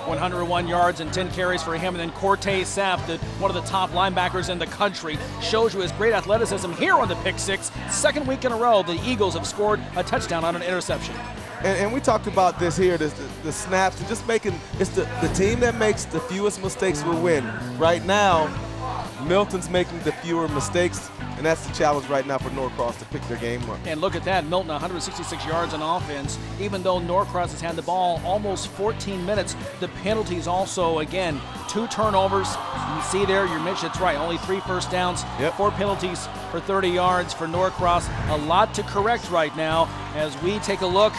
101 yards and 10 carries for him. And then Cortez Sapp, one of the top linebackers in the country, shows you his great athleticism here on the pick six. Second week in a row, the Eagles have scored a touchdown on an interception. And we talked about this here, the snaps, and just making, it's the team that makes the fewest mistakes will win. Right now, Milton's making the fewer mistakes, and that's the challenge right now for Norcross to pick their game up. And look at that, Milton 166 yards on offense. Even though Norcross has had the ball almost 14 minutes, the penalties also, again, 2 turnovers. You see there, you mentioned it's right, only 3 first downs, 4 penalties for 30 yards for Norcross. A lot to correct right now as we take a look.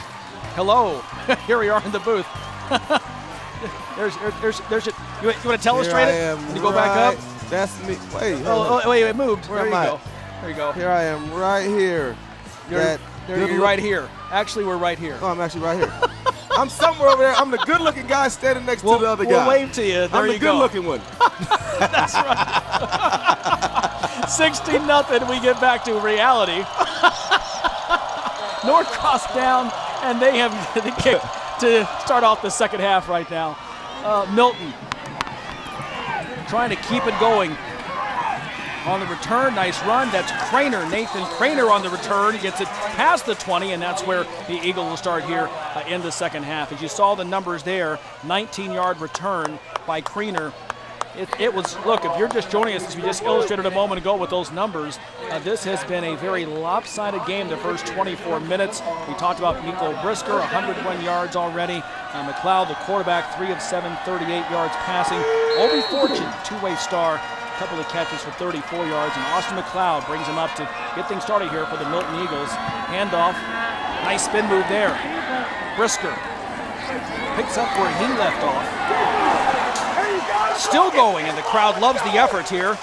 Hello, here we are in the booth. there's it. You want to tell us straight it? Can you go back up? That's me. Wait. Wait, it moved. Where am I? Go. There you go. Here I am, right here. You're right here. Actually, we're right here. Oh, I'm actually right here. I'm somewhere over there. I'm the good-looking guy standing next to the other guy. We'll wave to you. There I'm the good-looking one. That's right. 16-0. We get back to reality. Norcross down, and they have the kick to start off the second half right now. Milton trying to keep it going. On the return, nice run. That's Craner, Nathan Craner on the return. He gets it past the 20, and that's where the Eagle will start here in the second half. As you saw the numbers there, 19-yard return by Craner. It was, look, if you're just joining us, as we just illustrated a moment ago with those numbers, this has been a very lopsided game the first 24 minutes. We talked about Nico Brisker, 101 yards already. McLeod, the quarterback, 3 of 7, 38 yards passing. Obi Fortune, two-way star, a couple of catches for 34 yards. And Austin McLeod brings him up to get things started here for the Milton Eagles. Handoff, nice spin move there. Brisker picks up where he left off. Still going, and the crowd loves the effort here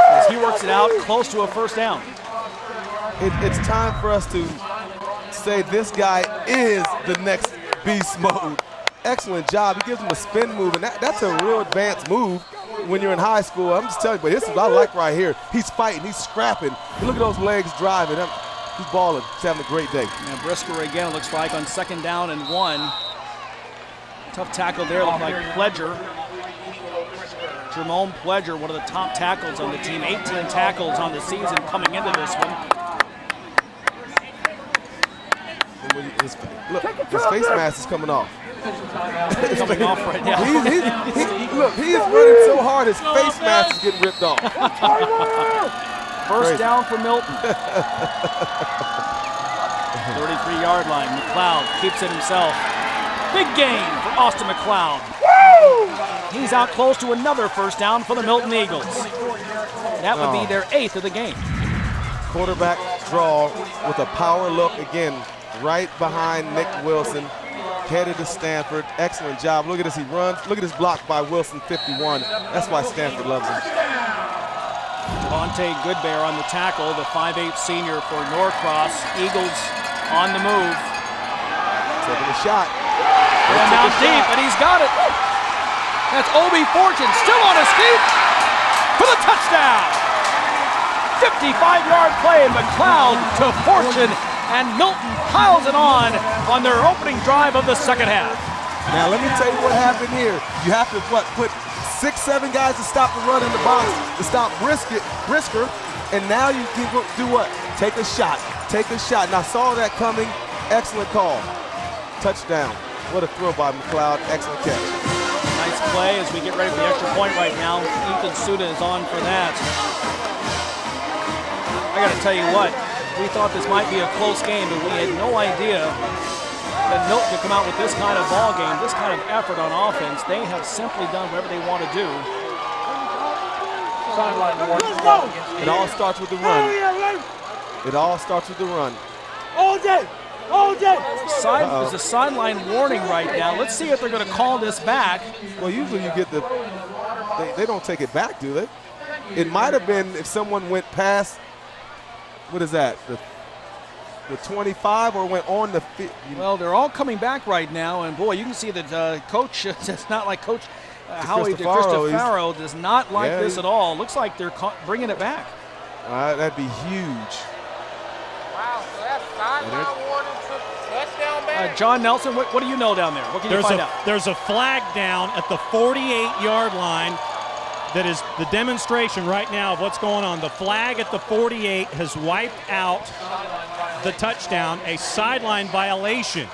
as he works it out close to a first down. It's time for us to say this guy is the next beast mode. Excellent job. He gives him a spin move, and that's a real advanced move when you're in high school. I'm just telling you, but this is what I like right here. He's fighting, he's scrapping. You look at those legs driving. He's balling. He's having a great day. And Brisker again, it looks like, on 2nd down and 1. Tough tackle there, looked like Pledger. Jermone Pledger, one of the top tackles on the team, 18 tackles on the season coming into this one. Look, his face mask is coming off. It's coming off right now. Look, he is running so hard, his face mask is getting ripped off. First down for Milton. 33-yard line. McLeod keeps it himself. Big gain for Austin McLeod. He's out close to another first down for the Milton Eagles. That would be their 8th of the game. Quarterback draw with a power look again, right behind Nick Wilson, headed to Stanford. Excellent job. Look at this, he runs. Look at this block by Wilson, 51. That's why Stanford loves him. Devontae Goodbear on the tackle, the 5'8 senior for Norcross. Eagles on the move. Taking a shot. Going down deep, and he's got it. That's Obi Fortune still on his feet for the touchdown. 55-yard play, McLeod to Fortune, and Milton piles it on their opening drive of the second half. Now let me tell you what happened here. You have to put 6-7 guys to stop the run in the box, to stop Brisker, and now you can do what? Take a shot. Take a shot. And I saw that coming. Excellent call. Touchdown. What a throw by McLeod. Excellent catch. Nice play as we get ready for the extra point right now. Ethan Suda is on for that. I got to tell you what, we thought this might be a close game, but we had no idea that Milton could come out with this kind of ball game, this kind of effort on offense. They have simply done whatever they want to do. It all starts with the run. It all starts with the run. All day! All day! There's a sideline warning right now. Let's see if they're going to call this back. Well, usually you get they don't take it back, do they? It might have been if someone went past, what is that, the 25 or went on the field. Well, they're all coming back right now, and boy, you can see that Coach, it's not like Coach Howie DeCristofaro does not like this at all. Looks like they're bringing it back. That'd be huge. Wow, so that's sideline warning to touchdown back. John Nelson, what do you know down there? What can you find out? There's a flag down at the 48-yard line. That is the demonstration right now of what's going on. The flag at the 48 has wiped out the touchdown. A sideline violation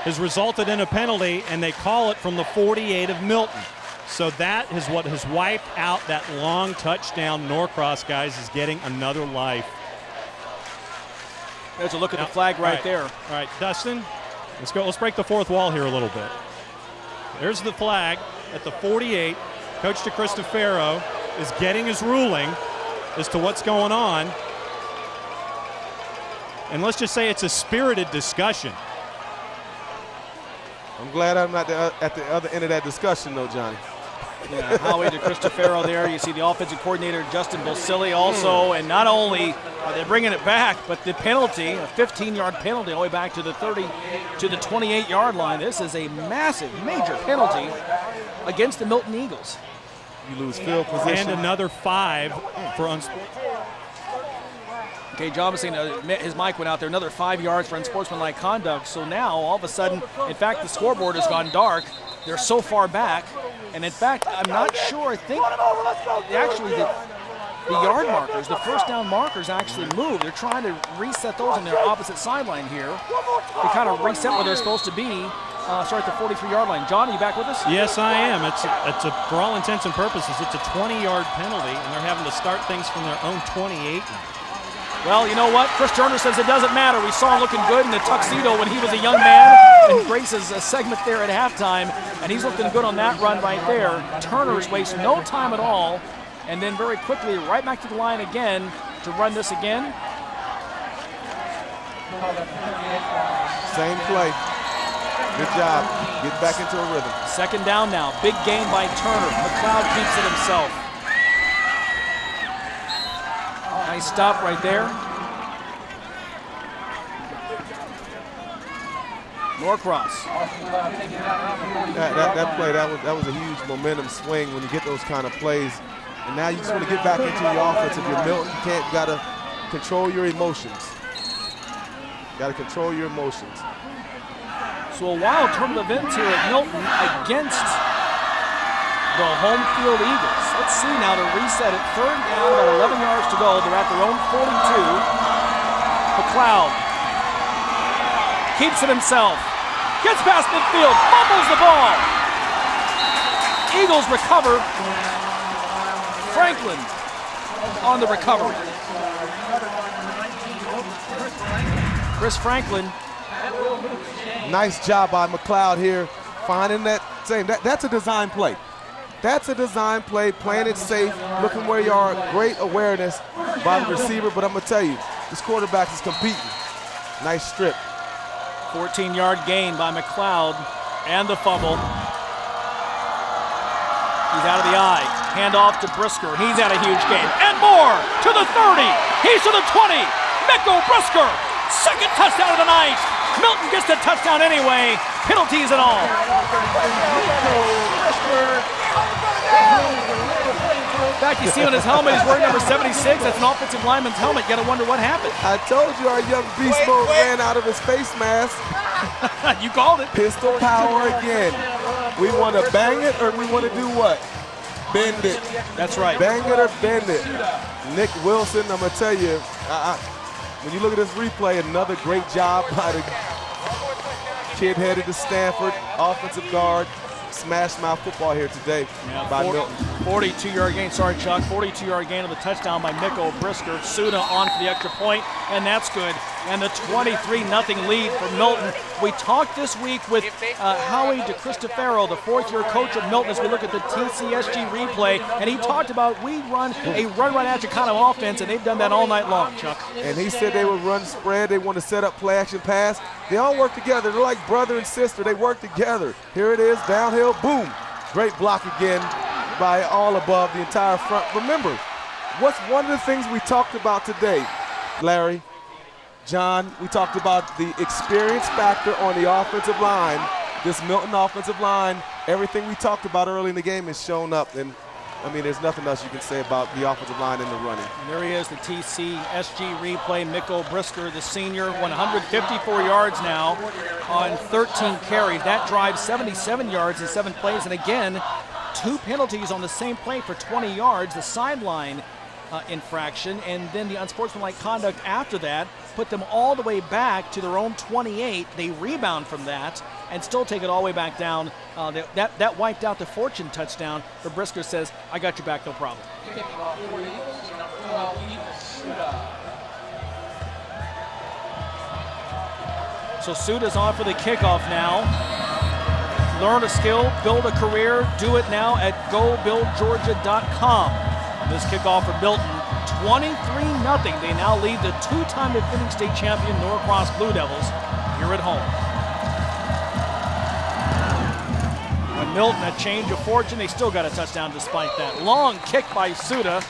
has resulted in a penalty, and they call it from the 48 of Milton. So that is what has wiped out that long touchdown. Norcross, guys, is getting another life. There's a look at the flag right there. All right, Dustin, let's go. Let's break the fourth wall here a little bit. There's the flag at the 48. Coach DeCristofaro is getting his ruling as to what's going on. And let's just say it's a spirited discussion. I'm glad I'm not at the other end of that discussion, though, Johnny. Yeah, Howie DeCristofaro there. You see the offensive coordinator, Justin Bolsilli, also. And not only are they bringing it back, but the penalty, a 15-yard penalty all the way back to the 28-yard line. This is a massive, major penalty against the Milton Eagles. You lose field position. And another 5 for Okay, John was saying his mic went out there. Another 5 yards for unsportsmanlike conduct. So now, all of a sudden, in fact, the scoreboard has gone dark. They're so far back. And in fact, I'm not sure. I think actually the yard markers, the first down markers actually moved. They're trying to reset those on their opposite sideline here. They kind of reset where they're supposed to be. Start at the 43-yard line. John, are you back with us? Yes, I am. It's for all intents and purposes, it's a 20-yard penalty, and they're having to start things from their own 28. Well, you know what? Chris Turner says it doesn't matter. We saw him looking good in the tuxedo when he was a young man in Grace's segment there at halftime, and he's looking good on that run right there. Turner's wasting no time at all, and then very quickly right back to the line again to run this again. Same play. Good job. Get back into a rhythm. Second down now. Big gain by Turner. McLeod keeps it himself. Nice stop right there. Norcross. That play, that was a huge momentum swing when you get those kind of plays. And now you just want to get back into your offense. If you're Milton, you got to control your emotions. Got to control your emotions. So a wild turn of events here at Milton against the home field Eagles. Let's see now to reset it. 3rd down, about 11 yards to go. They're at their own 42. McLeod keeps it himself. Gets past midfield, fumbles the ball. Eagles recover. Franklin on the recovery. Chris Franklin. Nice job by McLeod here, finding that same. That's a design play. That's a design play, playing it safe, looking where you are. Great awareness by the receiver, but I'm going to tell you, this quarterback is competing. Nice strip. 14-yard gain by McLeod and the fumble. He's out of the eye. Hand off to Brisker. He's had a huge gain. And more to the 30. He's to the 20. Miko Brisker, 2nd touchdown of the night. Milton gets the touchdown anyway. Penalties and all. In fact, you see on his helmet, he's wearing number 76. That's an offensive lineman's helmet. You gotta wonder what happened. I told you our young beast mode ran out of his face mask. You called it. Pistol power again. We want to bang it or we want to do what? Bend it. That's right. Bang it or bend it. Nick Wilson, I'm going to tell you, when you look at this replay, another great job by the kid headed to Stanford, offensive guard. Smash mouth football here today by Milton. 42-yard gain, sorry Chuck, 42-yard gain of the touchdown by Miko Brisker. Suda on for the extra point, and that's good. And the 23-0 lead for Milton. We talked this week with Howie DeCristofaro, the 4th-year coach of Milton, as we look at the TCSG replay, and he talked about we run a run right at you kind of offense, and they've done that all night long, Chuck. And he said they would run spread, they want to set up play action pass. They all work together. They're like brother and sister. They work together. Here it is, downhill, boom. Great block again by all above the entire front. Remember, what's one of the things we talked about today, Larry, John, we talked about the experience factor on the offensive line. This Milton offensive line, everything we talked about early in the game has shown up. And I mean, there's nothing else you can say about the offensive line in the running. And there he is, the TCSG replay. Miko Brisker, the senior, 154 yards now on 13 carries. That drives 77 yards in 7 plays. And again, 2 penalties on the same play for 20 yards. The sideline infraction, and then the unsportsmanlike conduct after that put them all the way back to their own 28. They rebound from that and still take it all the way back down. That wiped out the Fortune touchdown, but Brisker says, I got your back, no problem. So Suda's on for the kickoff now. Learn a skill, build a career, do it now at GoBuildGeorgia.com. This kickoff for Milton, 23-0. They now lead the 2-time defending state champion Norcross Blue Devils here at home. When Milton, a change of fortune, they still got a touchdown despite that. Long kick by Suda.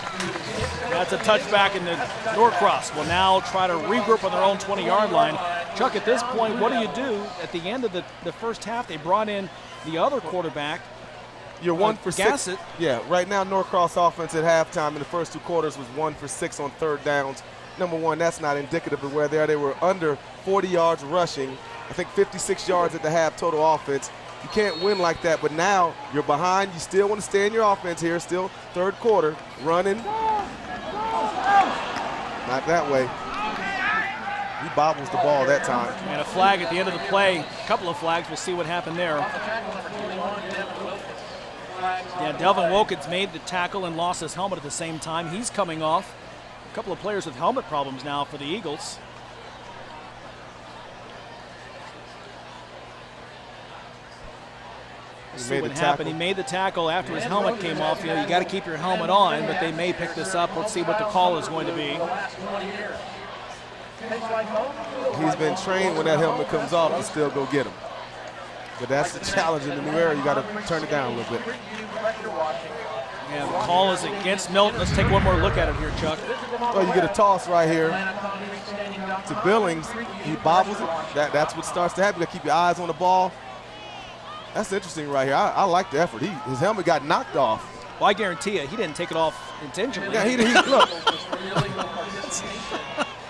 That's a touchback in the Norcross. Will now try to regroup on their own 20-yard line. Chuck, at this point, what do you do? At the end of the first half, they brought in the other quarterback. You're 1 for 6. Gassett. Yeah, right now Norcross offense at halftime in the first 2 quarters was 1 for 6 on 3rd downs. Number one, that's not indicative of where they are. They were under 40 yards rushing. I think 56 yards at the half total offense. You can't win like that, but now you're behind. You still want to stay in your offense here. Still 3rd quarter, running. Not that way. He bobbles the ball that time. And a flag at the end of the play. A couple of flags. We'll see what happened there. Yeah, Delvin Wilkins made the tackle and lost his helmet at the same time. He's coming off. A couple of players with helmet problems now for the Eagles. See what happened. He made the tackle after his helmet came off. You know, you got to keep your helmet on, but they may pick this up. Let's see what the call is going to be. He's been trained when that helmet comes off to still go get him. But that's the challenge in the new era. You got to turn it down a little bit. Yeah, the call is against Milton. Let's take one more look at it here, Chuck. Well, you get a toss right here to Billings. He bobbles it. That's what starts to happen. You got to keep your eyes on the ball. That's interesting right here. I like the effort. His helmet got knocked off. Well, I guarantee you, he didn't take it off intentionally. Yeah, look.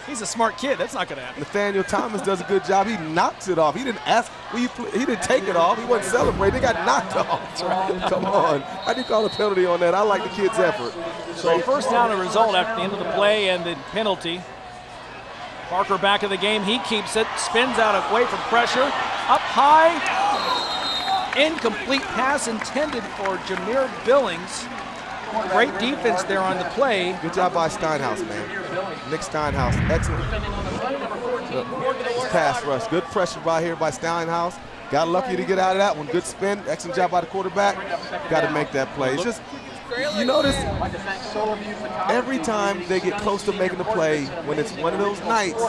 He He's a smart kid. That's not going to happen. Nathaniel Thomas does a good job. He knocks it off. He didn't ask. He didn't take it off. He wasn't celebrating. They got knocked off. That's right. Come on. How do you call a penalty on that? I like the kid's effort. So first down a result after the end of the play and the penalty. Parker back in the game. He keeps it. Spins out away from pressure. Up high. Incomplete pass intended for Jameer Billings. Great defense there on the play. Good job by Steinhaus, man. Nick Steinhaus, excellent pass rush. Good pressure right here by Steinhaus. Got lucky to get out of that one. Good spin. Excellent job by the quarterback. Got to make that play. It's just, you notice, every time they get close to making the play, when it's one of those nights,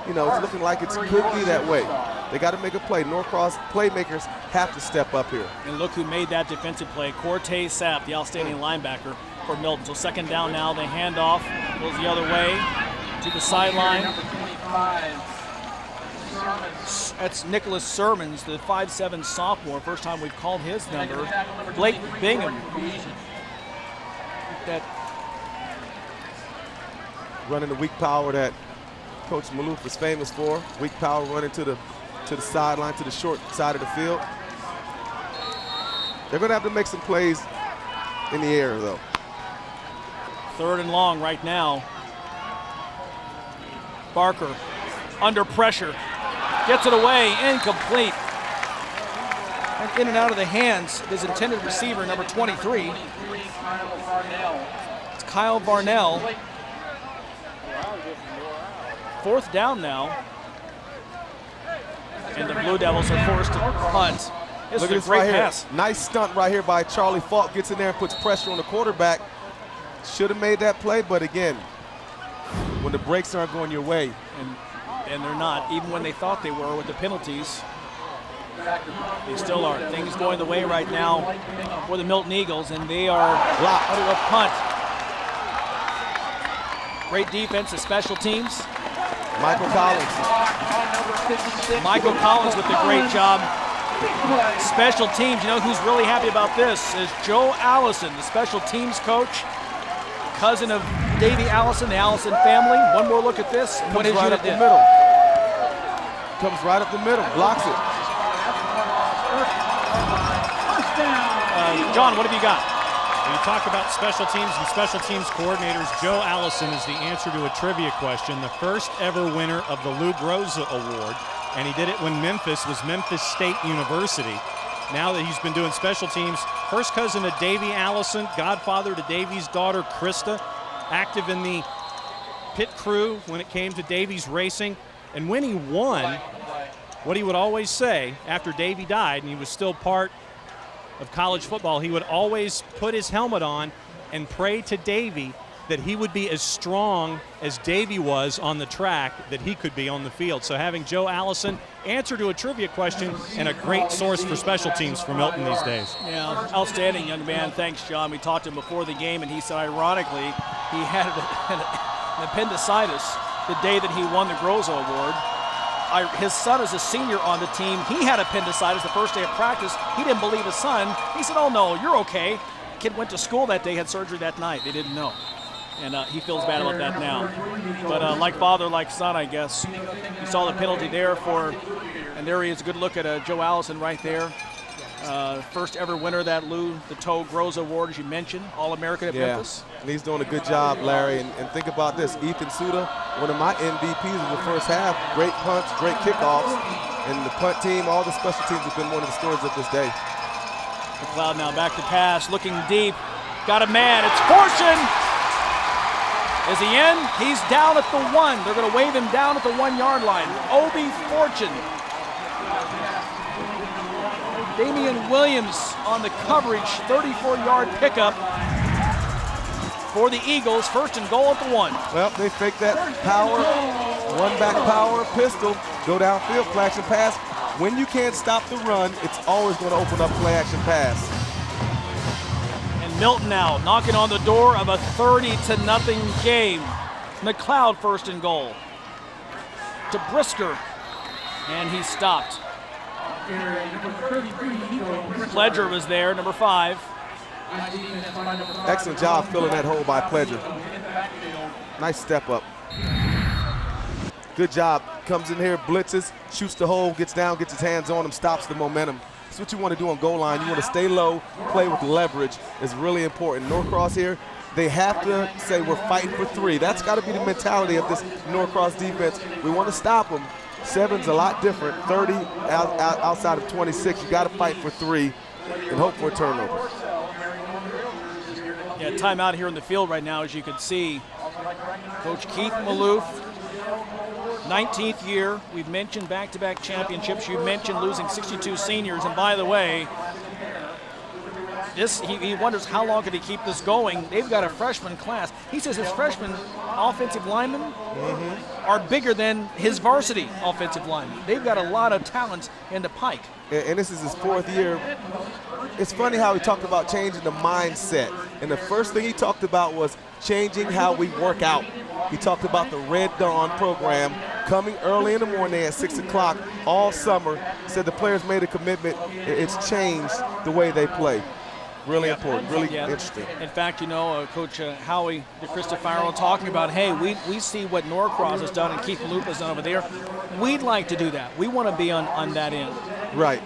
you know, it's looking like it could be that way. They got to make a play. Norcross playmakers have to step up here. And look who made that defensive play. Cortez Sapp, the outstanding linebacker for Milton. So second down now. They hand off. Goes the other way to the sideline. That's Nicholas Sermons, the 5'7" sophomore. First time we've called his number. Blake Bingham. That running the weak power that Coach Maloof is famous for. Weak power running to the sideline, to the short side of the field. They're going to have to make some plays in the air, though. Third and long right now. Barker under pressure. Gets it away, incomplete. And in and out of the hands of his intended receiver, number 23. It's Kyle Varnell. Fourth down now. And the Blue Devils are forced to punt. This is a great pass. Nice stunt right here by Charlie Falk. Gets in there and puts pressure on the quarterback. Should have made that play, but again, when the breaks aren't going your way. And they're not, even when they thought they were with the penalties. They still aren't. Things going the way right now for the Milton Eagles, and they are blocked under a punt. Great defense, the special teams. Michael Collins. Michael Collins with the great job. Special teams, you know who's really happy about this is Joe Allison, the special teams coach, cousin of Davey Allison, the Allison family. One more look at this. What his right unit up the did. middle. Comes right up the middle, blocks it. John, what have you got? When you talk about special teams and special teams coordinators, Joe Allison is the answer to a trivia question, the first ever winner of the Lou Groza Award, and he did it when Memphis was Memphis State University. Now that he's been doing special teams, first cousin of Davey Allison, godfather to Davey's daughter Krista, active in the pit crew when it came to Davey's racing. And when he won, what he would always say after Davey died, and he was still part of college football, he would always put his helmet on and pray to Davey that he would be as strong as Davey was on the track that he could be on the field. So having Joe Allison answer to a trivia question and a great source for special teams for Milton these days. Yeah, outstanding young man. Thanks, John. We talked to him before the game, and he said, ironically, he had an appendicitis the day that he won the Groza Award. His son is a senior on the team. He had appendicitis the first day of practice. He didn't believe his son. He said, oh, no, you're okay. Kid went to school that day, had surgery that night. They didn't know. And he feels bad about that now. But like father, like son, I guess. You saw the penalty there and there he is. A good look at Joe Allison right there. First ever winner of that Lou the Toe Groza Award, as you mentioned, All-American at Memphis. And he's doing a good job, Larry. And think about this, Ethan Suda, one of my MVPs of the first half. Great punts, great kickoffs. And the punt team, all the special teams have been one of the stories of this day. McLeod now back to pass, looking deep. Got a man, it's Fortune! Is he in? He's down at the 1. They're going to wave him down at the 1-yard line. Obi Fortune. Damian Williams on the coverage, 34-yard pickup for the Eagles. First and goal at the 1. Well, they fake that power, one-back power, pistol, go downfield, play-action pass. When you can't stop the run, it's always going to open up play-action pass. And Milton now knocking on the door of a 30-0 game. McLeod first and goal. To Brisker, and he stopped. Pledger was there, number 5. Excellent job filling that hole by Pledger. Nice step up. Good job. Comes in here, blitzes, shoots the hole, gets down, gets his hands on him, stops the momentum. That's what you want to do on goal line. You want to stay low, play with leverage. It's really important. Norcross here, they have to say we're fighting for 3. That's got to be the mentality of this Norcross defense. We want to stop them. 7's a lot different. 30 outside of 26. You got to fight for 3 and hope for a turnover. Yeah, timeout here in the field right now, as you can see. Coach Keith Maloof, 19th year. We've mentioned back-to-back championships. You mentioned losing 62 seniors. And by the way, he wonders how long could he keep this going. They've got a freshman class. He says his freshman offensive linemen are bigger than his varsity offensive linemen. They've got a lot of talent in the Pike. And this is his 4th year. It's funny how he talked about changing the mindset. And the first thing he talked about was changing how we work out. He talked about the Red Dawn program coming early in the morning at 6 o'clock all summer. Said the players made a commitment. It's changed the way they play. Really important, really interesting. In fact, you know, Coach Howie DeCristofaro talking about, hey, we see what Norcross has done and Keith Maloof has done over there. We'd like to do that. We want to be on that end. Right.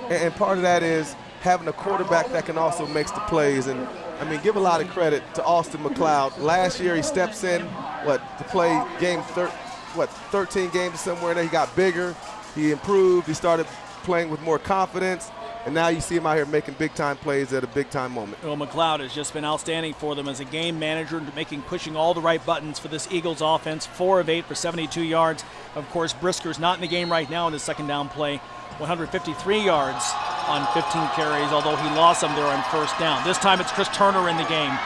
And part of that is having a quarterback that can also make the plays. And, I mean, give a lot of credit to Austin McLeod. Last year he steps in, to play 13 games somewhere there. He got bigger. He improved. He started playing with more confidence. And now you see him out here making big-time plays at a big-time moment. Well, McLeod has just been outstanding for them as a game manager, pushing all the right buttons for this Eagles offense. 4 of 8 for 72 yards. Of course, Brisker's not in the game right now in the second down play. 153 yards on 15 carries, although he lost them there on first down. This time it's Chris Turner in the game.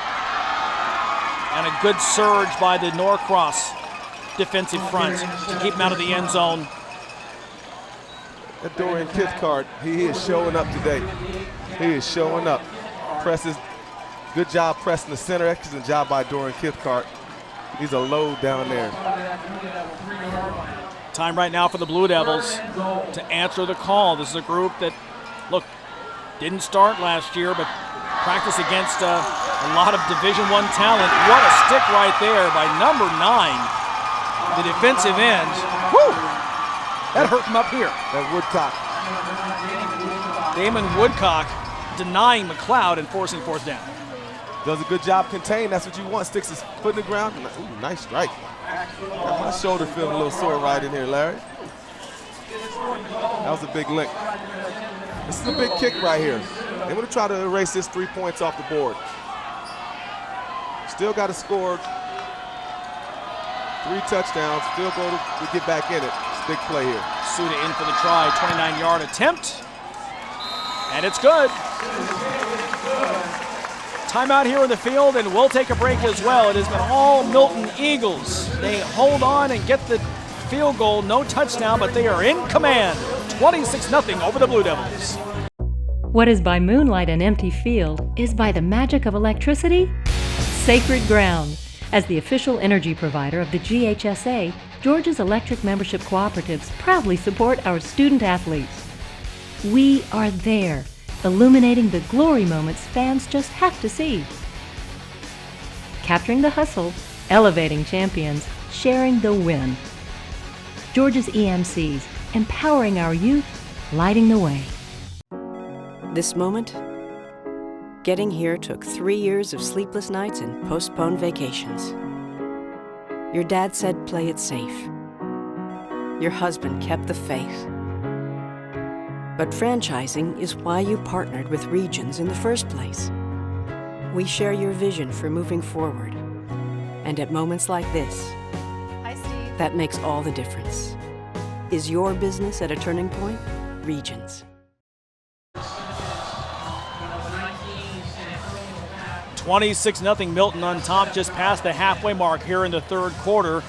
And a good surge by the Norcross defensive front to keep him out of the end zone. That Dorian Cathcart, he is showing up today. He is showing up. Presses, good job pressing the center. Excellent job by Dorian Cathcart. He's a load down there. Time right now for the Blue Devils to answer the call. This is a group that, look, didn't start last year, but practice against a lot of Division I talent. What a stick right there by number 9, the defensive end. Woo! That hurt him up here. That Woodcock. Damon Woodcock denying McLeod and forcing fourth down. Does a good job contain. That's what you want. Sticks his foot in the ground. Ooh, nice strike. Got my shoulder feeling a little sore right in here, Larry. That was a big lick. This is a big kick right here. They want to try to erase this 3 points off the board. Still got to score 3 touchdowns. Field goal to get back in it. Big play here. Suda in for the try, 29-yard attempt. And it's good. Timeout here in the field, and we'll take a break as well. It has been all Milton Eagles. They hold on and get the field goal. No touchdown, but they are in command. 26-0 over the Blue Devils. What is by moonlight an empty field is by the magic of electricity sacred ground. As the official energy provider of the GHSA, Georgia's electric membership cooperatives proudly support our student athletes. We are there, illuminating the glory moments fans just have to see. Capturing the hustle, elevating champions, sharing the win. Georgia's EMCs, empowering our youth, lighting the way. This moment, getting here took 3 years of sleepless nights and postponed vacations. Your dad said play it safe. Your husband kept the faith. But franchising is why you partnered with Regions in the first place. We share your vision for moving forward. And at moments like this, that makes all the difference. Is your business at a turning point? Regions. 26-0 Milton on top, just past the halfway mark here in the third quarter.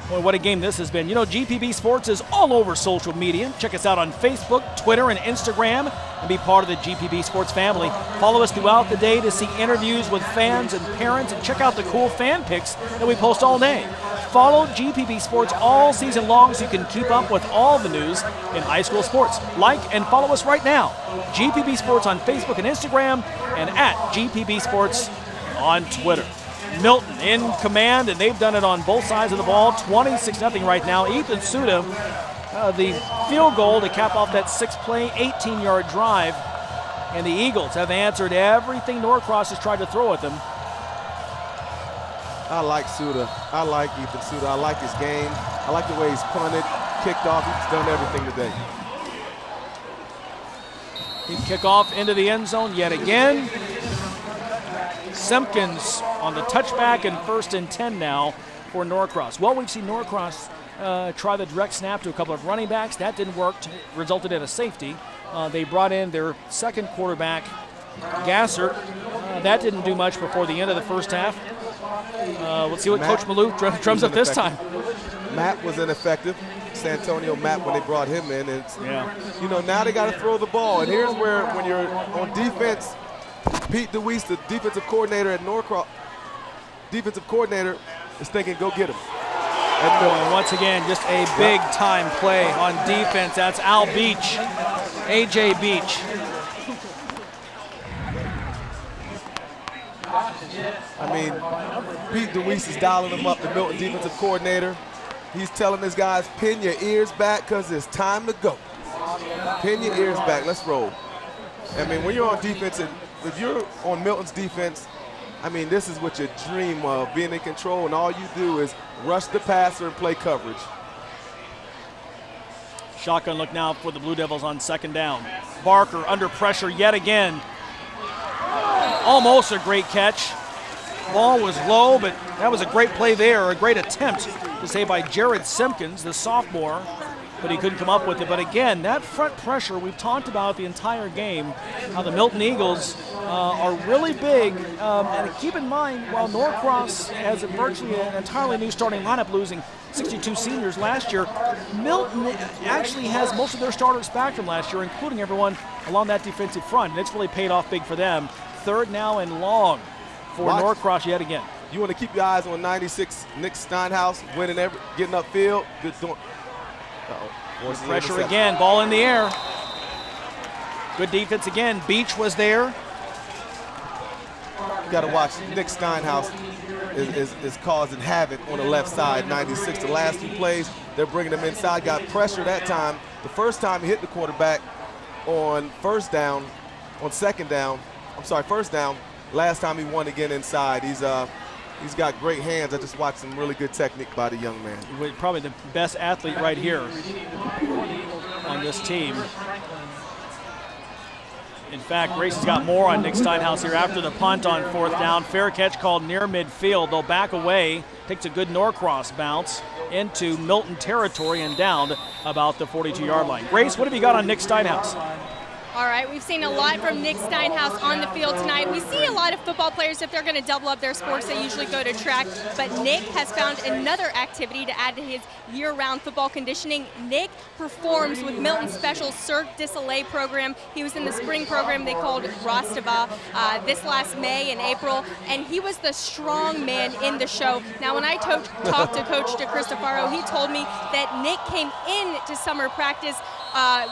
Boy, what a game this has been. You know, GPB Sports is all over social media. Check us out on Facebook, Twitter, and Instagram, and be part of the GPB Sports family. Follow us throughout the day to see interviews with fans and parents, and check out the cool fan pics that we post all day. Follow GPB Sports all season long so you can keep up with all the news in high school sports. Like and follow us right now. GPB Sports on Facebook and Instagram, and at GPB Sports on Twitter. Milton in command, and they've done it on both sides of the ball. 26-0 right now. Ethan Suda, the field goal to cap off that 6-play, 18-yard drive. And the Eagles have answered everything Norcross has tried to throw at them. I like Suda. I like Ethan Suda. I like his game. I like the way he's punted, kicked off. He's done everything today. He kick off into the end zone yet again. Simpkins on the touchback, and 1st and 10 now for Norcross. Well, we've seen Norcross try the direct snap to a couple of running backs. That didn't work, resulted in a safety. They brought in their second quarterback, Gasser. That didn't do much before the end of the first half. Let's see what Coach Malou drums up this time. Matt was ineffective. Santonio Matt, when they brought him in, now they got to throw the ball. And here's where, when you're on defense, Pete DeWeese, the defensive coordinator at Norcross, defensive coordinator, is thinking, go get him. And once again, just a big-time play on defense. That's Al Beach, A.J. Beach. I mean, Pete DeWeese is dialing him up, the Milton defensive coordinator. He's telling his guys, pin your ears back because it's time to go. Pin your ears back, let's roll. I mean, when you're on defense, if you're on Milton's defense, I mean, this is what you dream of, being in control, and all you do is rush the passer and play coverage. Shotgun look now for the Blue Devils on 2nd down. Barker under pressure yet again. Almost a great catch. Ball was low, but that was a great play there, a great attempt to say by Jared Simpkins, the sophomore, but he couldn't come up with it. But again, that front pressure we've talked about the entire game, how the Milton Eagles are really big. And keep in mind, while Norcross has virtually an entirely new starting lineup, losing 62 seniors last year, Milton actually has most of their starters back from last year, including everyone along that defensive front. And it's really paid off big for them. 3rd now and long for Norcross yet again. You want to keep your eyes on 96, Nick Steinhaus, winning getting upfield. Good pressure again, ball in the air. Good defense again. Beach was there. You got to watch. Nick Steinhaus is causing havoc on the left side, 96. The last 2 plays, they're bringing him inside. Got pressure that time. The first time he hit the quarterback on 1st down, on 2nd down. I'm sorry, 1st down. Last time he won again inside. He's got great hands. I just watched some really good technique by the young man. Probably the best athlete right here on this team. In fact, Grayson's got more on Nick Steinhaus here after the punt on 4th down. Fair catch called near midfield. They'll back away. Takes a good Norcross bounce into Milton territory and down about the 42-yard line. Grace, what have you got on Nick Steinhaus? All right, we've seen a lot from Nick Steinhaus on the field tonight. We see a lot of football players, if they're going to double up their sports, they usually go to track. But Nick has found another activity to add to his year-round football conditioning. Nick performs with Milton's special Cirque du Soleil program. He was in the spring program they called Rostava this last May and April, and he was the strong man in the show. Now, when I talked to Coach DeCristofaro, he told me that Nick came into summer practice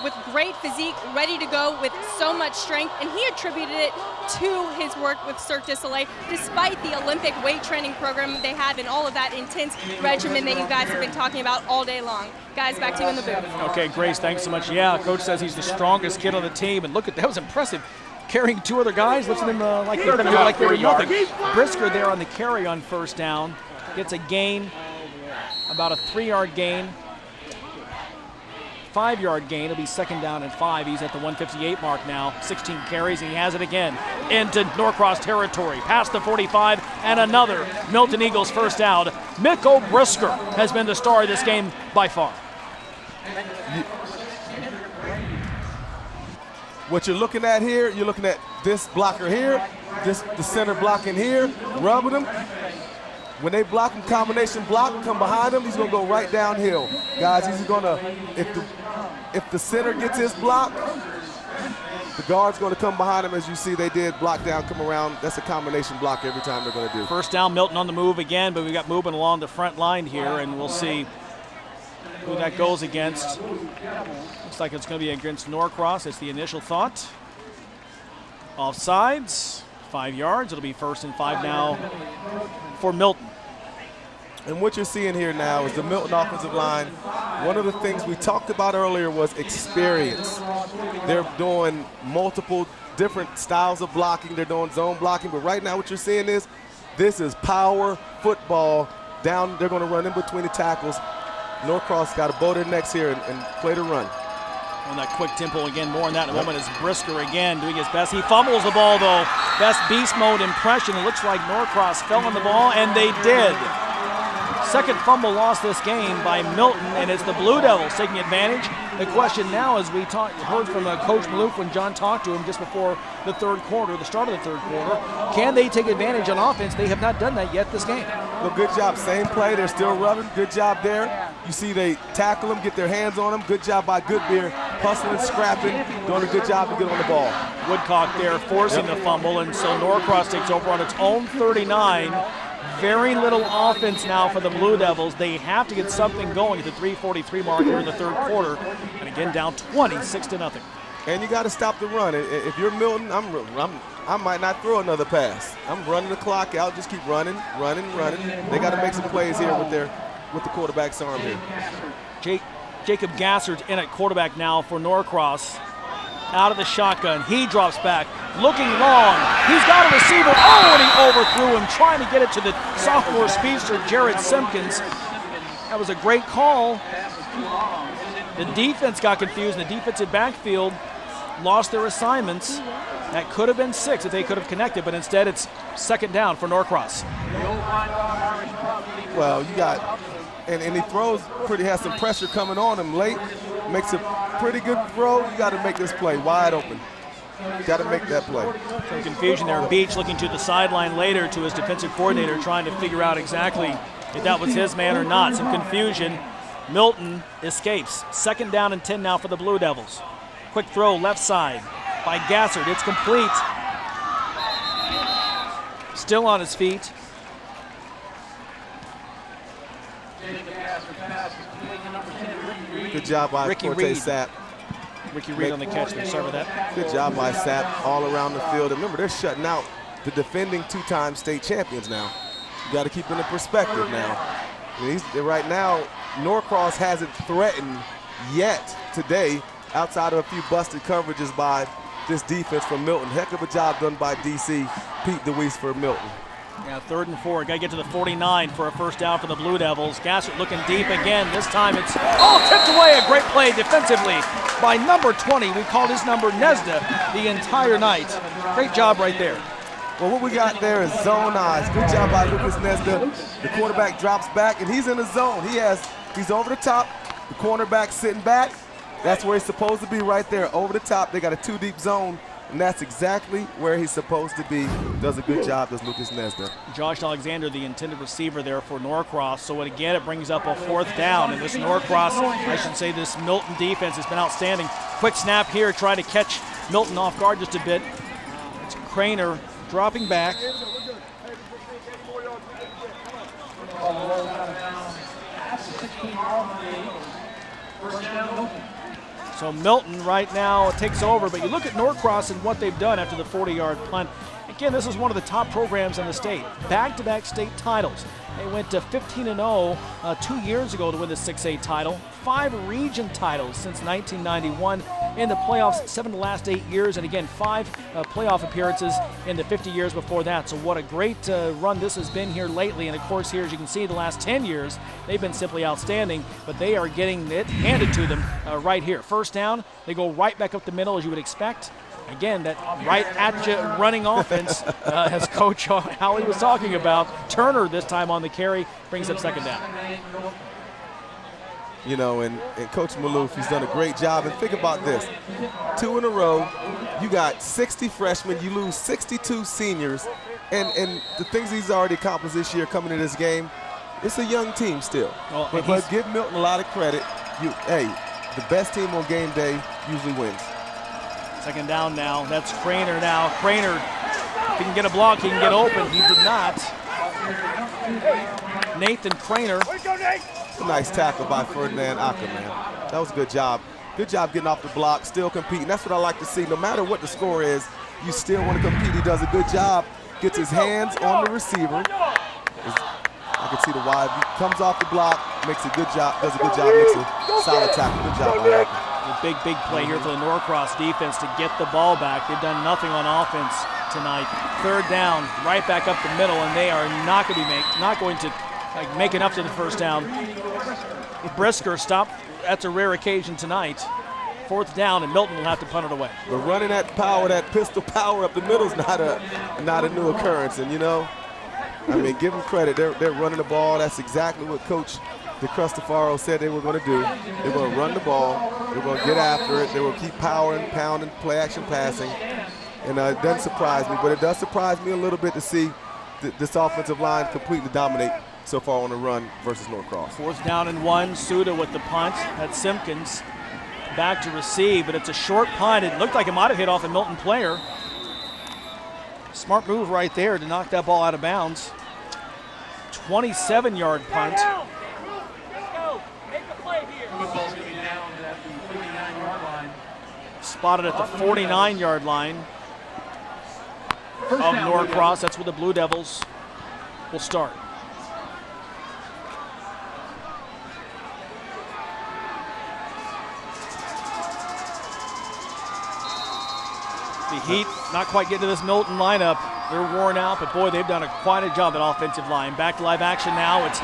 with great physique, ready to go with so much strength, and he attributed it to his work with Cirque du Soleil, despite the Olympic weight training program they have and all of that intense regimen that you guys have been talking about all day long. Guys, back to you in the booth. Okay, Grace, thanks so much. Yeah, Coach says he's the strongest kid on the team, and look at that was impressive. Carrying 2 other guys, lifting them like they were nothing. Brisker there on the carry on 1st down. Gets a gain, about a 3-yard gain. 5-yard gain. It'll be 2nd down and 5. He's at the 158 mark now. 16 carries, and he has it again into Norcross territory. Past the 45, and another Milton Eagles 1st down. Miko Brisker has been the star of this game by far. What you're looking at here, you're looking at this blocker here, the center blocking here, rubbing him. When they block him, combination block, come behind him, he's gonna go right downhill. Guys, he's gonna, if the center gets his block, the guard's gonna come behind him. As you see, they did block down, come around. That's a combination block every time they're gonna do. 1st down, Milton on the move again, but we got moving along the front line here, and we'll see who that goes against. Looks like it's gonna be against Norcross. It's the initial thought. Offsides, 5 yards. It'll be 1st and 5 now for Milton. And what you're seeing here now is the Milton offensive line. One of the things we talked about earlier was experience. They're doing multiple different styles of blocking. They're doing zone blocking. But right now what you're seeing is this is power football. Down, they're going to run in between the tackles. Norcross got to bow their necks here and play the run. On that quick tempo again, more on that in a moment as Brisker again doing his best. He fumbles the ball though. Best beast mode impression. It looks like Norcross fell on the ball, and they did. Second fumble lost this game by Milton, and it's the Blue Devils taking advantage. The question now, as we heard from Coach Maloof when John talked to him just before the third quarter, the start of the third quarter, can they take advantage on offense? They have not done that yet this game. Well, good job. Same play. They're still running. Good job there. You see they tackle them, get their hands on them. Good job by Goodbeer. Hustling, scrapping, doing a good job to get on the ball. Woodcock there forcing the fumble, and so Norcross takes over on its own 39. Very little offense now for the Blue Devils. They have to get something going at the 3:43 mark here in the third quarter. And again, down 26-0. And you got to stop the run. If you're Milton, I might not throw another pass. I'm running the clock out. Just keep running. They got to make some plays here with the quarterback's arm here. Jacob Gassert in at quarterback now for Norcross. Out of the shotgun, he drops back, looking long. He's got a receiver. Oh, and he overthrew him, trying to get it to the sophomore speedster, Jared Simpkins. That was a great call. The defense got confused, and the defensive backfield lost their assignments. That could have been 6 if they could have connected, but instead it's second down for Norcross. Well, you got, and he has some pressure coming on him late. Makes a pretty good throw. You got to make this play wide open. Got to make that play. Some confusion there. Beach looking to the sideline later to his defensive coordinator, trying to figure out exactly if that was his man or not. Some confusion. Milton escapes. Second down and 10 now for the Blue Devils. Quick throw left side by Gassert. It's complete. Still on his feet. Good job by Cortez Sapp. Ricky Reed on the catch there. Sorry about that. Good job by Sapp all around the field. And remember, they're shutting out the defending two-time state champions now. You got to keep it in perspective now. Right now, Norcross hasn't threatened yet today outside of a few busted coverages by this defense from Milton. Heck of a job done by DC Pete DeWeese for Milton. Yeah, 3rd and 4. Got to get to the 49 for a first down for the Blue Devils. Gassert looking deep again. This time it's tipped away. A great play defensively by number 20. We called his number Nesda the entire night. Great job right there. Well, what we got there is zone eyes. Good job by Lucas Nesda. The quarterback drops back, and he's in the zone. He's over the top. The cornerback sitting back. That's where he's supposed to be right there, over the top. They got a 2-deep zone. And that's exactly where he's supposed to be. Does a good job, does Lucas Nesda. Josh Alexander, the intended receiver there for Norcross. So again, it brings up a 4th down. And this Norcross, I should say this Milton defense has been outstanding. Quick snap here, trying to catch Milton off guard just a bit. It's Craner dropping back. So Milton right now takes over, but you look at Norcross and what they've done after the 40-yard punt. Again, this is one of the top programs in the state. Back-to-back state titles. They went to 15-0 2 years ago to win the 6A title. 5 region titles since 1991. In the playoffs 7 of the last 8 years, and again 5 playoff appearances in the 50 years before that. So what a great run this has been here lately. And of course here, as you can see, the last 10 years, they've been simply outstanding, but they are getting it handed to them right here. First down, they go right back up the middle as you would expect. Again, that right at you running offense, as Coach Howley was talking about. Turner this time on the carry brings up second down. You know, and Coach Maloof, he's done a great job. And think about this. 2 in a row, you got 60 freshmen, you lose 62 seniors, and the things he's already accomplished this year coming to this game, it's a young team still. Well, but give Milton a lot of credit. The best team on game day usually wins. Second down now. That's Craner now. Craner, if he can get a block, he can get open. He did not. Nathan Craner. A nice tackle by Ferdinand Ackerman. That was a good job. Good job getting off the block, still competing. That's what I like to see. No matter what the score is, you still want to compete. He does a good job. Gets his hands on the receiver. As I can see the wide. He comes off the block, makes a good job, does a good job, makes a solid tackle. Good job by Hackman. A big play here for the Norcross defense to get the ball back. They've done nothing on offense tonight. Third down, right back up the middle, and they are not going to make enough to the first down. Brisker stopped. That's a rare occasion tonight. Fourth down, and Milton will have to punt it away. But running that power, that pistol power up the middle is not a new occurrence. And, you know, I mean, give them credit. They're running the ball. That's exactly what Coach DeCristofaro said they were going to do. They're going to run the ball. They're going to get after it. They will keep powering, pounding, play action passing. And it doesn't surprise me, but it does surprise me a little bit to see this offensive line completely dominate so far on the run versus Norcross. Fourth down and 1. Suda with the punt. That's Simpkins back to receive, but it's a short punt. It looked like it might have hit off a Milton player. Smart move right there to knock that ball out of bounds. 27-yard punt. Spotted at the 49-yard line of Norcross. That's where the Blue Devils will start. The Heat not quite getting to this Milton lineup. They're worn out, but boy, they've done quite a job at offensive line. Back to live action now. It's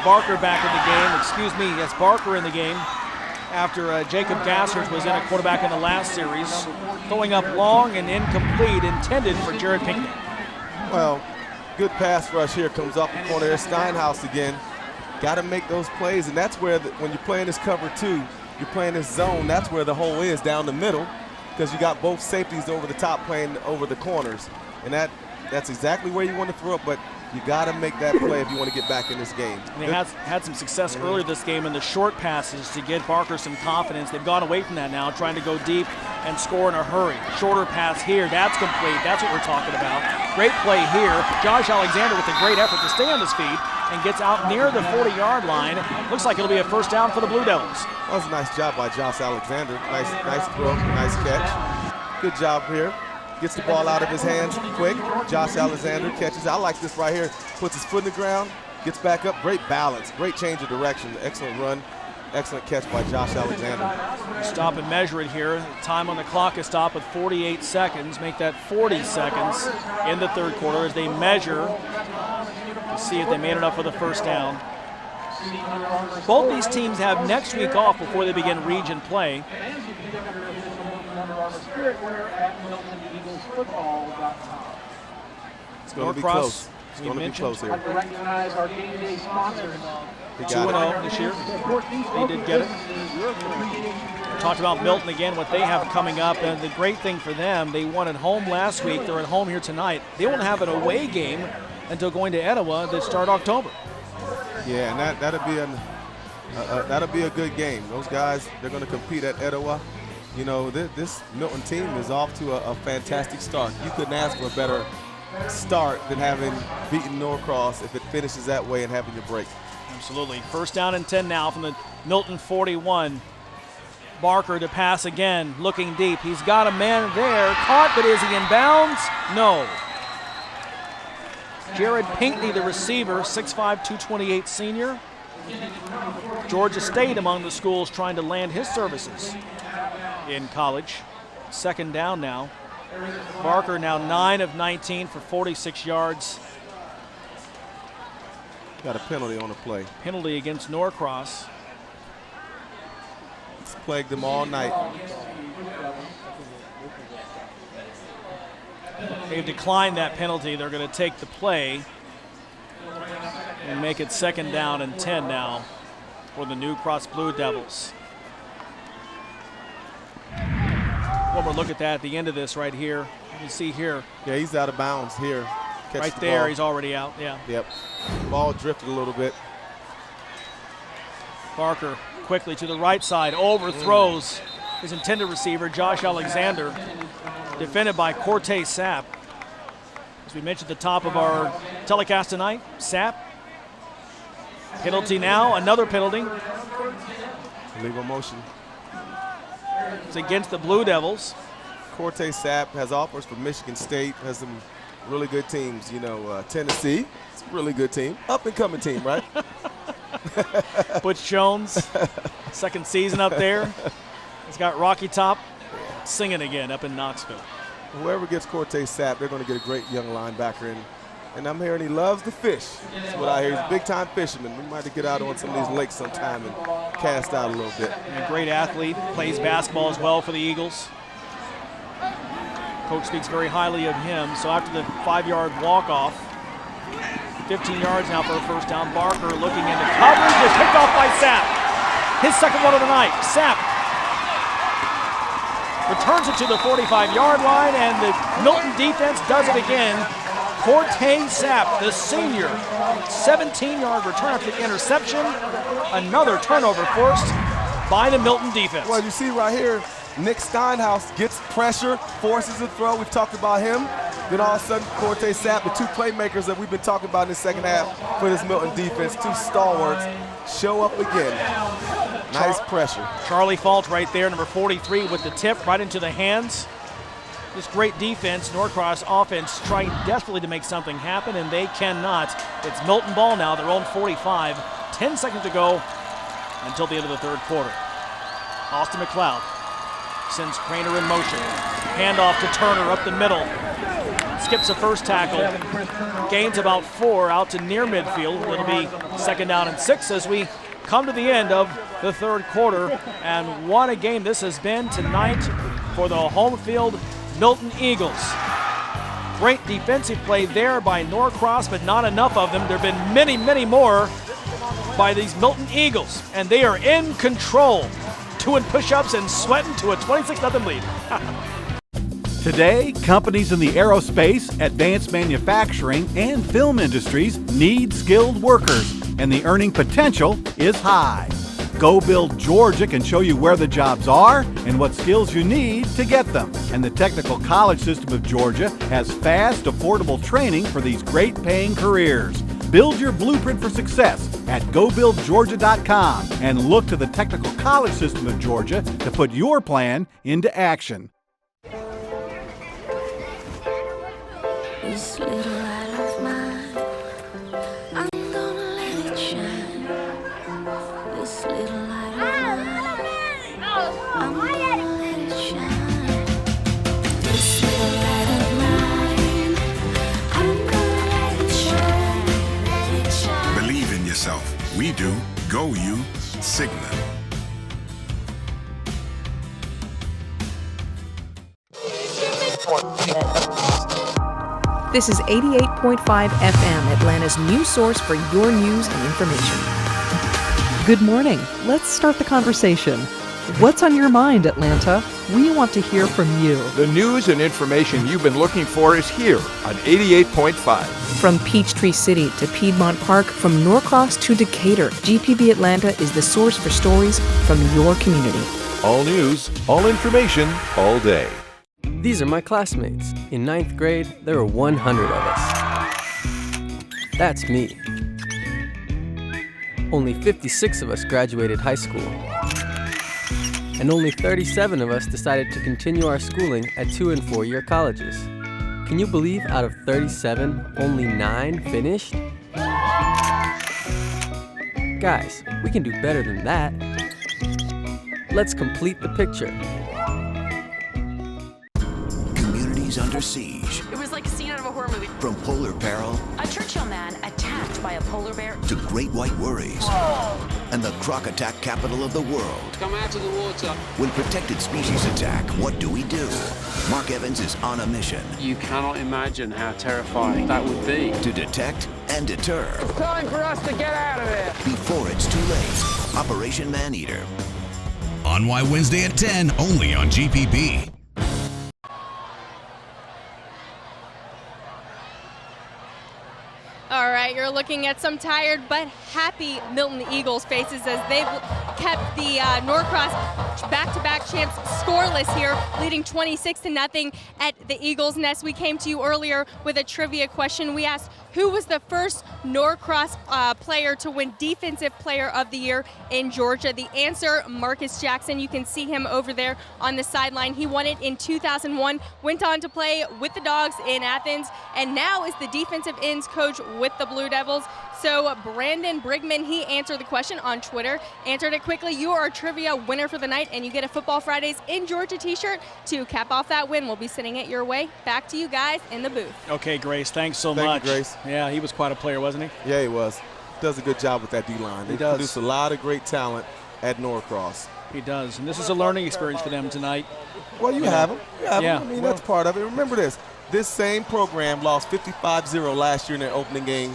Barker back in the game. Excuse me, yes, Barker in the game after Jacob Gassert was in at quarterback in the last series. Throwing up long and incomplete, intended for Jared Pinckney. Well, good pass rush here. Comes off the corner. There's Steinhaus again. Got to make those plays, and that's where, when you're playing this cover 2, you're playing this zone, that's where the hole is, down the middle, because you got both safeties over the top playing over the corners. And that's exactly where you want to throw it, but you got to make that play if you want to get back in this game. And they had some success earlier this game in the short passes to get Barker some confidence. They've gone away from that now, trying to go deep and score in a hurry. Shorter pass here, that's complete. That's what we're talking about. Great play here. Josh Alexander with a great effort to stay on his feet and gets out near the 40-yard line. Looks like it'll be a first down for the Blue Devils. That was a nice job by Josh Alexander. Nice throw, nice catch. Good job here. Gets the ball out of his hands quick. Josh Alexander catches. I like this right here. Puts his foot in the ground, gets back up. Great balance, great change of direction. Excellent run, excellent catch by Josh Alexander. Stop and measure it here. Time on the clock is stopped with 48 seconds. Make that 40 seconds in the third quarter as they measure to see if they made it up for the first down. Both these teams have next week off before they begin region play. It's going to be close. It's going to be close here. Recognize our game day sponsors. 2-0 this year. They did get it. We talked about Milton again, what they have coming up, and the great thing for them, they won at home last week. They're at home here tonight. They won't have an away game until going to Etowah to start October. Yeah, and that'll be a good game. Those guys, they're going to compete at Etowah. You know, this Milton team is off to a fantastic start. You couldn't ask for a better start than having beaten Norcross if it finishes that way and having your break. Absolutely. First down and 10 now from the Milton 41. Barker to pass again, looking deep. He's got a man there. Caught, but is he in bounds? No. Jared Pinckney, the receiver, 6'5", 228 senior. Georgia State among the schools trying to land his services in college. Second down now. Barker now 9 of 19 for 46 yards. Got a penalty on the play. Penalty against Norcross. It's plagued them all night. They've declined that penalty. They're going to take the play and make it second down and 10 now for the New Cross Blue Devils. One more look at that at the end of this right here. You can see here. Yeah, he's out of bounds here. Catch right the there, ball. he's already out, yeah. Yep. Ball drifted a little bit. Barker quickly to the right side, overthrows his intended receiver, Josh Alexander, defended by Cortez Sapp. As we mentioned at the top of our telecast tonight, Sapp. Penalty now, another penalty. Illegal motion. It's against the Blue Devils. Cortez Sapp has offers from Michigan State, has some really good teams. You know, Tennessee, it's a really good team. Up-and-coming team, right? Butch Jones, second season up there. He's got Rocky Top singing again up in Knoxville. Whoever gets Cortez Sapp, they're going to get a great young linebacker. And I'm hearing he loves to fish. That's what I hear. He's a big-time fisherman. We might have to get out on some of these lakes sometime and cast out a little bit. And a great athlete, plays basketball as well for the Eagles. Coach speaks very highly of him. So after the 5-yard walk-off, 15 yards now for a first down. Barker looking into coverage, is picked off by Sapp. His second one of the night. Sapp returns it to the 45-yard line, and the Milton defense does it again. Cortez Sapp, the senior, 17-yard return after the interception. Another turnover forced by the Milton defense. Well, you see right here, Nick Steinhaus gets pressure, forces the throw. We've talked about him. Then all of a sudden, Cortez Sapp, the two playmakers that we've been talking about in the second half for this Milton defense, two stalwarts, show up again. Nice pressure. Charlie Fault right there, number 43 with the tip right into the hands. This great defense, Norcross offense trying desperately to make something happen, and they cannot. It's Milton ball now, their own 45. 10 seconds to go until the end of the third quarter. Austin McLeod sends Craner in motion. Handoff to Turner up the middle. Skips a first tackle. Gains about 4 out to near midfield. It'll be second down and 6 as we come to the end of the third quarter. And what a game this has been tonight for the home field Milton Eagles. Great defensive play there by Norcross, but not enough of them. There have been many, many more by these Milton Eagles, and they are in control. Doing push-ups and sweating to a 26-0 lead. Today, companies in the aerospace, advanced manufacturing, and film industries need skilled workers, and the earning potential is high. Go Build Georgia can show you where the jobs are and what skills you need to get them. And the Technical College System of Georgia has fast, affordable training for these great paying careers. Build your blueprint for success at GoBuildGeorgia.com and look to the Technical College System of Georgia to put your plan into action. This little light of mine, I'm gonna let it shine. This little light of mine, I'm gonna let it shine. This little light of mine, I'm gonna let it shine. Let it shine. Believe in yourself. We do. Go you. Cigna. This is 88.5 FM, Atlanta's news source for your news and information. Good morning. Let's start the conversation. What's on your mind, Atlanta? We want to hear from you. The news and information you've been looking for is here on 88.5. From Peachtree City to Piedmont Park, from Norcross to Decatur, GPB Atlanta is the source for stories from your community. All news, all information, all day. These are my classmates. In 9th grade, there were 100 of us. That's me. Only 56 of us graduated high school. And only 37 of us decided to continue our schooling at 2- and 4-year colleges. Can you believe out of 37, only 9 finished? Guys, we can do better than that. Let's complete the picture. Under siege. It was like a scene out of a horror movie. From polar peril, A Churchill man attacked by a polar bear, to great white worries. Whoa. And the croc attack capital of the world. Come out of the water. When protected species attack, what do we do? Mark Evans is on a mission. You cannot imagine how terrifying that would be. To detect and deter. It's time for us to get out of here. Before it's too late. Operation Maneater. On Y Wednesday at 10, only on GPB. All right, you're looking at some tired but happy Milton Eagles faces as they've kept the Norcross back-to-back champs scoreless here, leading 26-0 at the Eagles Nest. We came to you earlier with a trivia question. We asked who was the first Norcross player to win Defensive Player of the Year in Georgia. The answer, Marcus Jackson. You can see him over there on the sideline. He won it in 2001, went on to play with the Dogs in Athens, and now is the defensive ends coach with the Blue Devils. So Brandon Brigman, he answered the question on Twitter, answered it quickly. You are a trivia winner for the night, and you get a Football Fridays in Georgia t-shirt to cap off that win. We'll be sending it your way. Back to you guys in the booth. Okay, Grace, thanks so much. Thank you, Grace. Yeah, he was quite a player, wasn't he? Yeah, he was. Does a good job with that D-line. He does. Produce a lot of great talent at Norcross. He does, and this is a learning experience for them tonight. Well, you have him. Yeah. I mean, that's part of it. Remember this. This same program lost 55-0 last year in their opening game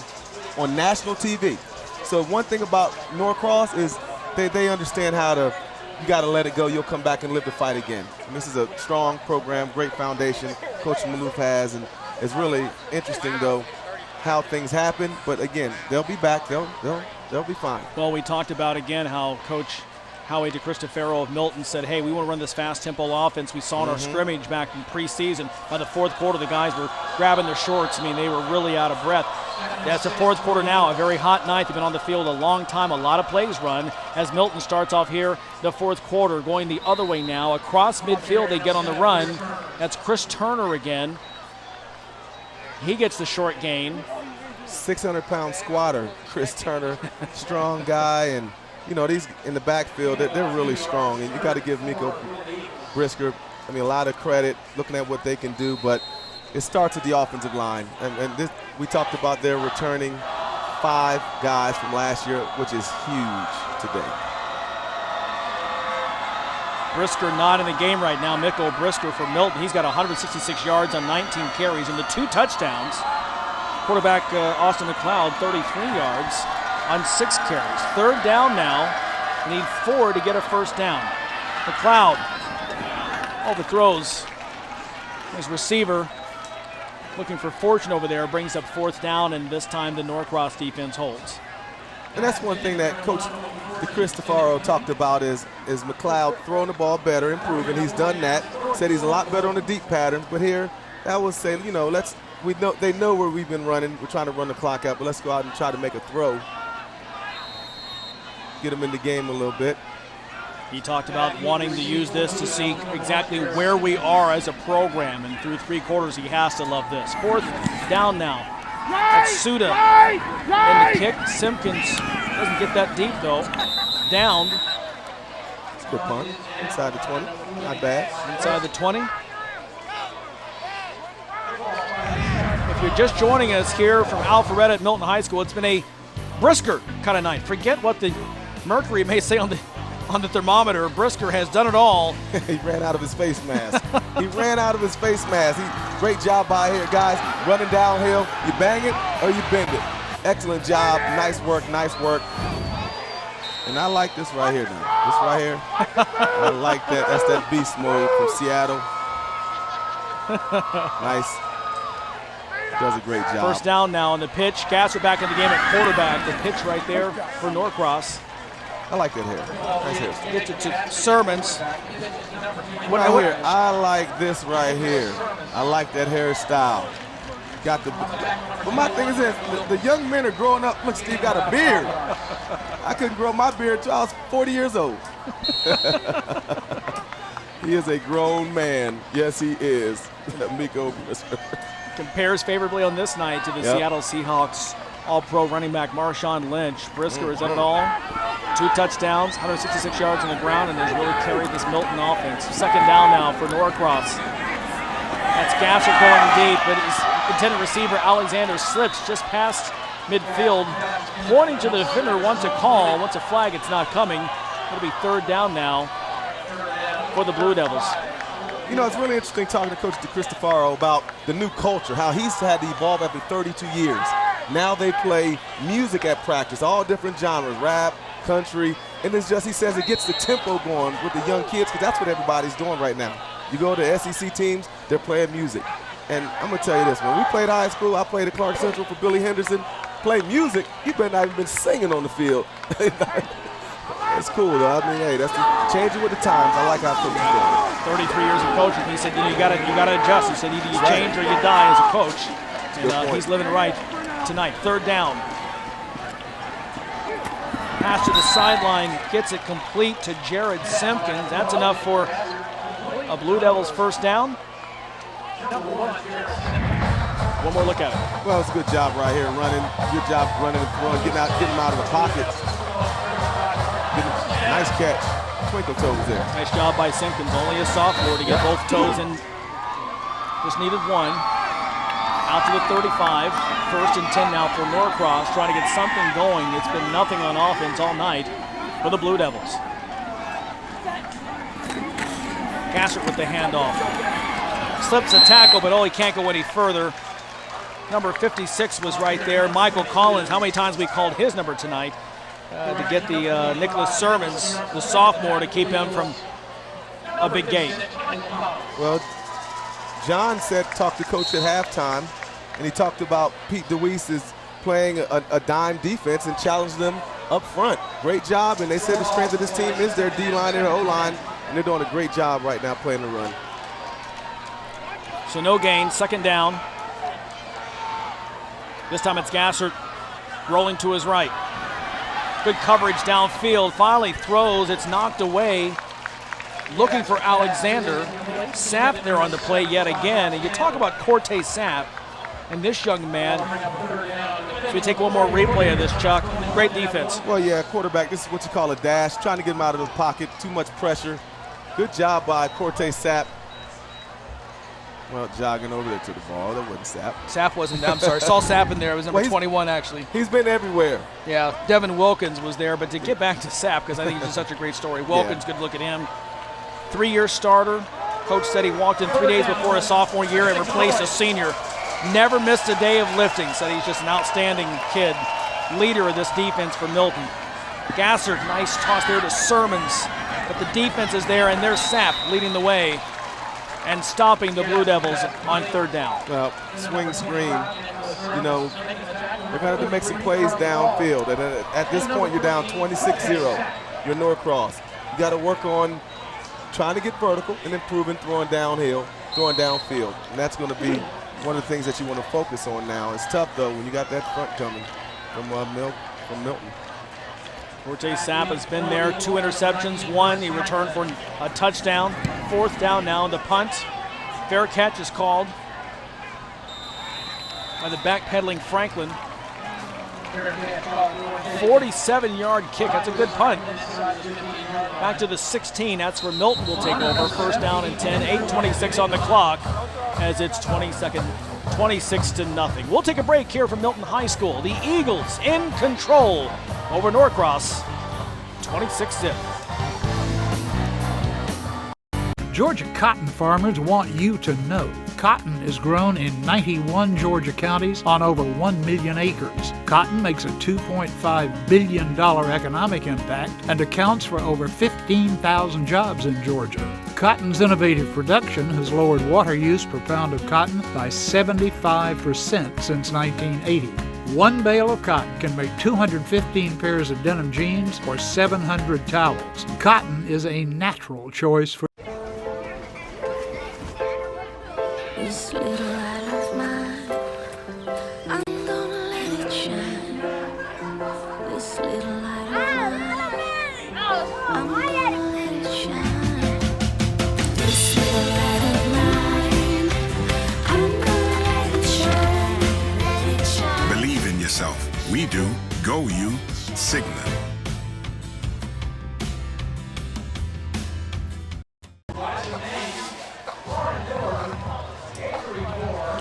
on national TV. So one thing about Norcross is they understand how to, you got to let it go. You'll come back and live the fight again. And this is a strong program, great foundation Coach Maloof has, and it's really interesting, though, how things happen. But again, they'll be back. They'll be fine. Well, we talked about again how Coach Howie DeCristofaro of Milton said, hey, we want to run this fast tempo offense. We saw in our scrimmage back in preseason. By the fourth quarter, the guys were grabbing their shorts. I mean, they were really out of breath. That's the fourth quarter now, a very hot night. They've been on the field a long time, a lot of plays run as Milton starts off here the fourth quarter. Going the other way now, across midfield they get on the run. That's Chris Turner again. He gets the short gain. 600-pound squatter, Chris Turner, strong guy, and you know, these in the backfield, they're really strong, and you got to give Miko Brisker, I mean, a lot of credit looking at what they can do, but it starts at the offensive line. And this, we talked about their returning 5 guys from last year, which is huge today. Brisker not in the game right now. Miko Brisker for Milton. He's got 166 yards on 19 carries and the 2 touchdowns. Quarterback Austin McLeod, 33 yards on 6 carries. Third down now. Need 4 to get a first down. McLeod overthrows his receiver. Looking for fortune over there. Brings up fourth down, and this time the Norcross defense holds. And that's one thing that Coach DeCristofaro talked about is McLeod throwing the ball better, improving. He's done that. Said he's a lot better on the deep pattern. But here, I would say, you know, they know where we've been running. We're trying to run the clock out, but let's go out and try to make a throw. Get him in the game a little bit. He talked about wanting to use this to see exactly where we are as a program, and through 3 quarters he has to love this. Fourth down now. That's Suda in the kick. Simpkins doesn't get that deep though. Downed. It's a good punt. Inside the 20. Not bad. Inside the 20. If you're just joining us here from Alpharetta at Milton High School, it's been a Brisker kind of night. Forget what the mercury may say on the thermometer. Brisker has done it all. He ran out of his face mask. Great job by here, guys. Running downhill. You bang it or you bend it. Excellent job. Nice work. And I like this right here now. This right here. I like that. That's that beast mode from Seattle. Nice. Does a great job. First down now on the pitch. Gasser back in the game at quarterback. The pitch right there for Norcross. I like that hair. Nice hair. Gets it to Sermons. I like this right here. I like that hairstyle. But my thing is this, the young men are growing up. Look, Steve got a beard. I couldn't grow my beard until I was 40 years old. He is a grown man. Yes, he is. Miko Brisker. Compares favorably on this night to the Seattle Seahawks All-Pro running back Marshawn Lynch. Brisker has done it all. 2 touchdowns, 166 yards on the ground, and has really carried this Milton offense. Second down now for Norcross. That's Gasser going deep, but his intended receiver Alexander slips just past midfield, pointing to the defender. Wants a call, wants a flag. It's not coming. It'll be third down now for the Blue Devils. You know, it's really interesting talking to Coach DeCristofaro about the new culture, how he's had to evolve after 32 years. Now they play music at practice, all different genres, rap, country, and it's just, he says it gets the tempo going with the young kids, because that's what everybody's doing right now. You go to SEC teams, they're playing music. And I'm going to tell you this, when we played high school, I played at Clark Central for Billy Henderson, play music, you better not even been singing on the field. It's cool, though. I mean, hey, that's changing with the times. I like how coaches do it. 33 years of coaching. He said, you got to adjust. He said, either you change or you die as a coach. And he's living right tonight. Third down. Pass to the sideline, gets it complete to Jared Simpkins. That's enough for a Blue Devils first down. One more look at it. Well, it's a good job right here, running. Good job running and throwing, getting him out of the pocket. Nice catch. Twinkle toes there. Nice job by Simpkins. Only a sophomore to get both toes in. Just needed one. Out to the 35. First and 10 now for Norcross, trying to get something going. It's been nothing on offense all night for the Blue Devils. Gassert with the handoff. Slips a tackle, but he can't go any further. Number 56 was right there. Michael Collins, how many times we called his number tonight to get the Nicholas Sermons, the sophomore, to keep him from a big game. Well, John talked to coach at halftime, and he talked about Pete DeWeese is playing a dime defense and challenged them up front. Great job, and they said the strength of this team is their D-line and their O-line, and they're doing a great job right now playing the run. So no gain, second down. This time it's Gassert rolling to his right. Good coverage downfield, finally throws, it's knocked away. Looking for Alexander. Sapp there on the play yet again. And you talk about Cortez Sapp and this young man. So we take one more replay of this, Chuck. Great defense. Well, yeah, quarterback, this is what you call a dash. Trying to get him out of the pocket, too much pressure. Good job by Cortez Sapp. Well, jogging over there to the ball. That wasn't Sapp. Sapp wasn't, I'm sorry. Saw Sapp in there. It was number 21, actually. He's been everywhere. Yeah, Devin Wilkins was there. But to get back to Sapp, because I think it's such a great story. Wilkins, good look at him. 3-year starter. Coach said he walked in 3 days before his sophomore year and replaced a senior. Never missed a day of lifting. Said he's just an outstanding kid. Leader of this defense for Milton. Gassert, nice toss there to Sermons. But the defense is there, and there's Sapp leading the way and stopping the Blue Devils on third down. Well, swing screen, you know, they're going to have to make some plays downfield. And at this point, you're down 26-0. You're Norcross. You got to work on trying to get vertical and improving throwing downhill, throwing downfield. And that's going to be one of the things that you want to focus on now. It's tough, though, when you got that front coming from Milton. Cortez Sapp has been there, 2 interceptions, 1 he returned for a touchdown. Fourth down now, the punt. Fair catch is called by the backpedaling Franklin. 47-yard kick, that's a good punt. Back to the 16, that's where Milton will take over. First down and 10, 8:26 on the clock as it's 26-0. We'll take a break here from Milton High School. The Eagles in control over Norcross, 26-0. Georgia cotton farmers want you to know cotton is grown in 91 Georgia counties on over 1 million acres. Cotton makes a $2.5 billion economic impact and accounts for over 15,000 jobs in Georgia. Cotton's innovative production has lowered water use per pound of cotton by 75% since 1980. One bale of cotton can make 215 pairs of denim jeans or 700 towels. Cotton is a natural choice for This little light of mine, I'm gonna let it shine. This little light of mine, I'm gonna let it shine. This little light of mine, I'm gonna let it shine. Let it shine. Believe in yourself. We do. Go you. Sigma.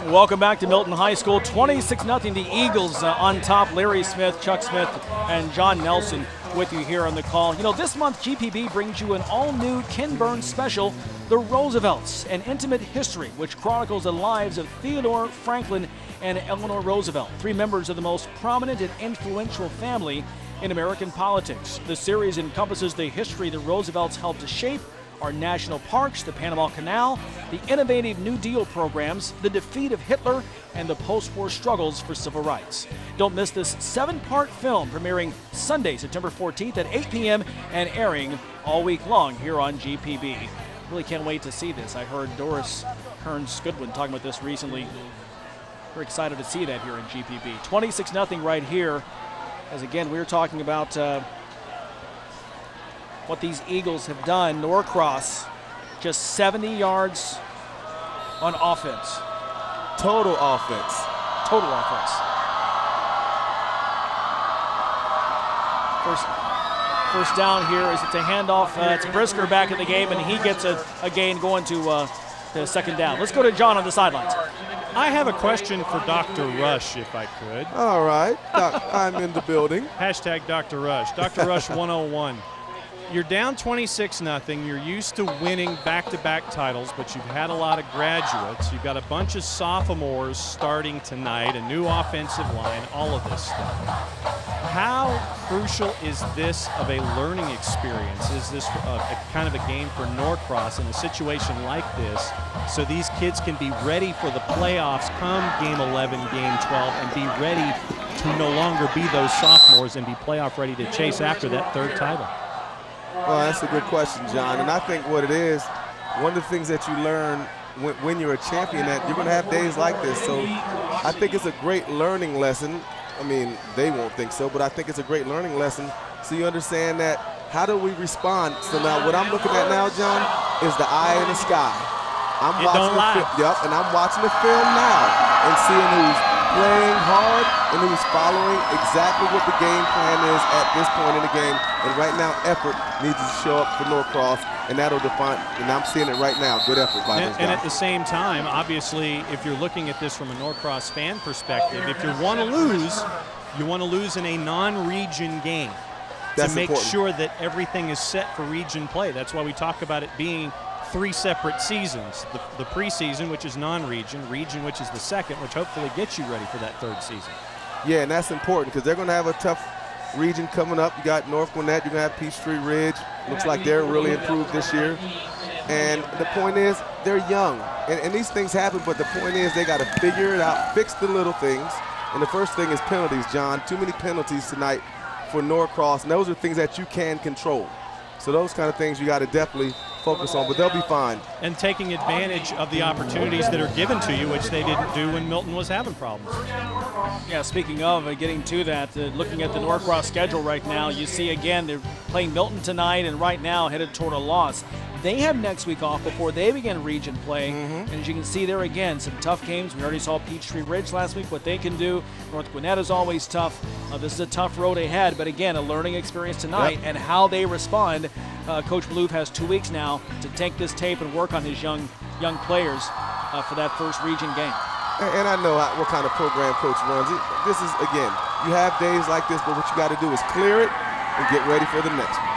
Welcome back to Milton High School. 26-0. The Eagles on top. Larry Smith, Chuck Smith, and John Nelson with you here on the call. You know, this month GPB brings you an all-new Ken Burns special, The Roosevelts, an intimate history which chronicles the lives of Theodore, Franklin, and Eleanor Roosevelt, 3 members of the most prominent and influential family in American politics. The series encompasses the history the Roosevelts helped to shape our national parks, the Panama Canal, the innovative New Deal programs, the defeat of Hitler, and the post-war struggles for civil rights. Don't miss this 7-part film premiering Sunday, September 14th at 8 p.m. and airing all week long here on GPB. Really can't wait to see this. I heard Doris Kearns Goodwin talking about this recently. We're excited to see that here in GPB. 26-0 right here, as again, we were talking about what these Eagles have done. Norcross, just 70 yards on offense. Total offense. Total offense. First down here is it's a handoff to Brisker back in the game, and he gets a gain going to second down. Let's go to John on the sidelines. I have a question for Dr. Rush, if I could. All right. I'm in the building. Hashtag Dr. Rush. Dr. Rush 101. You're down 26-0. You're used to winning back-to-back titles, but you've had a lot of graduates. You've got a bunch of sophomores starting tonight, a new offensive line, all of this stuff. How crucial is this of a learning experience? Is this a kind of a game for Norcross in a situation like this so these kids can be ready for the playoffs come game 11, game 12, and be ready to no longer be those sophomores and be playoff ready to chase after that third title? Well, that's a good question, John. And I think what it is, one of the things that you learn when you're a champion, that you're going to have days like this. So I think it's a great learning lesson. I mean, they won't think so, but I think it's a great learning lesson. So you understand that, how do we respond? So now what I'm looking at now, John, is the eye in the sky. I'm watching the film. Yep, and I'm watching the film now and seeing who's playing hard and who's following exactly what the game plan is at this point in the game. And right now, effort needs to show up for Norcross, and that'll define. And I'm seeing it right now. Good effort by those guys. And at the same time, obviously, if you're looking at this from a Norcross fan perspective, if you want to lose in a non-region game. That's to make important. sure that everything is set for region play. That's why we talk about it being 3 separate seasons. The preseason, which is non-region, region, which is the second, which hopefully gets you ready for that third season. Yeah, and that's important because they're going to have a tough region coming up. You got North Gwinnett, you're going to have Peachtree Ridge. Looks like they're really improved this year. And the point is, they're young. And these things happen, but the point is they got to figure it out, fix the little things. And the first thing is penalties, John. Too many penalties tonight for Norcross, and those are things that you can control. So those kind of things you got to definitely focus on, but they'll be fine. And taking advantage of the opportunities that are given to you, which they didn't do when Milton was having problems. Yeah, speaking of getting to that, looking at the Norcross schedule right now, you see again they're playing Milton tonight and right now headed toward a loss. They have next week off before they begin region play. And as you can see there again, some tough games. We already saw Peachtree Ridge last week, what they can do. North Gwinnett is always tough. This is a tough road ahead, but again, a learning experience tonight. And how they respond. Coach Maloof has 2 weeks now to take this tape and work on his young players for that first region game. And I know what kind of program Coach runs. This is, again, you have days like this, but what you got to do is clear it and get ready for the next one.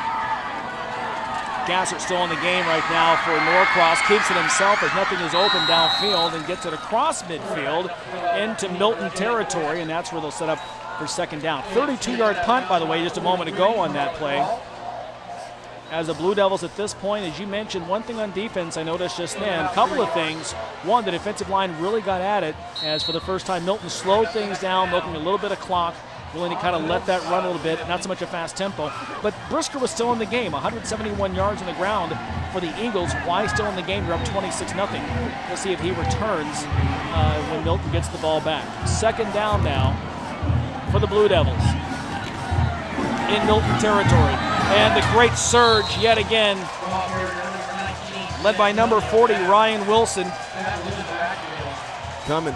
Gassert still in the game right now for Norcross. Keeps it himself as nothing is open downfield and gets it across midfield into Milton territory, and that's where they'll set up for second down. 32-yard punt, by the way, just a moment ago on that play. As the Blue Devils at this point, as you mentioned, one thing on defense I noticed just then, a couple of things. One, the defensive line really got at it, as for the first time Milton slowed things down, milking a little bit of clock, willing to kind of let that run a little bit, not so much a fast tempo. But Brisker was still in the game, 171 yards on the ground for the Eagles. Why still in the game? You're up 26-0. We'll see if he returns when Milton gets the ball back. Second down now for the Blue Devils in Milton territory. And the great surge yet again, led by number 40, Ryan Wilson. Coming.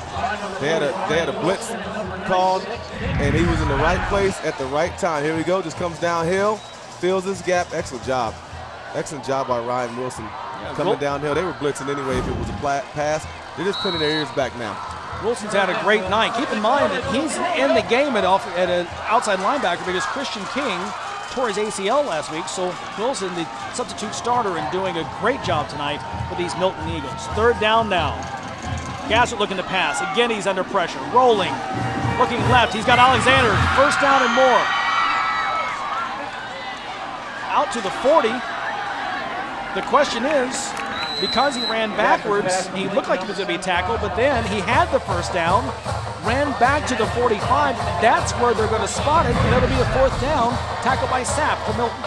They had a blitz called, and he was in the right place at the right time. Here we go, just comes downhill, fills his gap. Excellent job. Excellent job by Ryan Wilson. Coming downhill. They were blitzing anyway if it was a pass. They're just putting their ears back now. Wilson's had a great night. Keep in mind that he's in the game at an outside linebacker because Christian King tore his ACL last week, so Wilson, the substitute starter, and doing a great job tonight for these Milton Eagles. Third down now. Gassert looking to pass. Again, he's under pressure. Rolling. Looking left. He's got Alexander. First down and more. Out to the 40. The question is, because he ran backwards, he looked like he was going to be tackled, but then he had the first down, ran back to the 45. That's where they're going to spot it, and it'll be a 4th down, tackled by Sapp for Milton.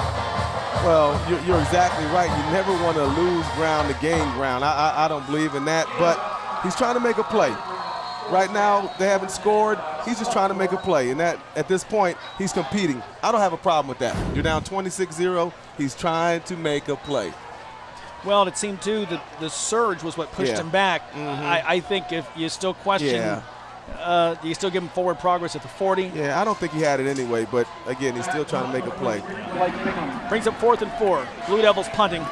Well, you're exactly right. You never want to lose ground to gain ground. I don't believe in that, but he's trying to make a play. Right now, they haven't scored. He's just trying to make a play, and that at this point, he's competing. I don't have a problem with that. You're down 26-0. He's trying to make a play. Well, it seemed, too, that the surge was what pushed him back. I think if you still question, do you still give him forward progress at the 40? Yeah, I don't think he had it anyway, but, again, he's still trying to make a play. Brings up 4th and 4. Blue Devils punting.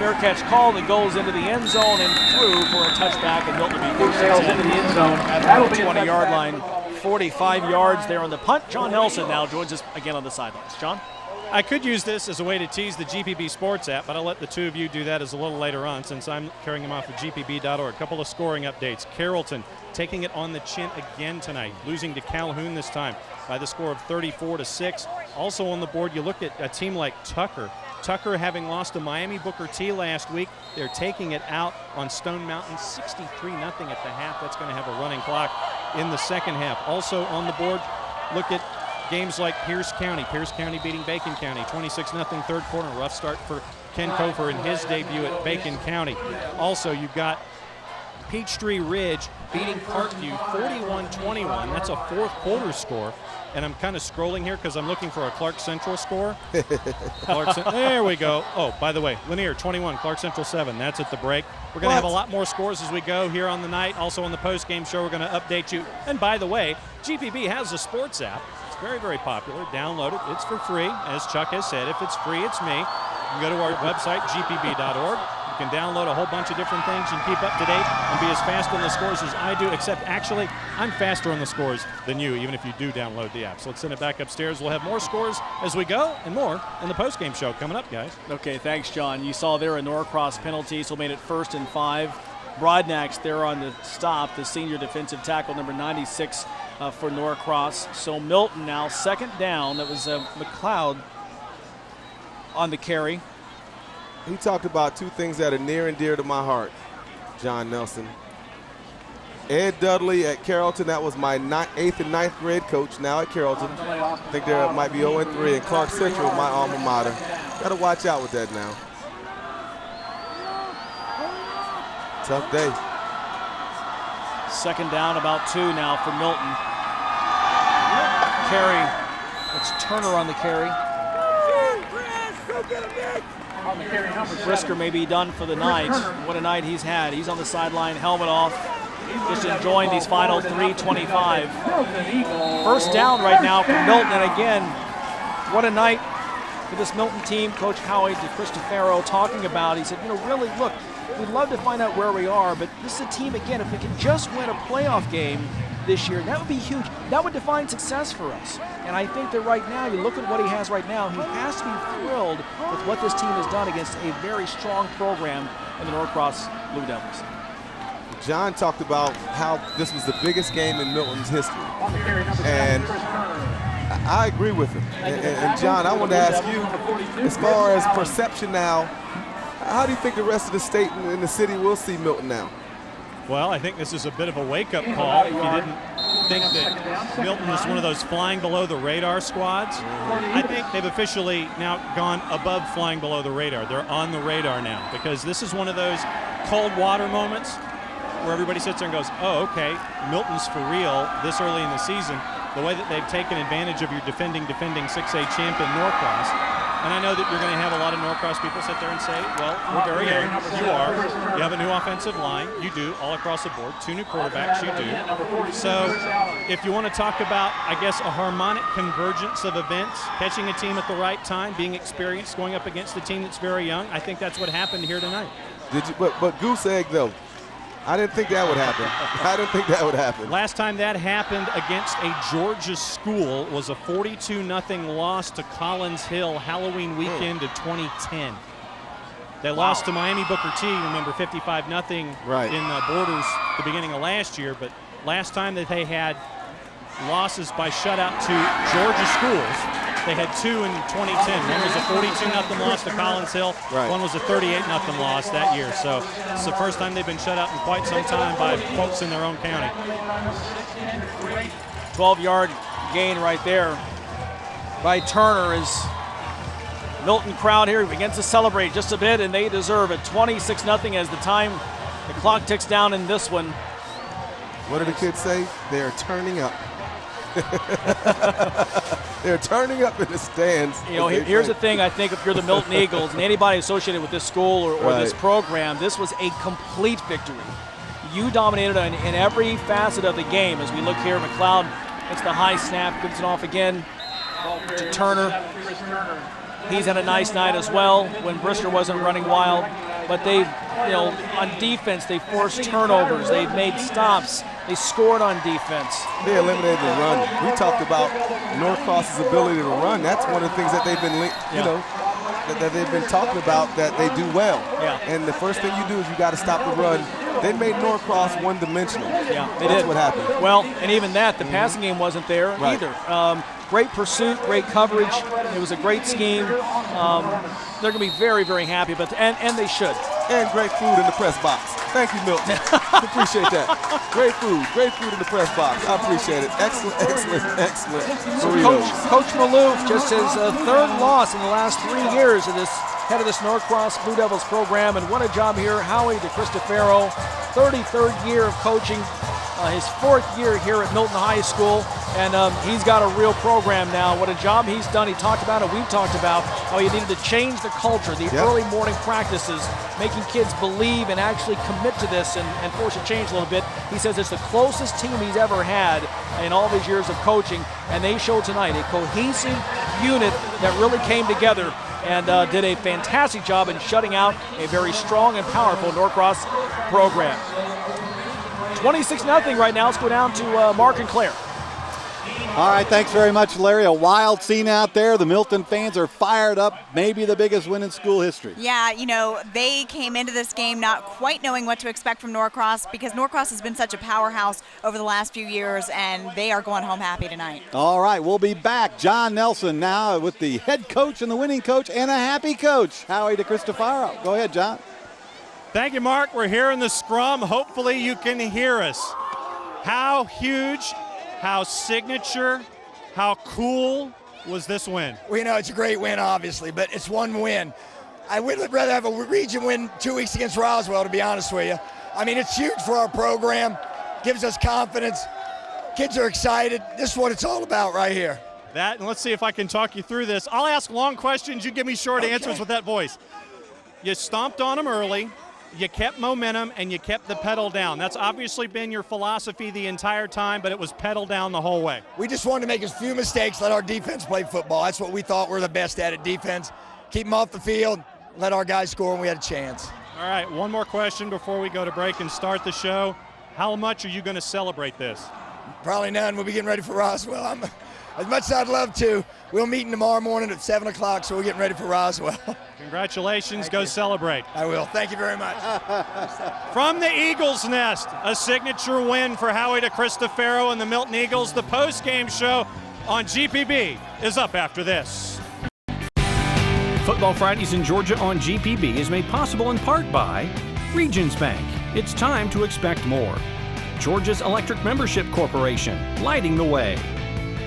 Fair catch call that goes into the end zone and through for a touchback, and Milton will be forced into the end zone at the 20-yard line. 45 yards there on the punt. John Nelson now joins us again on the sidelines. John? I could use this as a way to tease the GPB Sports app, but I'll let the two of you do that as a little later on since I'm carrying them off of gpb.org. A couple of scoring updates. Carrollton taking it on the chin again tonight, losing to Calhoun this time by the score of 34-6. Also on the board, you look at a team like Tucker. Tucker, having lost to Miami Booker T last week, they're taking it out on Stone Mountain 63-0 at the half. That's going to have a running clock in the second half. Also on the board, look at games like Pierce County. Pierce County beating Bacon County 26-0 third quarter. Rough start for Ken Kofer in his debut at Bacon County. Also, you've got Peachtree Ridge beating Parkview 41-21. That's a 4th quarter score. And I'm kind of scrolling here because I'm looking for a Clark Central score. There we go. Oh, by the way, Lanier 21, Clark Central 7. That's at the break. We're going to have a lot more scores as we go here on the night. Also on the post-game show, we're going to update you. And by the way, GPB has a sports app. It's very, very popular. Download it. It's for free. As Chuck has said, if it's free, it's me. You can go to our website, gpb.org. You can download a whole bunch of different things and keep up to date and be as fast on the scores as I do, except actually I'm faster on the scores than you, even if you do download the app. So let's send it back upstairs. We'll have more scores as we go and more in the postgame show coming up, guys. Okay, thanks, John. You saw there a Norcross penalty, so made it 1st and 5. Broadnax there on the stop, the senior defensive tackle, number 96 for Norcross. So Milton now 2nd down. That was McLeod on the carry. He talked about two things that are near and dear to my heart, John Nelson. Ed Dudley at Carrollton, that was my 8th and 9th grade coach, now at Carrollton. I think there might be 0-3, and Clark Central, my alma mater. Got to watch out with that now. Tough day. 2nd down, about 2 now for Milton. Carry, it's Turner on the carry. Brisker may be done for the night. What a night he's had. He's on the sideline, helmet off, just enjoying these final 3:25. 1st down right now for Milton, and again, what a night for this Milton team. Coach Howie DeCristofaro talking about, he said, really, look, we'd love to find out where we are, but this is a team, again, if we can just win a playoff game this year, that would be huge. That would define success for us. And I think that right now, you look at what he has right now, he has to be thrilled with what this team has done against a very strong program in the Norcross Blue Devils. John talked about how this was the biggest game in Milton's history. And I agree with him. And John, I want to ask you, as far as perception now, how do you think the rest of the state and the city will see Milton now? Well, I think this is a bit of a wake-up call. If you didn't think that Milton was one of those flying below the radar squads, I think they've officially now gone above flying below the radar. They're on the radar now because this is one of those cold water moments where everybody sits there and goes, oh, okay, Milton's for real this early in the season. The way that they've taken advantage of your defending 6A champion Norcross. And I know that you're going to have a lot of Norcross people sit there and say, well, we're very young. You are. You have a new offensive line. You do, all across the board. 2 new quarterbacks. You do. So if you want to talk about, I guess, a harmonic convergence of events, catching a team at the right time, being experienced, going up against a team that's very young, I think that's what happened here tonight. Did you? But goose egg, though. I didn't think that would happen. I didn't think that would happen. Last time that happened against a Georgia school was a 42-0 loss to Collins Hill Halloween weekend of 2010. They lost to Miami Booker T, remember, 55-0 in the Borders the beginning of last year. But last time that they had losses by shutout to Georgia schools They had two in 2010. One was a 42-0 loss to Collins Hill. Right. One was a 38-0 loss that year. So it's the first time they've been shut out in quite some time by folks in their own county. 12-yard gain right there by Turner. As Milton crowd here begins to celebrate just a bit, and they deserve it. 26-0 as the clock ticks down in this one. What do the kids say? They're turning up. They're turning up in the stands. You know, here's the thing. I think if you're the Milton Eagles and anybody associated with this school or this program, this was a complete victory. You dominated in every facet of the game. As we look here, McLeod gets the high snap, gives it off again to Turner. He's had a nice night as well when Brister wasn't running wild. But they, on defense, they forced turnovers. They've made stops. They scored on defense. They eliminated the run. We talked about Norcross's ability to run. That's one of the things that they've been, that they've been talking about, that they do well. Yeah. And the first thing you do is you got to stop the run. They made Norcross one-dimensional. Yeah, they That's did. what happened. Well, and even that, the passing game wasn't there either. Great pursuit, great coverage. It was a great scheme. They're going to be very, very happy, and they should. And great food in the press box. Thank you, Milton. Appreciate that. Great food in the press box. I appreciate it. Excellent. So Coach Maloof just his third loss in the last 3 years of this head of this Norcross Blue Devils program, and what a job here. Howie DeCristofaro, 33rd year of coaching, his 4th year here at Milton High School, and he's got a real program now. What a job he's done. He talked about it. We've talked about how he needed to change the culture, the early morning practices, making kids believe and actually commit to this and force a change a little bit. He says it's the closest team he's ever had in all of his years of coaching, and they showed tonight a cohesive unit that really came together and did a fantastic job in shutting out a very strong and powerful Norcross program. 26-0 right now. Let's go down to Mark and Claire. All right, thanks very much, Larry. A wild scene out there. The Milton fans are fired up. Maybe the biggest win in school history. Yeah, they came into this game not quite knowing what to expect from Norcross, because Norcross has been such a powerhouse over the last few years, and they are going home happy tonight. All right, we'll be back. John Nelson now with the head coach and the winning coach and a happy coach, Howie DeCristofaro. Go ahead, John. Thank you, Mark. We're here in the scrum. Hopefully you can hear us. How huge, how signature, how cool was this win? Well, it's a great win, obviously, but it's one win. I would rather have a region win 2 weeks against Roswell, to be honest with you. I mean, it's huge for our program, gives us confidence. Kids are excited. This is what it's all about right here. That, and let's see if I can talk you through this. I'll ask long questions. You give me short answers with that voice. You stomped on them early. You kept momentum, and you kept the pedal down. That's obviously been your philosophy the entire time, but it was pedal down the whole way. We just wanted to make as few mistakes, let our defense play football. That's what we thought we're the best at defense. Keep them off the field, let our guys score, and we had a chance. All right, one more question before we go to break and start the show. How much are you going to celebrate this? Probably none. We'll be getting ready for Roswell. As much as I'd love to, we'll meet tomorrow morning at 7 o'clock, so we're getting ready for Roswell. Congratulations. Go celebrate. I will. Thank you very much. From the Eagles Nest, a signature win for Howie DeCristofaro and the Milton Eagles. The post-game show on GPB is up after this. Football Fridays in Georgia on GPB is made possible in part by Regions Bank. It's time to expect more. Georgia's Electric Membership Corporation, lighting the way.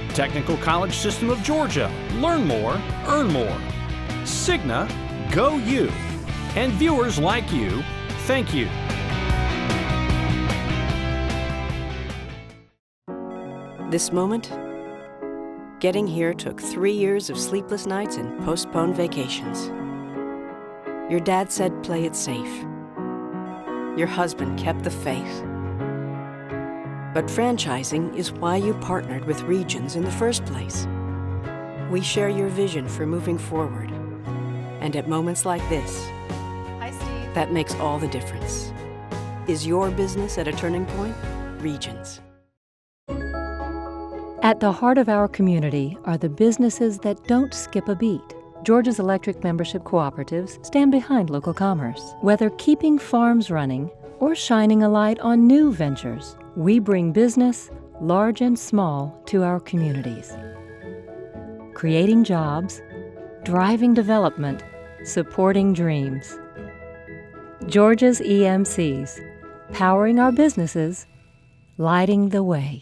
Technical College System of Georgia. Learn more, earn more. Cigna, go you. And viewers like you, thank you. This moment, getting here took 3 years of sleepless nights and postponed vacations. Your dad said play it safe. Your husband kept the faith. But franchising is why you partnered with Regions in the first place. We share your vision for moving forward. And at moments like this, that makes all the difference. Is your business at a turning point? Regions. At the heart of our community are the businesses that don't skip a beat. Georgia's Electric Membership Cooperatives stand behind local commerce. Whether keeping farms running or shining a light on new ventures, we bring business, large and small, to our communities. creating jobs, driving development, supporting dreams. Georgia's EMCs, powering our businesses, lighting the way.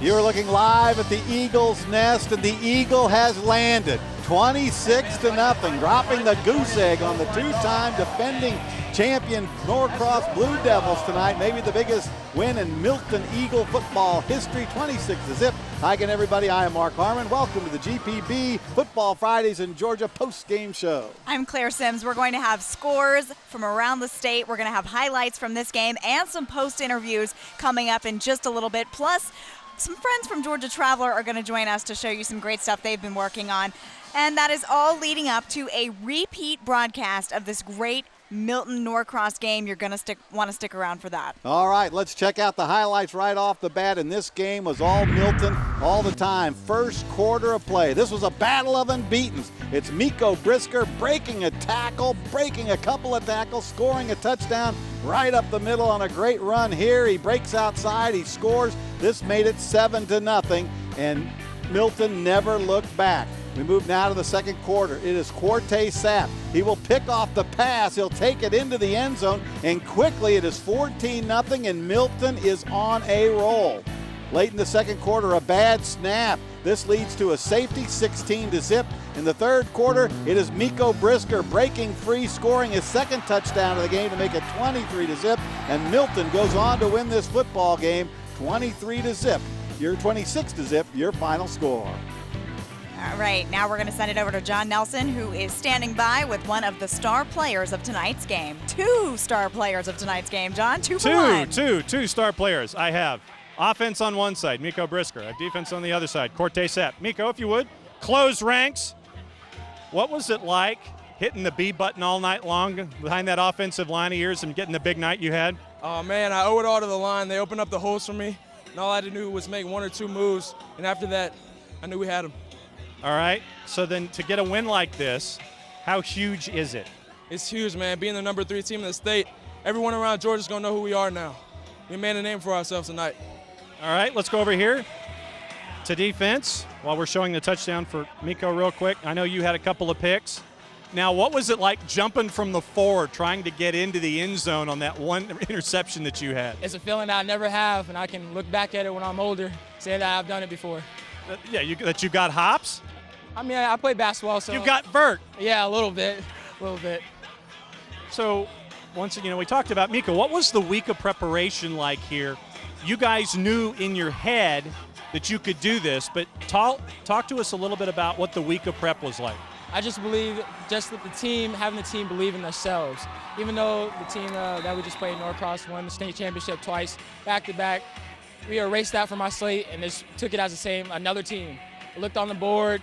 You're looking live at the Eagles' nest, and the Eagle has landed 26-0, dropping the goose egg on the two-time defending champion Norcross Blue Devils tonight. Maybe the biggest win in Milton Eagle football history, 26-0. Hi again, everybody. I am Mark Harmon. Welcome to the GPB Football Fridays in Georgia post-game show. I'm Claire Sims. We're going to have scores from around the state. We're going to have highlights from this game and some post-interviews coming up in just a little bit. Plus, some friends from Georgia Traveler are going to join us to show you some great stuff they've been working on. And that is all leading up to a repeat broadcast of this great Milton Norcross game. You're going to want to stick around for that. All right, let's check out the highlights right off the bat. And this game was all Milton all the time. First quarter of play. This was a battle of unbeatens. It's Miko Brisker breaking a tackle, breaking a couple of tackles, scoring a touchdown right up the middle on a great run here. He breaks outside, he scores. This made it 7-0, and Milton never looked back. We move now to the second quarter. It is Quarte Sapp. He will pick off the pass. He'll take it into the end zone, and quickly it is 14-0, and Milton is on a roll. Late in the second quarter, a bad snap. This leads to a safety, 16-0. In the third quarter, it is Miko Brisker breaking free, scoring his second touchdown of the game to make it 23-0. And Milton goes on to win this football game 23-0. Your 26-0, your final score. All right, now we're going to send it over to John Nelson, who is standing by with one of the star players of tonight's game. Two star players of tonight's game, John. Two star players. I have offense on one side, Miko Brisker. I have defense on the other side, Quarte Sapp. Miko, if you would, close ranks. What was it like hitting the B button all night long behind that offensive line of yours and getting the big night you had? Oh, man, I owe it all to the line. They opened up the holes for me, and all I had to do was make one or two moves, and after that, I knew we had them. All right, so then to get a win like this, how huge is it? It's huge, man. Being the number 3 team in the state, everyone around Georgia's going to know who we are now. We made a name for ourselves tonight. All right, let's go over here to defense while we're showing the touchdown for Miko real quick. I know you had a couple of picks. Now, what was it like jumping from the 4, trying to get into the end zone on that one interception that you had? It's a feeling that I never have, and I can look back at it when I'm older, say that I've done it before. That you got hops? I mean, I played basketball, so. You got vert? Yeah, a little bit. So, once again, we talked about Miko. What was the week of preparation like here? You guys knew in your head that you could do this, but talk to us a little bit about what the week of prep was like. I just believe that the team, having the team believe in themselves. Even though the team that we just played, Norcross, won the state championship twice, back-to-back, we erased that from our slate and just took it as another team. We looked on the board,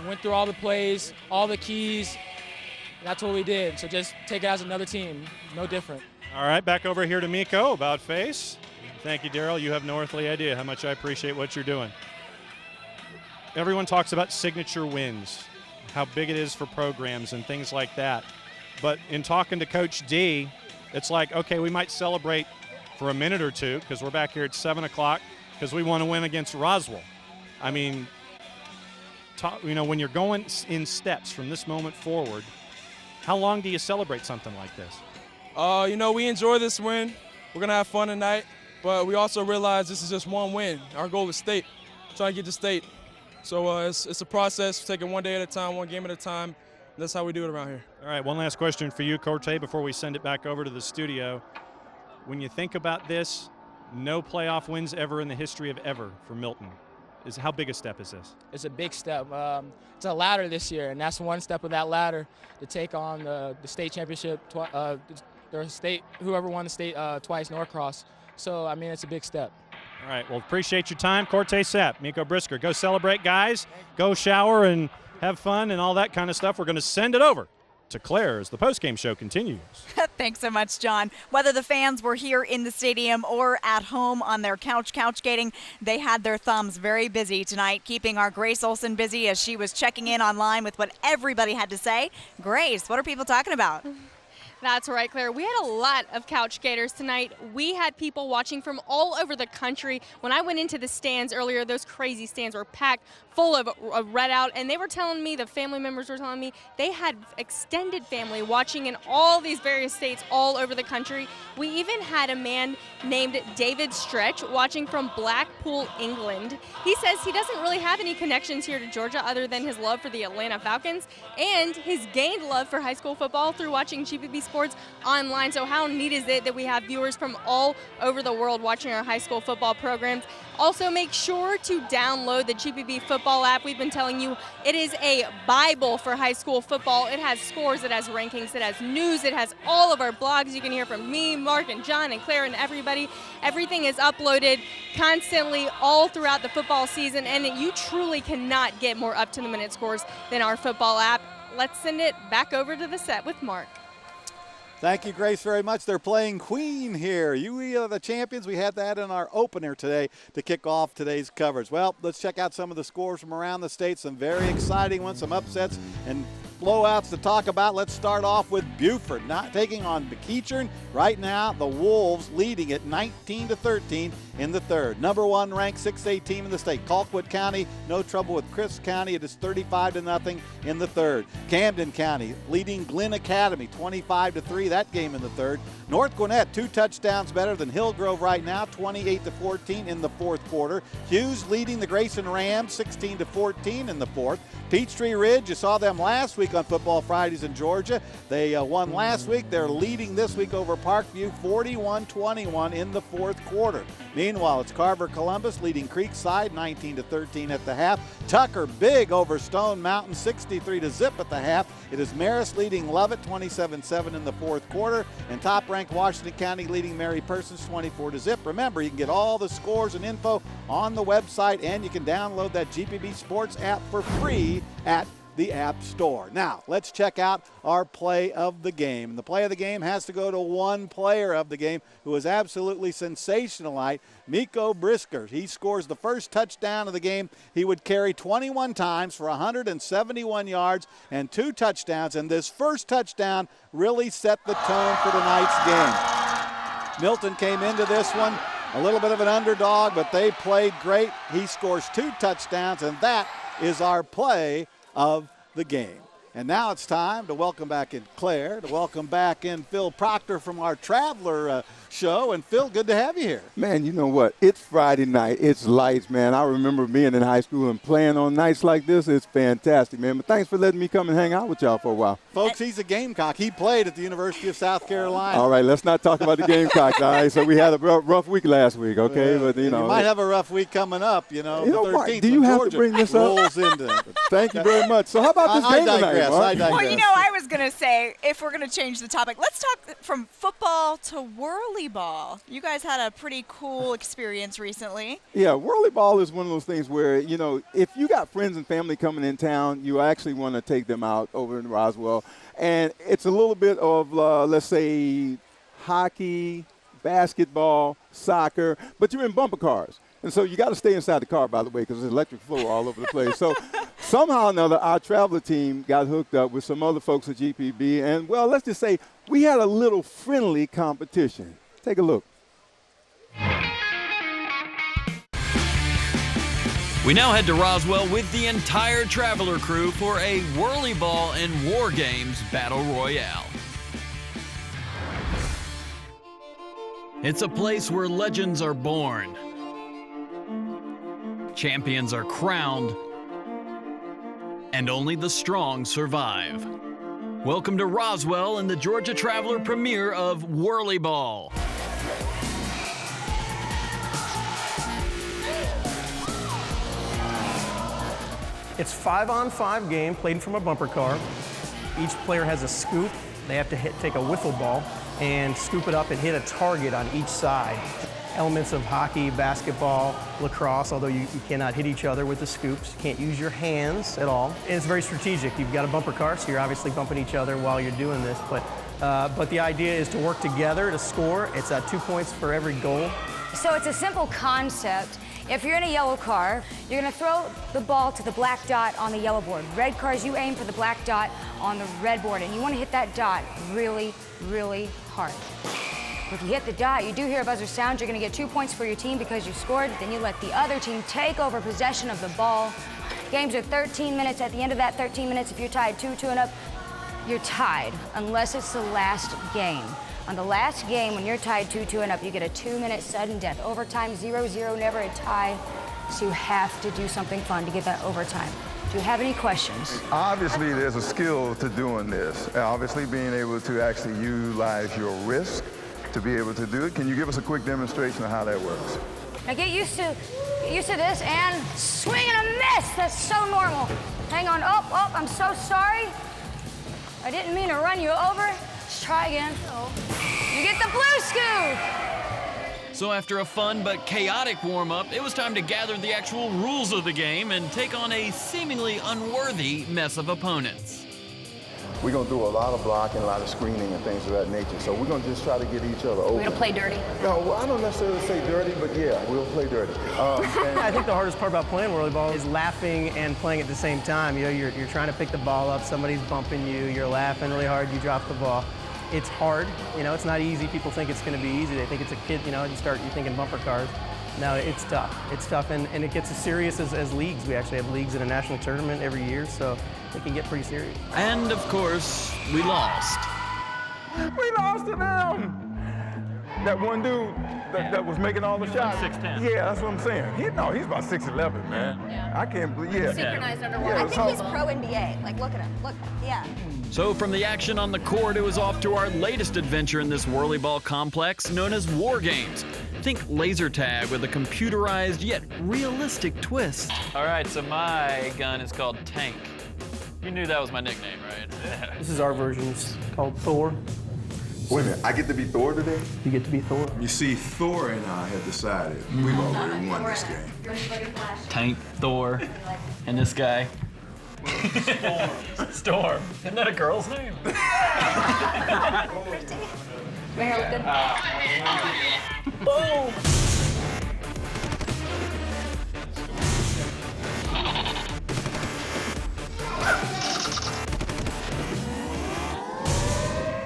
went through all the plays, all the keys, and that's what we did. So just take it as another team, no different. All right, back over here to Miko, about face. Thank you, Daryl. You have no earthly idea how much I appreciate what you're doing. Everyone talks about signature wins, how big it is for programs and things like that. But in talking to Coach D, it's like, okay, we might celebrate for a minute or two because we're back here at 7 o'clock because we want to win against Roswell. I mean, when you're going in steps from this moment forward, how long do you celebrate something like this? We enjoy this win. We're going to have fun tonight, but we also realize this is just one win. Our goal is state, trying to get to state. So it's a process, taking one day at a time, one game at a time. That's how we do it around here. All right, one last question for you, Quarte, before we send it back over to the studio. When you think about this, no playoff wins ever in the history of ever for Milton. How big a step is this? It's a big step. It's a ladder this year, and that's one step of that ladder to take on the state championship, whoever won the state twice, Norcross. So, I mean, it's a big step. All right, well, appreciate your time. Cortez Sapp, Miko Brisker. Go celebrate, guys. Go shower and have fun and all that kind of stuff. We're going to send it over to Claire as the postgame show continues. Thanks so much, John. Whether the fans were here in the stadium or at home on their couch gating, they had their thumbs very busy tonight, keeping our Grace Olson busy as she was checking in online with what everybody had to say. Grace, what are people talking about? That's right, Claire. We had a lot of couch gators tonight. We had people watching from all over the country. When I went into the stands earlier, those crazy stands were packed full of Red Out, and they were telling me, the family members were telling me, they had extended family watching in all these various states all over the country. We even had a man named David Stretch watching from Blackpool, England. He says he doesn't really have any connections here to Georgia other than his love for the Atlanta Falcons and his gained love for high school football through watching GPB Sports online. So how neat is it that we have viewers from all over the world watching our high school football programs? Also, make sure to download the GPB football app. We've been telling you it is a Bible for high school football. It has scores, it has rankings, it has news, it has all of our blogs. You can hear from me, Mark, and John, and Claire, and everybody. Everything is uploaded constantly all throughout the football season, and you truly cannot get more up-to-the-minute scores than our football app. Let's send it back over to the set with Mark. Thank you, Grace, very much. They're playing Queen here. We are the champions. We had that in our opener today to kick off today's coverage. Well, let's check out some of the scores from around the state. Some very exciting ones, some upsets and blowouts to talk about. Let's start off with Buford not taking on McEachern. Right now, the Wolves leading at 19-13 in the third. Number one ranked 6A team in the state. Colquitt County, no trouble with Chris County. It is 35-0 in the third. Camden County leading Glenn Academy 25-3. That game in the third. North Gwinnett 2 touchdowns better than Hillgrove right now, 28-14 in the fourth quarter. Hughes leading the Grayson Rams 16-14 in the fourth. Peachtree Ridge, you saw them last week on Football Fridays in Georgia. They won last week. They're leading this week over Parkview 41-21 in the fourth quarter. Meanwhile, it's Carver Columbus leading Creekside 19-13 at the half. Tucker big over Stone Mountain 63-0 at the half. It is Marist leading Lovett 27-7 in the fourth quarter, and top-ranked Washington County leading Mary Persons 24-0. Remember, you can get all the scores and info on the website, and you can download that GPB Sports app for free at the App Store. Now, let's check out our play of the game. The play of the game has to go to one player of the game who was absolutely sensational tonight, Miko Brisker. He scores the first touchdown of the game. He would carry 21 times for 171 yards and 2 touchdowns, and this first touchdown really set the tone for tonight's game. Milton came into this one a little bit of an underdog, but they played great. He scores 2 touchdowns, and that is our play of the game. And now it's time to welcome back in Claire, to welcome back in Phil Proctor from our Traveler show. And Phil, good to have you here. Man, you know what? It's Friday night. It's lights, man. I remember being in high school and playing on nights like this. It's fantastic, man. But thanks for letting me come and hang out with y'all for a while. Folks, he's a Gamecock. He played at the University of South Carolina. All right, let's not talk about the Gamecocks, all right? So we had a rough week last week, okay? But, you might have a rough week coming up, the 13th. Mark, do you have Georgia to bring this up? rolls into it. Thank you very much. So how about this game tonight, Mark? I digress. Well, I was going to say, if we're going to change the topic, let's talk from football to whirly ball. You guys had a pretty cool experience recently. Yeah, whirly ball is one of those things where, if you got friends and family coming in town, you actually want to take them out over in Roswell. And it's a little bit of, let's say, hockey, basketball, soccer, but you're in bumper cars. And so you got to stay inside the car, by the way, because there's electric flow all over the place. So somehow or another, our Traveler team got hooked up with some other folks at GPB. And, well, let's just say we had a little friendly competition. Take a look. We now head to Roswell with the entire Traveler crew for a whirly ball and War Games Battle Royale. It's a place where legends are born, champions are crowned, and only the strong survive. Welcome to Roswell and the Georgia Traveler premiere of Whirly Ball. It's 5-on-5 game played from a bumper car. Each player has a scoop. They have to take a wiffle ball and scoop it up and hit a target on each side. Elements of hockey, basketball, lacrosse, although you cannot hit each other with the scoops. You can't use your hands at all. And it's very strategic. You've got a bumper car, so you're obviously bumping each other while you're doing this. But the idea is to work together to score. It's 2 points for every goal. So it's a simple concept. If you're in a yellow car, you're gonna throw the ball to the black dot on the yellow board. Red cars, you aim for the black dot on the red board, and you wanna hit that dot really, really hard. If you hit the dot, you do hear a buzzer sound, you're gonna get 2 points for your team because you scored, then you let the other team take over possession of the ball. Games are 13 minutes. At the end of that 13 minutes, if you're tied 2-2 and up, you're tied, unless it's the last game. On the last game, when you're tied 2-2 and up, you get a 2-minute sudden death. Overtime, 0-0, never a tie. So you have to do something fun to get that overtime. Do you have any questions? Obviously, there's a skill to doing this. Obviously, being able to actually utilize your wrist to be able to do it. Can you give us a quick demonstration of how that works? Now get used to this and swing and a miss. That's so normal. Hang on. Oh, I'm so sorry. I didn't mean to run you over. Let's try again. You get the blue scoop. So after a fun but chaotic warm-up, it was time to gather the actual rules of the game and take on a seemingly unworthy mess of opponents. We're going to do a lot of blocking, a lot of screening and things of that nature. So we're going to just try to get each other open. We're going to play dirty? No, well, I don't necessarily say dirty, but yeah, we'll play dirty. I think the hardest part about playing volleyball is laughing and playing at the same time. You know, you're trying to pick the ball up, somebody's bumping you, you're laughing really hard, you drop the ball. It's hard, you know, it's not easy. People think it's going to be easy. They think it's a kid, you know, you're thinking bumper cars. No, it's tough. It's tough, and it gets as serious as leagues. We actually have leagues in a national tournament every year, so it can get pretty serious. And, of course, we lost. We lost to them! That one dude that was making all the shots. 6'10". Yeah, that's what I'm saying. He's about 6'11", man. Yeah. I can't believe, yeah. Synchronized underwater. Yeah, I think he's pro NBA. Like, look at him. Look, yeah. So from the action on the court, it was off to our latest adventure in this whirly ball complex known as War Games. Think laser tag with a computerized yet realistic twist. All right, so my gun is called Tank. You knew that was my nickname, right? This is our version. It's called Thor. Wait a minute, I get to be Thor today? You get to be Thor. You see, Thor and I have decided we've already won this game. Tank, Thor, and this guy. Storm. Isn't that a girl's name? My hair look good? Boom!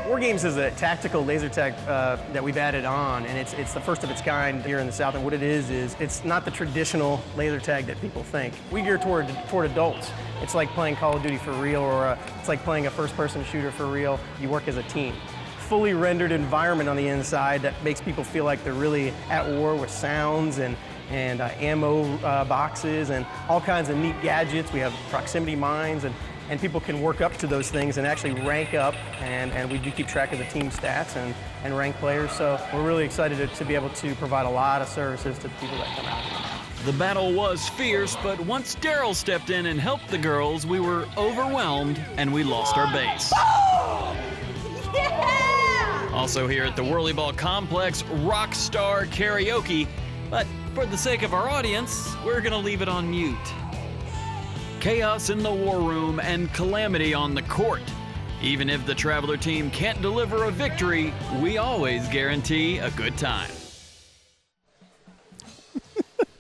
War Games is a tactical laser tag that we've added on, and it's the first of its kind here in the South. And what it is it's not the traditional laser tag that people think. We gear toward adults. It's like playing Call of Duty for real, or it's like playing a first-person shooter for real. You work as a team. Fully rendered environment on the inside that makes people feel like they're really at war with sounds and ammo boxes and all kinds of neat gadgets. We have proximity mines, and people can work up to those things and actually rank up, and we do keep track of the team stats and rank players. So we're really excited to be able to provide a lot of services to the people that come out. The battle was fierce, but once Daryl stepped in and helped the girls, we were overwhelmed and we lost our base. Yeah! Also here at the Whirly Ball Complex, rock star karaoke. But for the sake of our audience, we're gonna leave it on mute. Chaos in the war room and calamity on the court. Even if the Traveler team can't deliver a victory, we always guarantee a good time.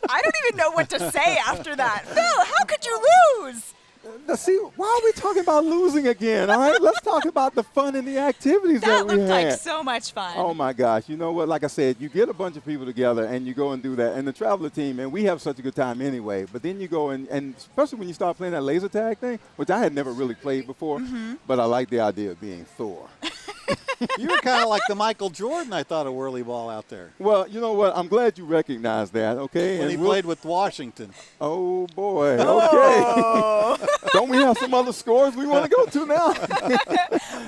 I don't even know what to say after that. Phil, how could you lose? Now, see, why are we talking about losing again? All right, let's talk about the fun and the activities that we had. That looked like so much fun. Oh, my gosh. You know what? Like I said, you get a bunch of people together and you go and do that. And the Traveler team, and we have such a good time anyway. But then you go and especially when you start playing that laser tag thing, which I had never really played before, but I like the idea of being Thor. You were kind of like the Michael Jordan, I thought, of whirly ball out there. Well, you know what? I'm glad you recognize that, okay? When he played with Washington. Oh, boy. Okay. Don't we have some other scores we want to go to now?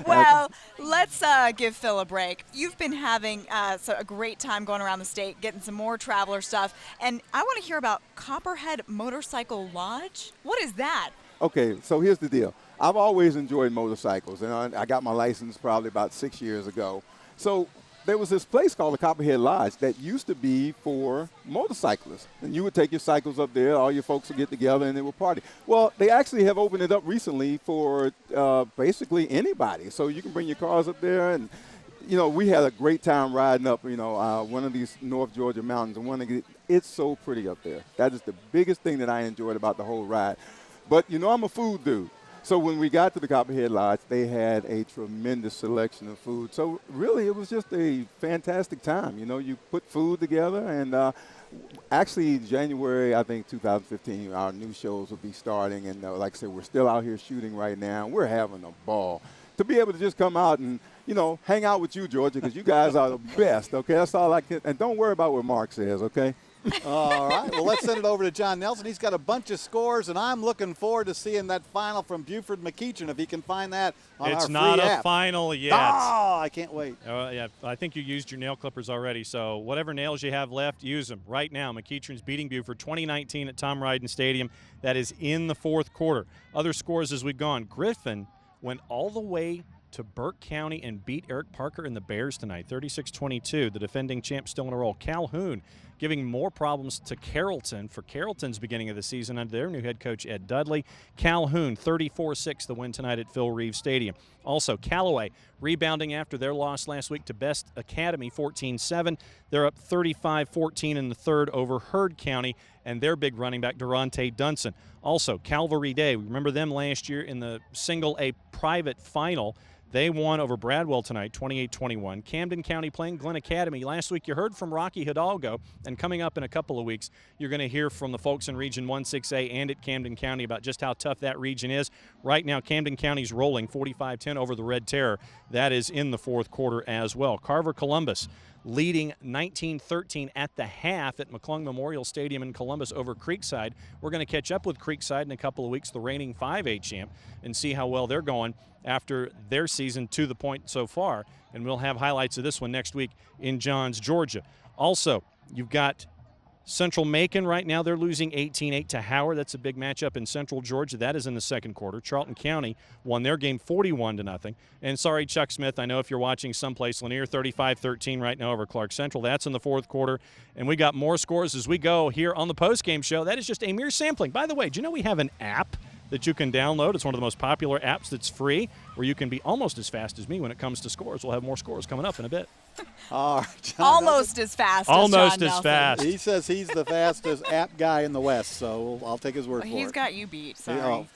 Well, let's give Phil a break. You've been having a great time going around the state, getting some more Traveler stuff. And I want to hear about Copperhead Motorcycle Lodge. What is that? Okay, so here's the deal. I've always enjoyed motorcycles, and I got my license probably about 6 years ago. So there was this place called the Copperhead Lodge that used to be for motorcyclists. And you would take your cycles up there, all your folks would get together, and they would party. Well, they actually have opened it up recently for basically anybody. So you can bring your cars up there. And, you know, we had a great time riding up, one of these North Georgia mountains. And it's so pretty up there. That is the biggest thing that I enjoyed about the whole ride. But, I'm a food dude. So when we got to the Copperhead Lodge, they had a tremendous selection of food. So really, it was just a fantastic time. You put food together, and actually January, I think 2015, our new shows will be starting. And like I said, we're still out here shooting right now. We're having a ball. To be able to just come out and, hang out with you, Georgia, because you guys are the best, okay? That's all I can. And don't worry about what Mark says, okay? All right. Well, let's send it over to John Nelson. He's got a bunch of scores, and I'm looking forward to seeing that final from Buford McEachern, if he can find that on our free app. It's not a final yet. Oh, I can't wait. Yeah, I think you used your nail clippers already, so whatever nails you have left, use them. Right now, McEachern's beating Buford 2019 at Tom Ryden Stadium. That is in the fourth quarter. Other scores as we've gone. Griffin went all the way to Burke County and beat Eric Parker and the Bears tonight, 36-22. The defending champ still in a roll. Calhoun giving more problems to Carrollton for Carrollton's beginning of the season under their new head coach, Ed Dudley. Calhoun, 34-6, the win tonight at Phil Reeves Stadium. Also, Callaway rebounding after their loss last week to Best Academy, 14-7. They're up 35-14 in the third over Heard County and their big running back, Durante Dunson. Also, Calvary Day, we remember them last year in the single A private final. They won over Bradwell tonight, 28-21. Camden County playing Glen Academy. Last week you heard from Rocky Hidalgo, and coming up in a couple of weeks, you're going to hear from the folks in Region 1-6A and at Camden County about just how tough that region is. Right now, Camden County's rolling 45-10 over the Red Terror. That is in the fourth quarter as well. Carver Columbus leading 19-13 at the half at McClung Memorial Stadium in Columbus over Creekside. We're going to catch up with Creekside in a couple of weeks, the reigning 5A champ, and see how well they're going after their season to the point so far. And we'll have highlights of this one next week in Johns, Georgia. Also, you've got Central Macon right now. They're losing 18-8 to Howard. That's a big matchup in Central Georgia. That is in the second quarter. Charlton County won their game 41-0. And sorry, Chuck Smith, I know if you're watching someplace, Lanier 35-13 right now over Clark Central. That's in the fourth quarter. And we got more scores as we go here on the postgame show. That is just a mere sampling. By the way, do you know we have an app that you can download? It's one of the most popular apps that's free, where you can be almost as fast as me when it comes to scores. We'll have more scores coming up in a bit. All right, John almost as fast almost as John as fast. He says he's the fastest app guy in the West, so I'll take his word for it. He's got you beat, sorry.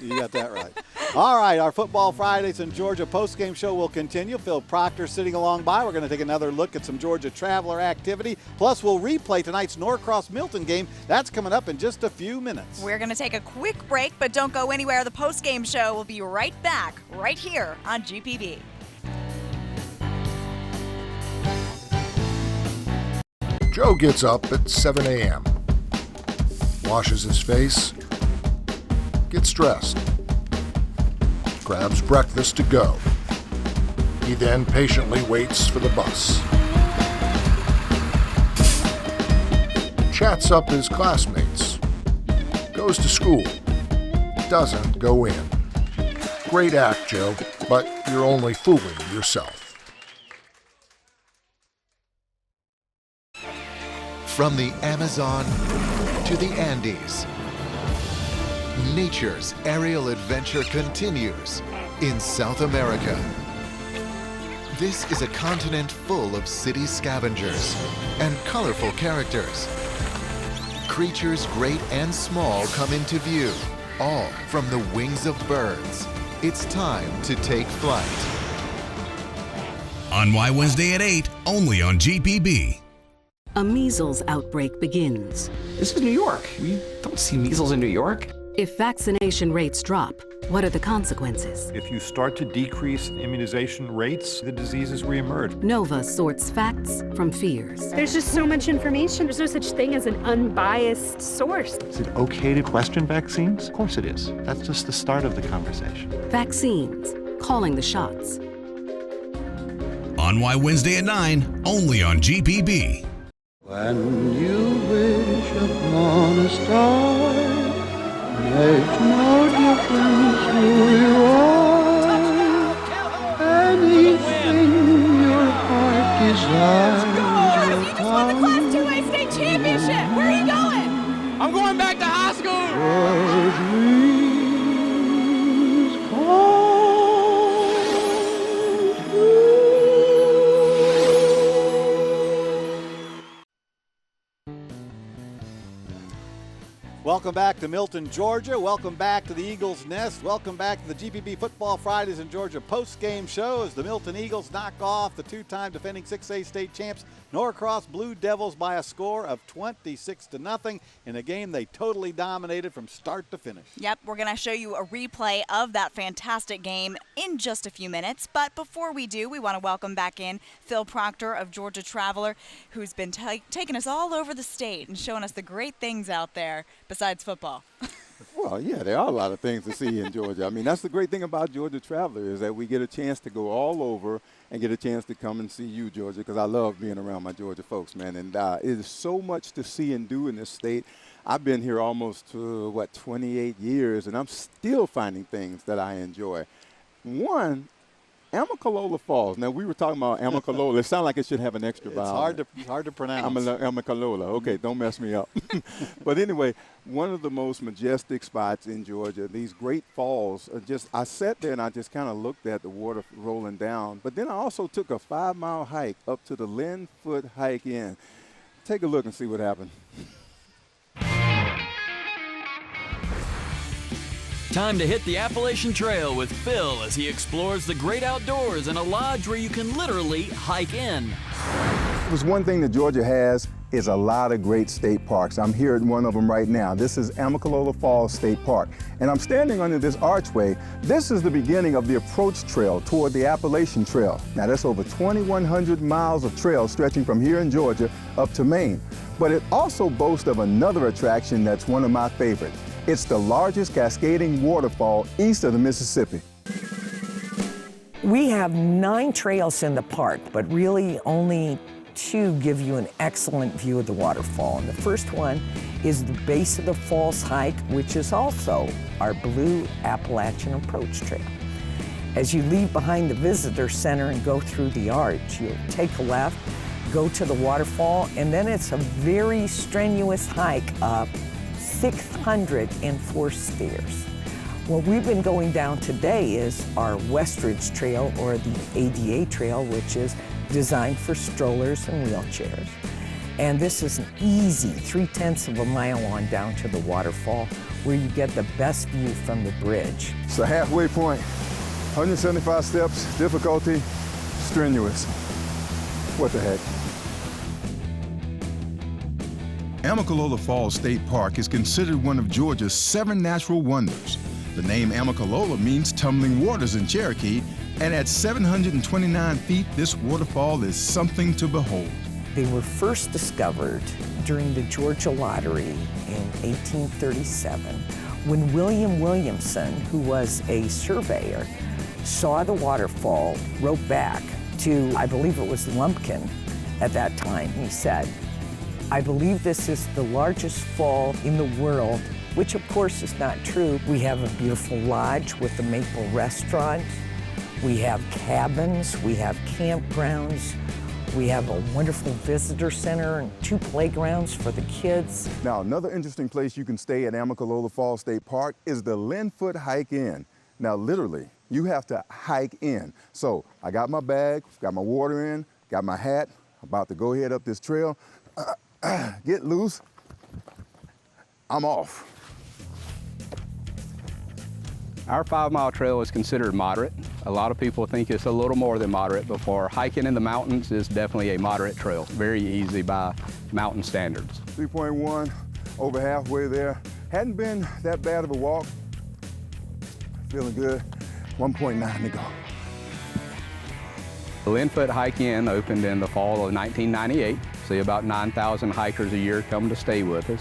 You got that right. All right, our Football Fridays in Georgia postgame show will continue. Phil Proctor sitting along by. We're going to take another look at some Georgia Traveler activity. Plus, we'll replay tonight's Norcross-Milton game. That's coming up in just a few minutes. We're going to take a quick break, but don't go anywhere. The postgame show will be right back, right here on GPB. Joe gets up at 7 a.m., washes his face, gets dressed, grabs breakfast to go. He then patiently waits for the bus, chats up his classmates, goes to school, doesn't go in. Great act, Joe, but you're only fooling yourself. From the Amazon to the Andes, nature's aerial adventure continues in South America. This is a continent full of city scavengers and colorful characters. Creatures great and small come into view, all from the wings of birds. It's time to take flight. On Y Wednesday at 8, only on GPB. A measles outbreak begins. This is New York. We don't see measles in New York. If vaccination rates drop, what are the consequences? If you start to decrease immunization rates, the diseases reemerge. Nova sorts facts from fears. There's just so much information. There's no such thing as an unbiased source. Is it okay to question vaccines? Of course it is. That's just the start of the conversation. Vaccines, calling the shots. On Y Wednesday at 9, only on GPB. When you wish upon a star, makes no difference who you are. Anything you these eyes will You just won the Class 2A state championship. Where are you going? I'm going back to high school. your dreams come true. Welcome back to Milton, Georgia. Welcome back to the Eagles Nest. Welcome back to the GPB Football Fridays in Georgia post-game show as the Milton Eagles knock off the two-time defending 6A state champs Norcross Blue Devils by a score of 26-0 in a game they totally dominated from start to finish. Yep, we're going to show you a replay of that fantastic game in just a few minutes. But before we do, we want to welcome back in Phil Proctor of Georgia Traveler, who's been taking us all over the state and showing us the great things out there besides football. Well, yeah, there are a lot of things to see in Georgia. I mean, that's the great thing about Georgia Traveler is that we get a chance to go all over and get a chance to come and see you, Georgia, because I love being around my Georgia folks, man. And it is so much to see and do in this state. I've been here almost, 28 years, and I'm still finding things that I enjoy. One, Amicalola Falls. Now, we were talking about Amicalola. It sounds like it should have an extra vowel. It's hard to pronounce. Amicalola. Okay, don't mess me up. But anyway, one of the most majestic spots in Georgia, these great falls. I sat there and I just kind of looked at the water rolling down. But then I also took a 5-mile hike up to the Linfoot Hike Inn. Take a look and see what happened. Time to hit the Appalachian Trail with Phil as he explores the great outdoors in a lodge where you can literally hike in. It was one thing that Georgia has is a lot of great state parks. I'm here at one of them right now. This is Amicalola Falls State Park. And I'm standing under this archway. This is the beginning of the approach trail toward the Appalachian Trail. Now that's over 2,100 miles of trail stretching from here in Georgia up to Maine. But it also boasts of another attraction that's one of my favorites. It's the largest cascading waterfall east of the Mississippi. We have 9 trails in the park, but really only 2 give you an excellent view of the waterfall. And the first one is the base of the falls hike, which is also our Blue Appalachian Approach Trail. As you leave behind the visitor center and go through the arch, you'll take a left, go to the waterfall, and then it's a very strenuous hike up 604 stairs. What we've been going down today is our Westridge Trail, or the ADA Trail, which is designed for strollers and wheelchairs. And this is an easy 3/10 of a mile on down to the waterfall, where you get the best view from the bridge. It's a halfway point, 175 steps, difficulty, strenuous. What the heck? Amicalola Falls State Park is considered one of Georgia's 7 natural wonders. The name Amicalola means tumbling waters in Cherokee, and at 729 feet, this waterfall is something to behold. They were first discovered during the Georgia Lottery in 1837, when William Williamson, who was a surveyor, saw the waterfall, wrote back to, I believe it was Lumpkin at that time. He said, "I believe this is the largest fall in the world," which of course is not true. We have a beautiful lodge with the Maple Restaurant. We have cabins, we have campgrounds. We have a wonderful visitor center and 2 playgrounds for the kids. Now, another interesting place you can stay at Amicalola Falls State Park is the Linfoot Hike Inn. Now, literally, you have to hike in. So I got my bag, got my water in, got my hat, about to go ahead up this trail. Get loose, I'm off. Our 5-mile trail is considered moderate. A lot of people think it's a little more than moderate, but for hiking in the mountains, it's definitely a moderate trail. Very easy by mountain standards. 3.1, over halfway there. Hadn't been that bad of a walk. Feeling good. 1.9 to go. The Linfoot Hike Inn opened in the fall of 1998. See about 9,000 hikers a year come to stay with us.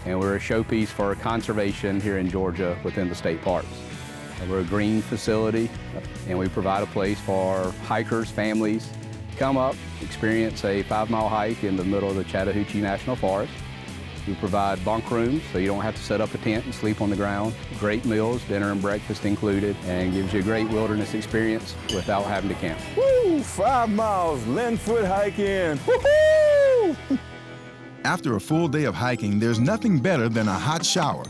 And we're a showpiece for conservation here in Georgia within the state parks. We're a green facility, and we provide a place for hikers, families, come up, experience a 5-mile hike in the middle of the Chattahoochee National Forest. We provide bunk rooms so you don't have to set up a tent and sleep on the ground. Great meals, dinner and breakfast included, and gives you a great wilderness experience without having to camp. Woo! 5 miles, Linfoot hiking. Woohoo! After a full day of hiking, there's nothing better than a hot shower.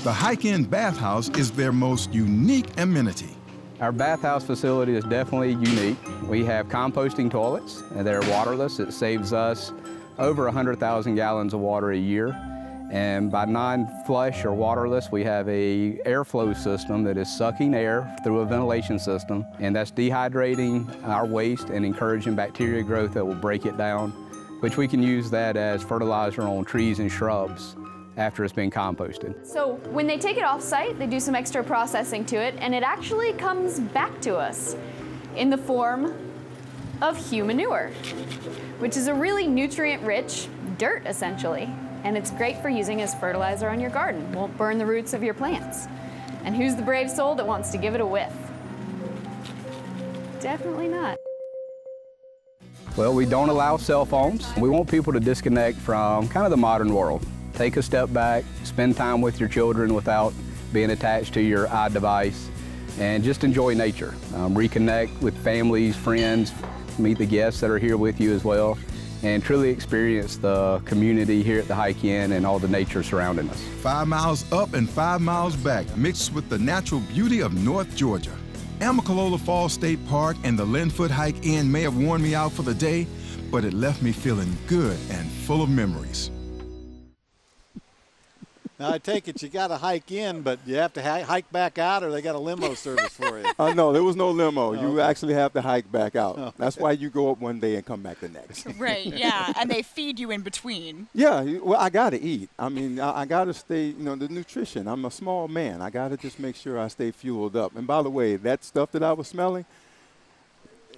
The Hike-In Bathhouse is their most unique amenity. Our bathhouse facility is definitely unique. We have composting toilets, and they're waterless. It saves us over 100,000 gallons of water a year. And by non-flush or waterless, we have a airflow system that is sucking air through a ventilation system, and that's dehydrating our waste and encouraging bacteria growth that will break it down, which we can use that as fertilizer on trees and shrubs after it's been composted. So when they take it off site, they do some extra processing to it, and it actually comes back to us in the form of humanure, which is a really nutrient-rich dirt, essentially. And it's great for using as fertilizer on your garden. Won't burn the roots of your plants. And who's the brave soul that wants to give it a whiff? Definitely not. Well, we don't allow cell phones. We want people to disconnect from kind of the modern world. Take a step back, spend time with your children without being attached to your iDevice, and just enjoy nature. Reconnect with families, friends, meet the guests that are here with you as well, and truly experience the community here at the Hike-In and all the nature surrounding us. 5 miles up and 5 miles back, mixed with the natural beauty of North Georgia. Amicalola Falls State Park and the Linfoot Hike-In may have worn me out for the day, but it left me feeling good and full of memories. Now, I take it you got to hike in, but you have to hike back out, or they got a limo service for you? No, there was no limo. You okay. actually have to hike back out. Okay. That's why you go up one day and come back the next. Right, yeah, and they feed you in between. Yeah, well, I got to eat. I mean, I got to stay, the nutrition. I'm a small man. I got to just make sure I stay fueled up. And by the way, that stuff that I was smelling.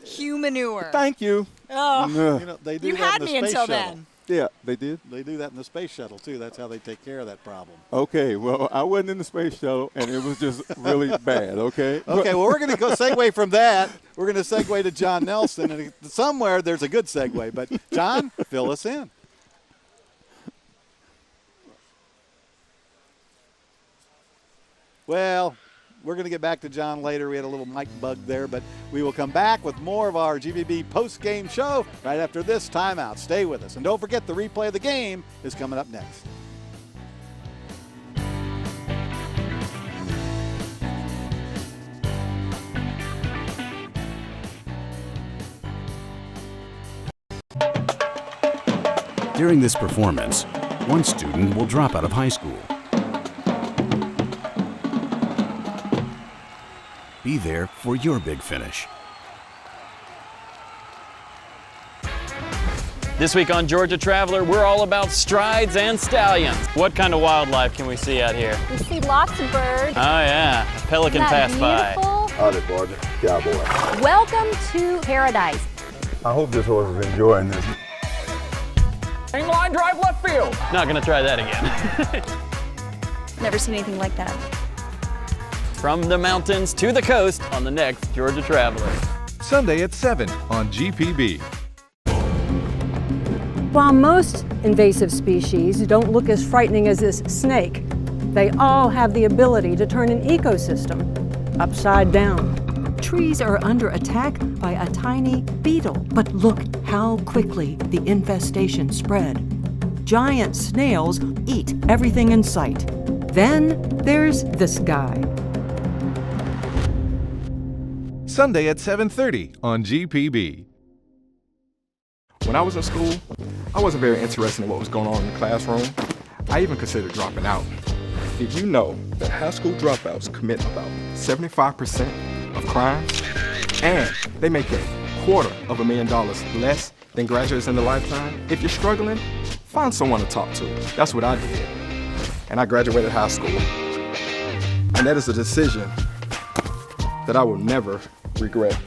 Humanure. Thank you. Oh, They do you that had in the me space until shuttle. then. Yeah, they did. They do that in the space shuttle, too. That's how they take care of that problem. Okay, well, I wasn't in the space shuttle, and it was just really bad, okay? Okay, well, we're going to go segue from that. We're going to segue to John Nelson. And somewhere there's a good segue, but John, fill us in. Well, we're going to get back to John later. We had a little mic bug there, but we will come back with more of our GPB post-game show right after this timeout. Stay with us. And don't forget, the replay of the game is coming up next. During this performance, one student will drop out of high school. Be there for your big finish. This week on Georgia Traveler, we're all about strides and stallions. What kind of wildlife can we see out here? We see lots of birds. Oh yeah, a pelican passed by. Howdy, partner. Cowboy. Welcome to paradise. I hope this horse is enjoying this. Hang line drive left field. Not gonna try that again. Never seen anything like that. From the mountains to the coast on the next Georgia Traveler. Sunday at 7 on GPB. While most invasive species don't look as frightening as this snake, they all have the ability to turn an ecosystem upside down. Trees are under attack by a tiny beetle, but look how quickly the infestation spread. Giant snails eat everything in sight. Then there's this guy. Sunday at 7:30 on GPB. When I was in school, I wasn't very interested in what was going on in the classroom. I even considered dropping out. Did you know that high school dropouts commit about 75% of crimes? And they make $250,000 less than graduates in a lifetime? If you're struggling, find someone to talk to. That's what I did. And I graduated high school. And that is a decision that I will never regret.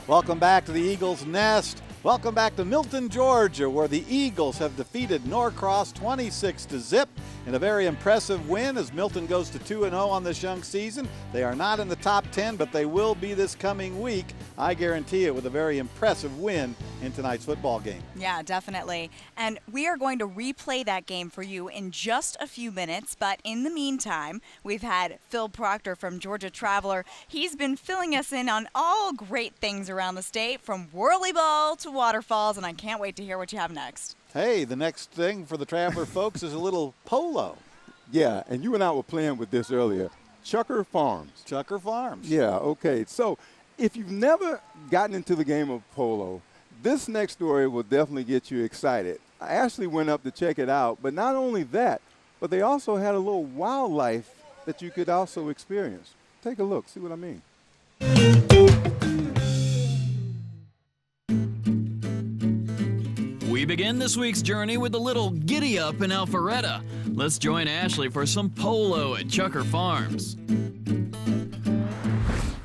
Welcome back to the Eagles Nest. Welcome back to Milton, Georgia, where the Eagles have defeated Norcross 26-0 in a very impressive win as Milton goes to 2-0 on this young season. They are not in the top 10, but they will be this coming week, I guarantee it, with a very impressive win in tonight's football game. Yeah, definitely. And we are going to replay that game for you in just a few minutes. But in the meantime, we've had Phil Proctor from Georgia Traveler. He's been filling us in on all great things around the state, from whirly ball to waterfalls, and I can't wait to hear what you have next. Hey, the next thing for the Traveler folks is a little polo. Yeah, and you and I were playing with this earlier. Chucker Farms. Chucker Farms. Yeah, okay. So if you've never gotten into the game of polo, this next story will definitely get you excited. I actually went up to check it out, but not only that, but they also had a little wildlife that you could also experience. Take a look, see what I mean. We begin this week's journey with a little giddy up in Alpharetta. Let's join Ashley for some polo at Chucker Farms.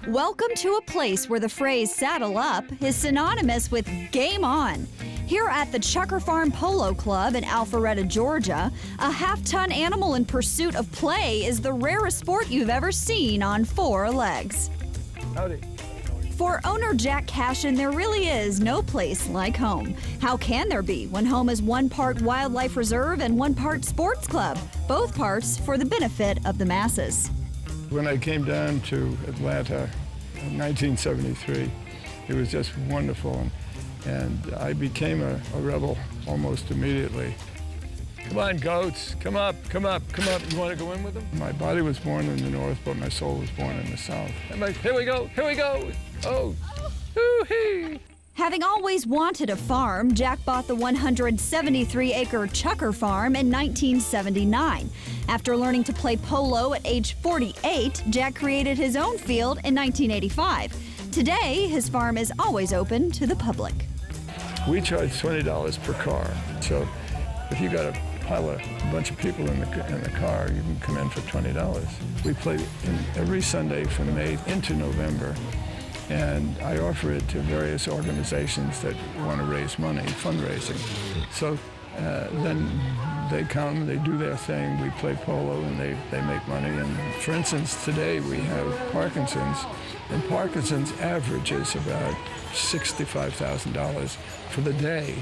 Welcome to a place where the phrase saddle up is synonymous with game on. Here at the Chucker Farm Polo Club in Alpharetta, Georgia, a half-ton animal in pursuit of play is the rarest sport you've ever seen on four legs. Howdy. For owner Jack Cashin, there really is no place like home. How can there be when home is one part wildlife reserve and one part sports club? Both parts for the benefit of the masses. When I came down to Atlanta in 1973, it was just wonderful, and I became a rebel almost immediately. Come on, goats, come up, come up, come up. You want to go in with them? My body was born in the north, but my soul was born in the south. I'm like, here we go, here we go. Oh, hoo-hee. Having always wanted a farm, Jack bought the 173-acre Chucker Farm in 1979. After learning to play polo at age 48, Jack created his own field in 1985. Today, his farm is always open to the public. We charge $20 per car, so if you got a bunch of people in the car, you can come in for $20. We play every Sunday from May into November, and I offer it to various organizations that want to raise money, fundraising. So then they come, they do their thing, we play polo, and they make money. And for instance, today we have Parkinson's, and Parkinson's averages about $65,000 for the day.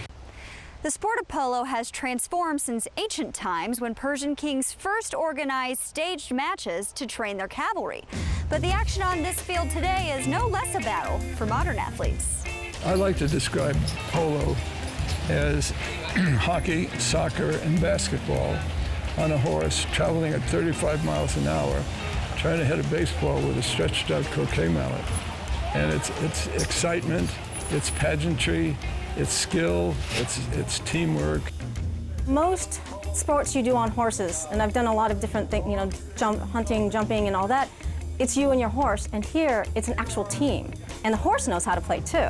The sport of polo has transformed since ancient times when Persian kings first organized staged matches to train their cavalry. But the action on this field today is no less a battle for modern athletes. I like to describe polo as hockey, soccer, and basketball on a horse traveling at 35 miles an hour, trying to hit a baseball with a stretched out croquet mallet. And it's excitement, it's pageantry, it's skill, it's teamwork. Most sports you do on horses, and I've done a lot of different things, hunting, jumping, and all that, it's you and your horse, and here it's an actual team, and the horse knows how to play too.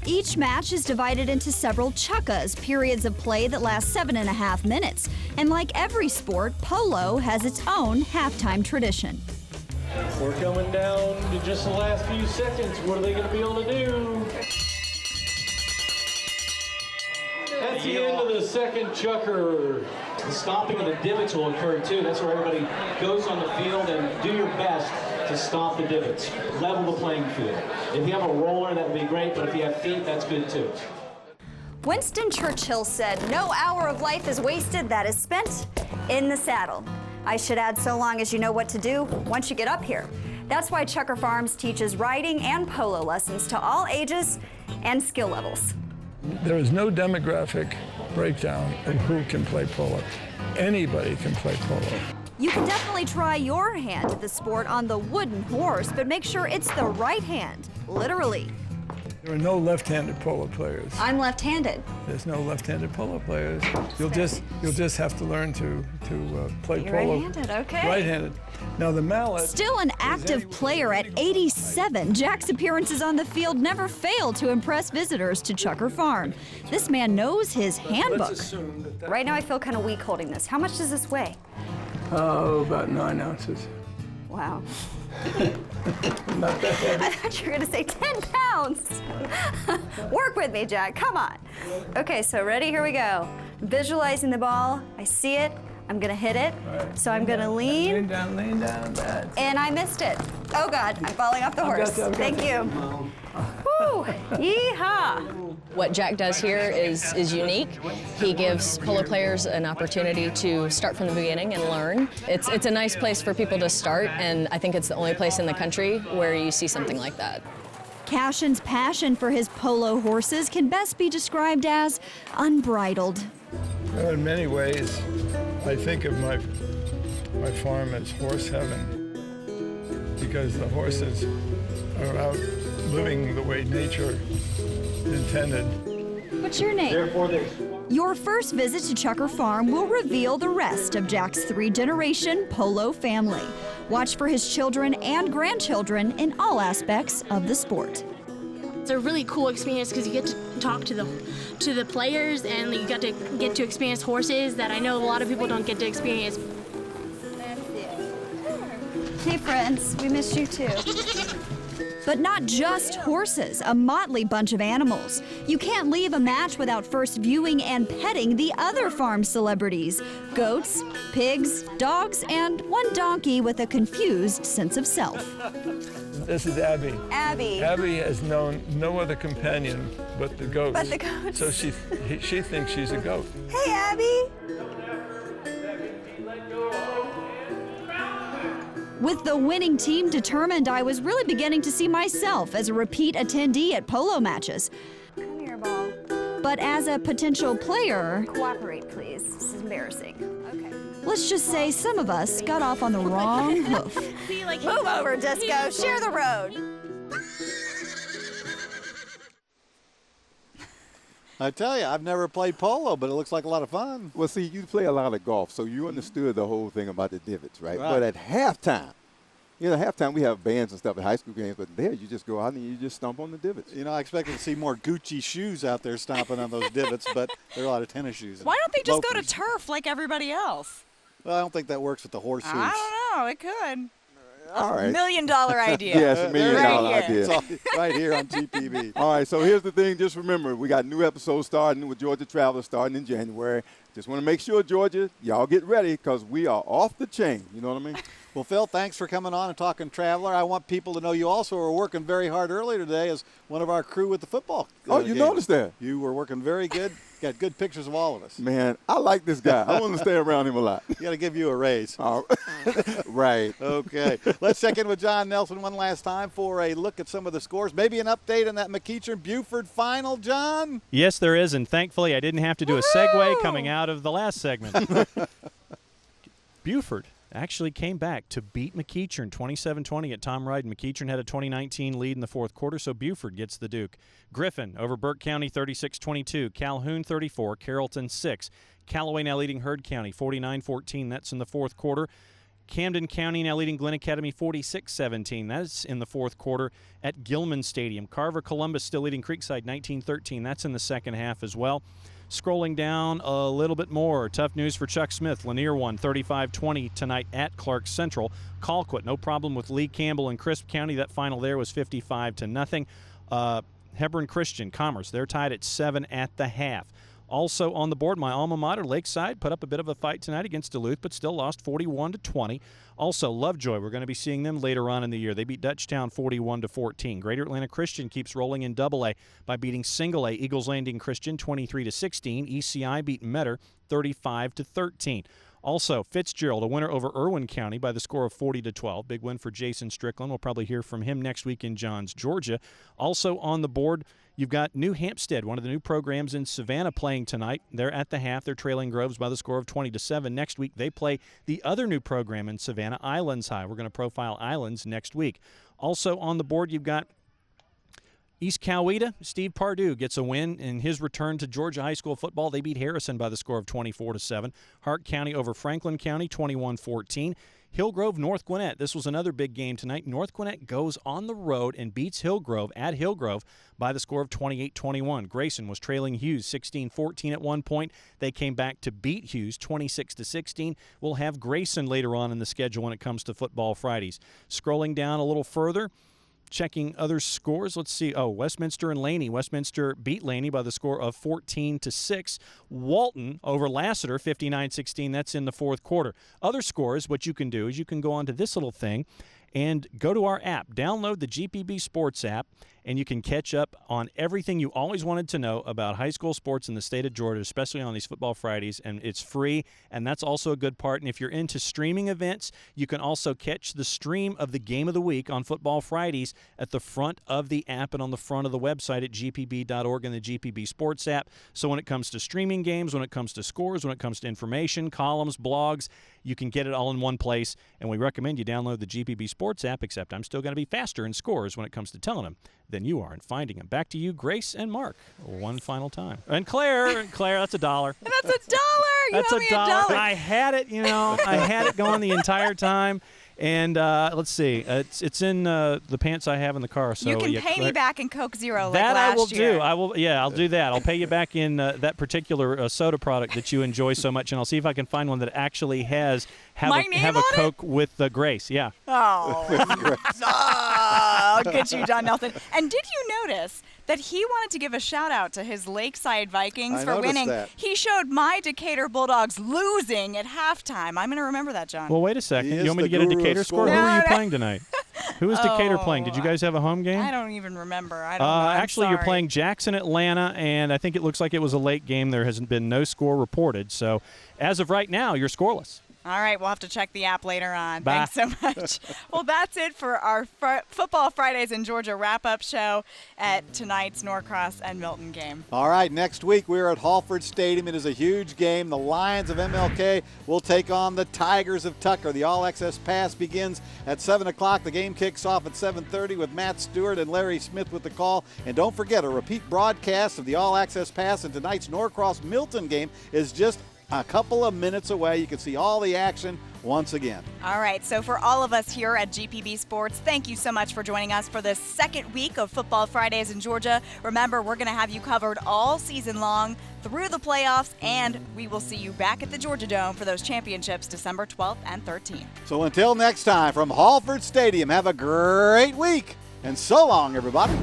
Each match is divided into several chukkas, periods of play that last 7.5 minutes. And like every sport, polo has its own halftime tradition. We're coming down to just the last few seconds. What are they going to be able to do? That's the end of the second chucker. The stomping of the divots will occur too. That's where everybody goes on the field and do your best to stomp the divots. Level the playing field. If you have a roller, that would be great, but if you have feet, that's good too. Winston Churchill said, "No hour of life is wasted that is spent in the saddle." I should add, so long as you know what to do once you get up here. That's why Chucker Farms teaches riding and polo lessons to all ages and skill levels. There is no demographic breakdown of who can play polo. Anybody can play polo. You can definitely try your hand at the sport on the wooden horse, but make sure it's the right hand, literally. There are no left-handed polo players. I'm left-handed. There's no left-handed polo players. You'll just have to learn to play You're polo. right-handed, okay. Right-handed. Now the mallet. Still an active player at 87, Jack's appearances on the field never fail to impress visitors to Chucker Farm. This man knows his handbook. Right now I feel kind of weak holding this. How much does this weigh? Oh, about 9 ounces. Wow. Not that heavy. I thought you were going to say 10 pounds. Work with me, Jack. Come on. Okay, so ready? Here we go. Visualizing the ball. I see it. I'm going to hit it. Right. So I'm going to lean. Lean down. Bad. And I missed it. Oh, God. I'm falling off the horse. Thank you. Woo! Yeehaw! What Jack does here is unique. He gives polo players an opportunity to start from the beginning and learn. It's a nice place for people to start, and I think it's the only place in the country where you see something like that. Cashin's passion for his polo horses can best be described as unbridled. Well, in many ways, I think of my farm as horse heaven, because the horses are out living the way nature intended. What's your name? Your first visit to Chucker Farm will reveal the rest of Jack's 3-generation polo family. Watch for his children and grandchildren in all aspects of the sport. It's a really cool experience because you get to talk to the players, and you get to experience horses that I know a lot of people don't get to experience. Hey friends, we missed you too. But not just horses, a motley bunch of animals. You can't leave a match without first viewing and petting the other farm celebrities. Goats, pigs, dogs, and one donkey with a confused sense of self. This is Abby. Abby. Abby has known no other companion but the goats. But the goats. So she thinks she's a goat. Hey, Abby. With the winning team determined, I was really beginning to see myself as a repeat attendee at polo matches. Come here, ball. But as a potential player... Cooperate, please. This is embarrassing. Okay. Let's just say some of us got off on the wrong hoof. Move over, Disco. Share the road. I tell you, I've never played polo, but it looks like a lot of fun. Well, see, you play a lot of golf, so you understood the whole thing about the divots, right? But at halftime, halftime we have bands and stuff at high school games, but there you just go out and you just stomp on the divots. You know, I expected to see more Gucci shoes out there stomping on those divots, but there are a lot of tennis shoes. Why don't they just go loafers. to turf like everybody else? Well, I don't think that works with the horse hooves. I don't know. It could. All right. $1 million idea. Yes, $1 million idea. It's all right here on GPB. All right, so here's the thing. Just remember, we got new episodes starting with Georgia Traveler starting in January. Just want to make sure, Georgia, y'all get ready because we are off the chain. You know what I mean? Well, Phil, thanks for coming on and talking Traveler. I want people to know you also were working very hard earlier today as one of our crew with the football. Oh, you noticed that? You were working very good. Got good pictures of all of us. Man, I like this guy. I want to stay around him a lot. Got to give you a raise. Right. Okay. Let's check in with John Nelson one last time for a look at some of the scores. Maybe an update on that McEachern-Buford final, John? Yes, there is, and thankfully I didn't have to do a segue coming out of the last segment. Buford actually came back to beat McEachern 27-20 at Tom Ryden. McEachern had a 2019 lead in the fourth quarter, so Buford gets the Duke. Griffin over Burke County 36-22, Calhoun 34, Carrollton 6. Callaway now leading Heard County 49-14. That's in the fourth quarter. Camden County now leading Glen Academy 46-17. That's in the fourth quarter at Gilman Stadium. Carver Columbus still leading Creekside 19-13. That's in the second half as well. Scrolling down a little bit more, tough news for Chuck Smith. Lanier won 35-20 tonight at Clark Central. Colquitt, no problem with Lee Campbell and Crisp County. That final there was 55-0. Hebron Christian, Commerce, they're tied at 7 at the half. Also on the board, my alma mater, Lakeside, put up a bit of a fight tonight against Duluth, but still lost 41-20. Also, Lovejoy, we're going to be seeing them later on in the year. They beat Dutchtown 41-14. Greater Atlanta Christian keeps rolling in Double-A by beating Single-A Eagles Landing Christian 23-16. ECI beat Metter 35-13. Also, Fitzgerald, a winner over Irwin County by the score of 40-12. Big win for Jason Strickland. We'll probably hear from him next week in Johns, Georgia. Also on the board, you've got New Hampstead, one of the new programs in Savannah, playing tonight. They're at the half. They're trailing Groves by the score of 20-7. Next week, they play the other new program in Savannah, Islands High. We're going to profile Islands next week. Also on the board, you've got East Coweta. Steve Pardue gets a win in his return to Georgia high school football. They beat Harrison by the score of 24-7. Hart County over Franklin County, 21-14. Hillgrove, North Gwinnett. This was another big game tonight. North Gwinnett goes on the road and beats Hillgrove at Hillgrove by the score of 28-21. Grayson was trailing Hughes 16-14 at one point. They came back to beat Hughes 26-16. We'll have Grayson later on in the schedule when it comes to Football Fridays. Scrolling down a little further, checking other scores. Let's see. Oh, Westminster and Laney. Westminster beat Laney by the score of 14-6. Walton over Lassiter 59-16. That's in the fourth quarter. Other scores, what you can do is you can go on to this little thing and go to our app. Download the GPB Sports app, and you can catch up on everything you always wanted to know about high school sports in the state of Georgia, especially on these Football Fridays, and it's free, and that's also a good part. And if you're into streaming events, you can also catch the stream of the game of the week on Football Fridays at the front of the app and on the front of the website at gpb.org and the GPB Sports app. So when it comes to streaming games, when it comes to scores, when it comes to information, columns, blogs, you can get it all in one place, and we recommend you download the GPB Sports app, except I'm still going to be faster in scores when it comes to telling them than you are in finding them. Back to you, Grace and Mark, one final time. And Claire, that's $1. That's $1. That's owe me $1. I had it, I had it going the entire time. And let's see, it's in the pants I have in the car. So you can pay me back in Coke Zero like that last I will year. do. I'll do that. I'll pay you back in that particular soda product that you enjoy so much, and I'll see if I can find one that actually has have a Coke with Grace. Yeah. Oh, I'll get you, John Nelson. And did you notice that he wanted to give a shout-out to his Lakeside Vikings for winning? That. He showed my Decatur Bulldogs losing at halftime. I'm going to remember that, John. Well, wait a second. You want me to get a Decatur score? Who are you playing tonight? Who is Decatur playing? Did you guys have a home game? I don't even remember. I don't know. Actually, you're playing Jackson, Atlanta, and I think it looks like it was a late game. There hasn't been no score reported. So as of right now, you're scoreless. All right, we'll have to check the app later on. Bye. Thanks so much. Well, that's it for our Football Fridays in Georgia wrap-up show at tonight's Norcross and Milton game. All right, next week we're at Halford Stadium. It is a huge game. The Lions of MLK will take on the Tigers of Tucker. The All Access Pass begins at 7 o'clock. The game kicks off at 7:30 with Matt Stewart and Larry Smith with the call. And don't forget, a repeat broadcast of the All Access Pass and tonight's Norcross Milton game is just a couple of minutes away. You can see all the action once again. All right, so for all of us here at GPB Sports, thank you so much for joining us for this second week of Football Fridays in Georgia. Remember, we're going to have you covered all season long through the playoffs, and we will see you back at the Georgia Dome for those championships December 12th and 13th. So until next time, from Halford Stadium, have a great week, and so long, everybody.